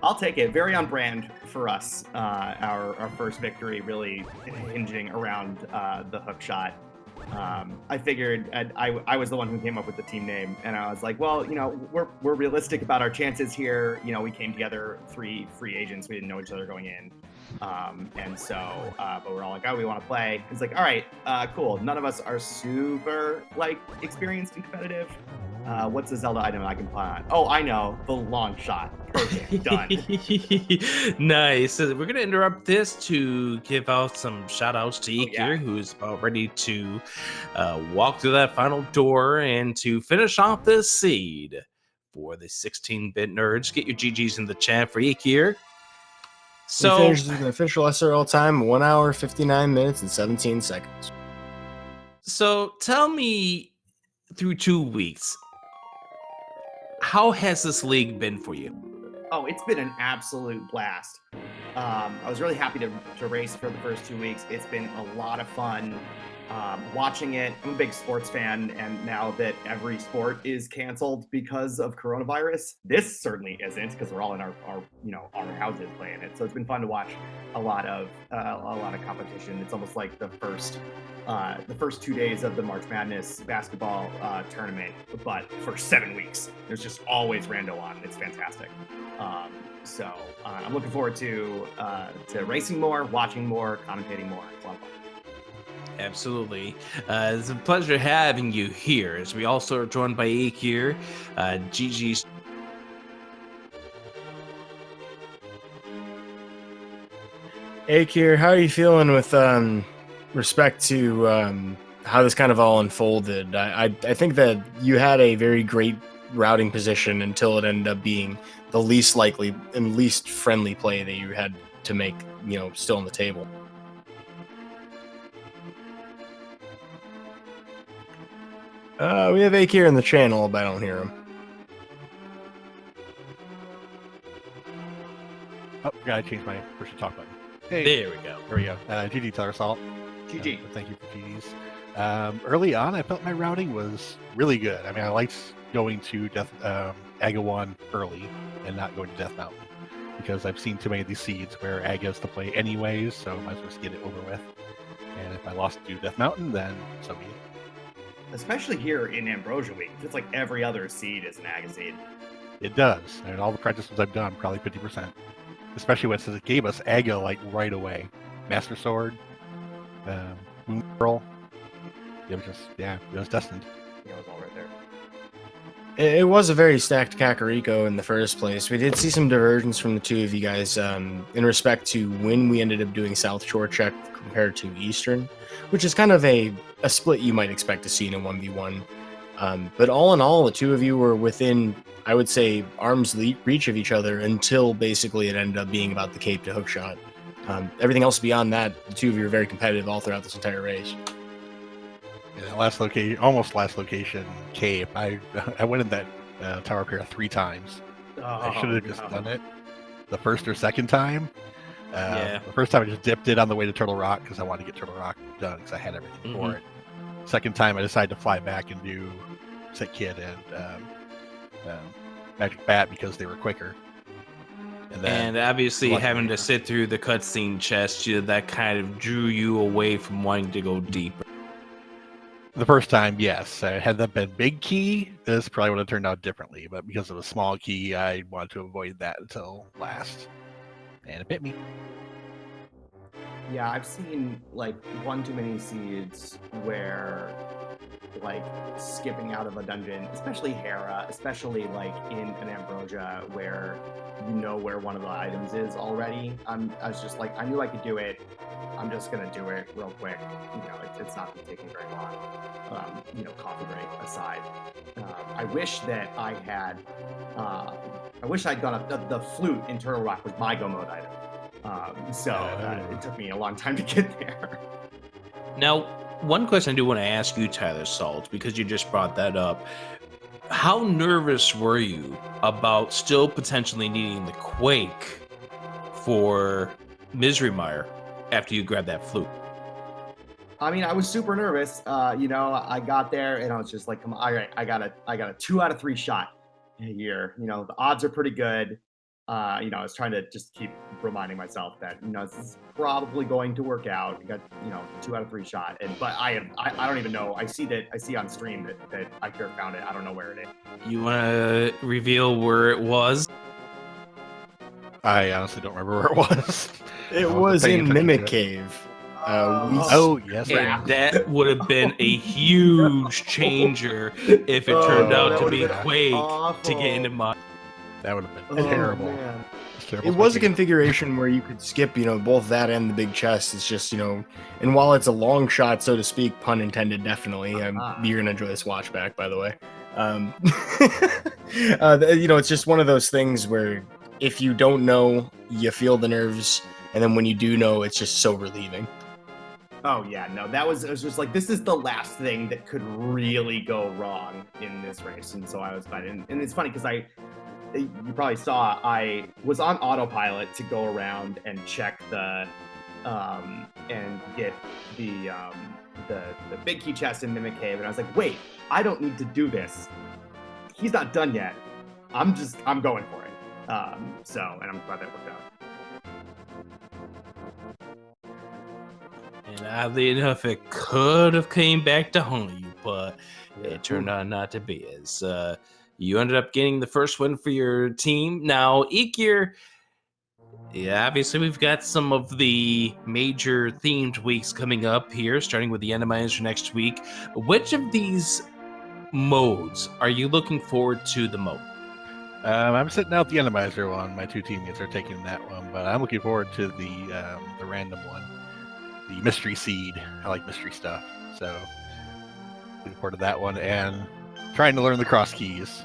I'll take it. Very on brand for us. Our first victory really hinging around the hook shot. I figured I was the one who came up with the team name, and I was like, well, you know, we're realistic about our chances here. You know, we came together, 3 free agents. We didn't know each other going in. And so, but we're all like, oh, we want to play. It's like, all right, cool. None of us are super like experienced and competitive. What's a Zelda item I can play on? Oh, I know, the long shot. Perfect, done. Nice. So we're gonna interrupt this to give out some shout outs to Eykir, who's about ready to walk through that final door and to finish off this seed for the 16-bit nerds. Get your GGs in the chat for Eykir. So he finishes with an official SRL time, 1 hour, 59 minutes, and 17 seconds. So tell me, through 2 weeks, how has this league been for you? Oh, it's been an absolute blast. I was really happy to race for the first 2 weeks. It's been a lot of fun watching it. I'm a big sports fan, and now that every sport is canceled because of coronavirus, this certainly isn't, because we're all in our houses playing it. So it's been fun to watch a lot of competition. It's almost like the first 2 days of the March Madness basketball tournament, but for 7 weeks. There's just always rando on. It's fantastic. So I'm looking forward to racing more, watching more, commentating more. It's a lot of fun. Absolutely. It's a pleasure having you here, as we also are joined by Eykir, GG's. Eykir, how are you feeling with respect to how this kind of all unfolded? I think that you had a very great routing position until it ended up being the least likely and least friendly play that you had to make, you know, still on the table. We have Eykir in the channel, but I don't hear him. Oh, gotta change my push to talk button. Hey, There we go. there we go. GG tylersalt. GG. Thank you for GGs. Early on, I felt my routing was really good. I mean, I liked going to Aga 1 early and not going to Death Mountain because I've seen too many of these seeds where Aga is to play anyways, so I might as well just get it over with. And if I lost to Death Mountain, then so be it. Especially here in Ambrosia Week, it's like every other seed is an Aga seed. It does, and all the practices I've done, probably 50%. Especially when it gave us Aga like right away. Master Sword, Moon Girl. It was destined. Yeah, it was all right there. It was a very stacked Kakariko in the first place. We did see some divergence from the two of you guys in respect to when we ended up doing South Shore check compared to Eastern, which is kind of a split you might expect to see in a 1v1. But all in all, the two of you were within, I would say, arm's reach of each other until basically it ended up being about the Cape to hookshot. Everything else beyond that, the two of you were very competitive all throughout this entire race. Yeah, last location, Cape. I went in that tower pair 3 times. I should have just done it the first or second time. The first time I just dipped it on the way to Turtle Rock because I wanted to get Turtle Rock done because I had everything for it. Second time I decided to fly back and do Sick Kid and Magic Bat because they were quicker. And obviously having to sit through the cutscene chest, that kind of drew you away from wanting to go deeper. The first time, yes. Had that been big key, this probably would have turned out differently. But because of a small key, I wanted to avoid that until last. And it bit me. Yeah, I've seen like one too many seeds where like skipping out of a dungeon, especially Hera, especially like in an Ambrosia where you know where one of the items is already. I was just like, I knew I could do it. I'm just gonna do it real quick. It's not gonna take me very long. Coffee break aside. I wish that I had. I wish I'd gone up. The flute in Turtle Rock was my go mode item. It took me a long time to get there. Now, one question I do want to ask you, tylersalt, because you just brought that up. How nervous were you about still potentially needing the Quake for Misery Mire after you grabbed that flute? I mean, I was super nervous. I got there and I was just like, come on, all right, I got a 2 out of 3 shot here. The odds are pretty good. I was trying to just keep reminding myself that, this is probably going to work out. I got, 2 out of 3 shot. But I don't even know. I see on stream that Eykir found it. I don't know where it is. You want to reveal where it was? I honestly don't remember where it was. It was in Mimic Cave. Yes. And that would have been a huge changer if it turned out to be Quake to get into my. That would have been terrible. It was a configuration where you could skip, both that and the big chest. It's just, and while it's a long shot, so to speak, pun intended, definitely. You're gonna enjoy this watch back, by the way. It's just one of those things where if you don't know, you feel the nerves, and then when you do know, it's just so relieving. Oh yeah, no, it was just like, this is the last thing that could really go wrong in this race, and so I was fine. And it's funny because you probably saw I was on autopilot to go around and check the and get the big key chest in Mimic Cave, and I was like, wait, I don't need to do this. He's not done yet. I'm going for it. And I'm glad that worked out. And oddly enough, it could have came back to haunt you, but it turned out not to be. As you ended up getting the first win for your team. Now, Eykir, obviously we've got some of the major themed weeks coming up here, starting with the Randomizer next week. Which of these modes are you looking forward to the most? I'm sitting out the Randomizer one. My 2 teammates are taking that one, but I'm looking forward to the random one. The mystery seed. I like mystery stuff, so looking forward to that one and trying to learn the cross keys,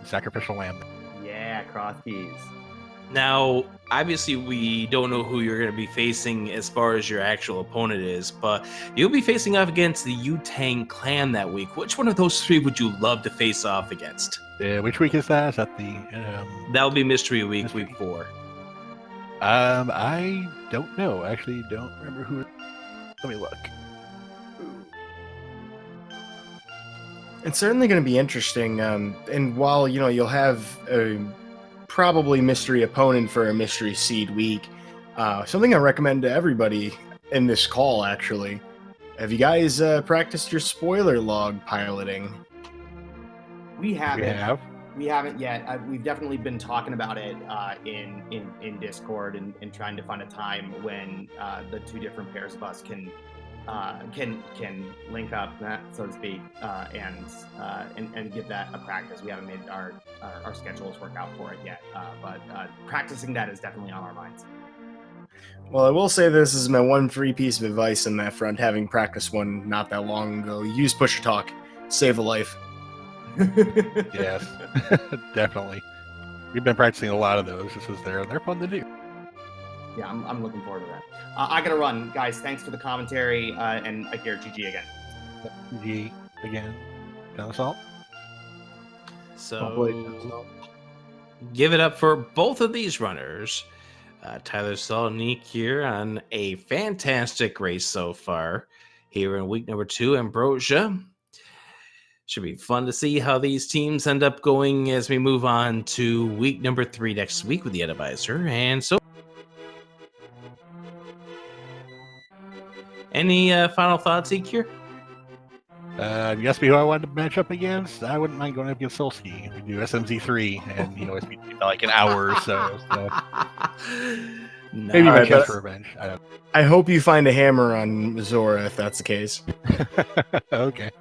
sacrificial lamb. Yeah, cross keys. Now, obviously, we don't know who you're going to be facing as far as your actual opponent is, but you'll be facing off against the Yutang clan that week. Which one of those 3 would you love to face off against? Which week is that? Is that the? That'll be Mystery Week, week 4. I don't know. Actually, don't remember who. Let me look. It's certainly going to be interesting. And while, you'll have a probably mystery opponent for a mystery seed week, something I recommend to everybody in this call, actually. Have you guys practiced your spoiler log piloting? We haven't. We have. We haven't yet. We've definitely been talking about it in Discord and trying to find a time when the two different pairs of us can link up, so to speak, and give that a practice. We haven't made our schedules work out for it yet, but practicing that is definitely on our minds. Well, I will say this is my one free piece of advice on that front, having practiced one not that long ago. Use push to talk, save a life. Yes, definitely. We've been practicing a lot of those. They're fun to do. Yeah, I'm looking forward to that. I gotta run, guys. Thanks for the commentary, and Eykir, GG again. GG again. Tylersalt. So give it up for both of these runners. Tylersalt and Eykir on a fantastic race so far here in week number 2. Ambrosia. Should be fun to see how these teams end up going as we move on to week number 3 next week with the Randomizer. And so, any final thoughts, Eykir? You asked me who I wanted to match up against. I wouldn't mind going up against Solsky. We do SMZ3, and it's been like an hour or so. Maybe my chance for revenge. I hope you find a hammer on Zora if that's the case. Okay.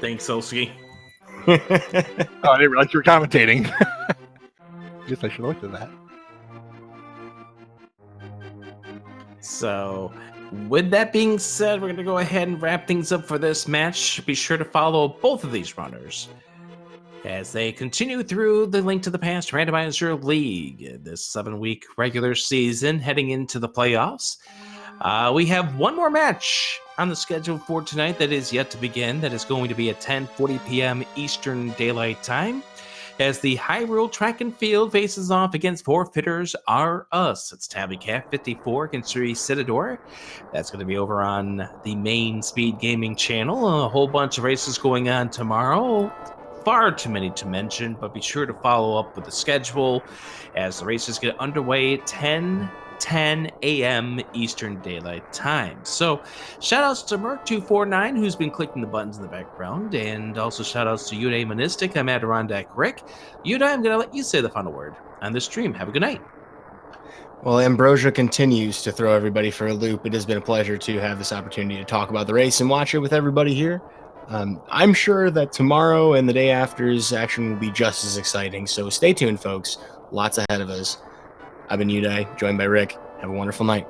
Thanks, Solsky. Oh, I didn't realize you were commentating. Guess I should look at that. So, with that being said, we're going to go ahead and wrap things up for this match. Be sure to follow both of these runners as they continue through the Link to the Past Randomizer League, this 7-week regular season heading into the playoffs. We have one more match on the schedule for tonight that is yet to begin. That is going to be at 10:40 p.m. Eastern Daylight Time, as the Hyrule Track and Field faces off against Forfeiters Are Us. It's Tabby Cat 54 against Citador. That's going to be over on the main Speed Gaming channel. A whole bunch of races going on tomorrow. Far too many to mention, but be sure to follow up with the schedule as the races get underway at 10 a.m. Eastern Daylight Time. So, shoutouts to Merc249, who's been clicking the buttons in the background, and also shoutouts to Uday Monistic. I'm Adirondack Rick. Uday, I'm going to let you say the final word on this stream. Have a good night. Well, Ambrosia continues to throw everybody for a loop. It has been a pleasure to have this opportunity to talk about the race and watch it with everybody here. I'm sure that tomorrow and the day after's action will be just as exciting, so stay tuned, folks. Lots ahead of us. I've been Uday, joined by Rick. Have a wonderful night.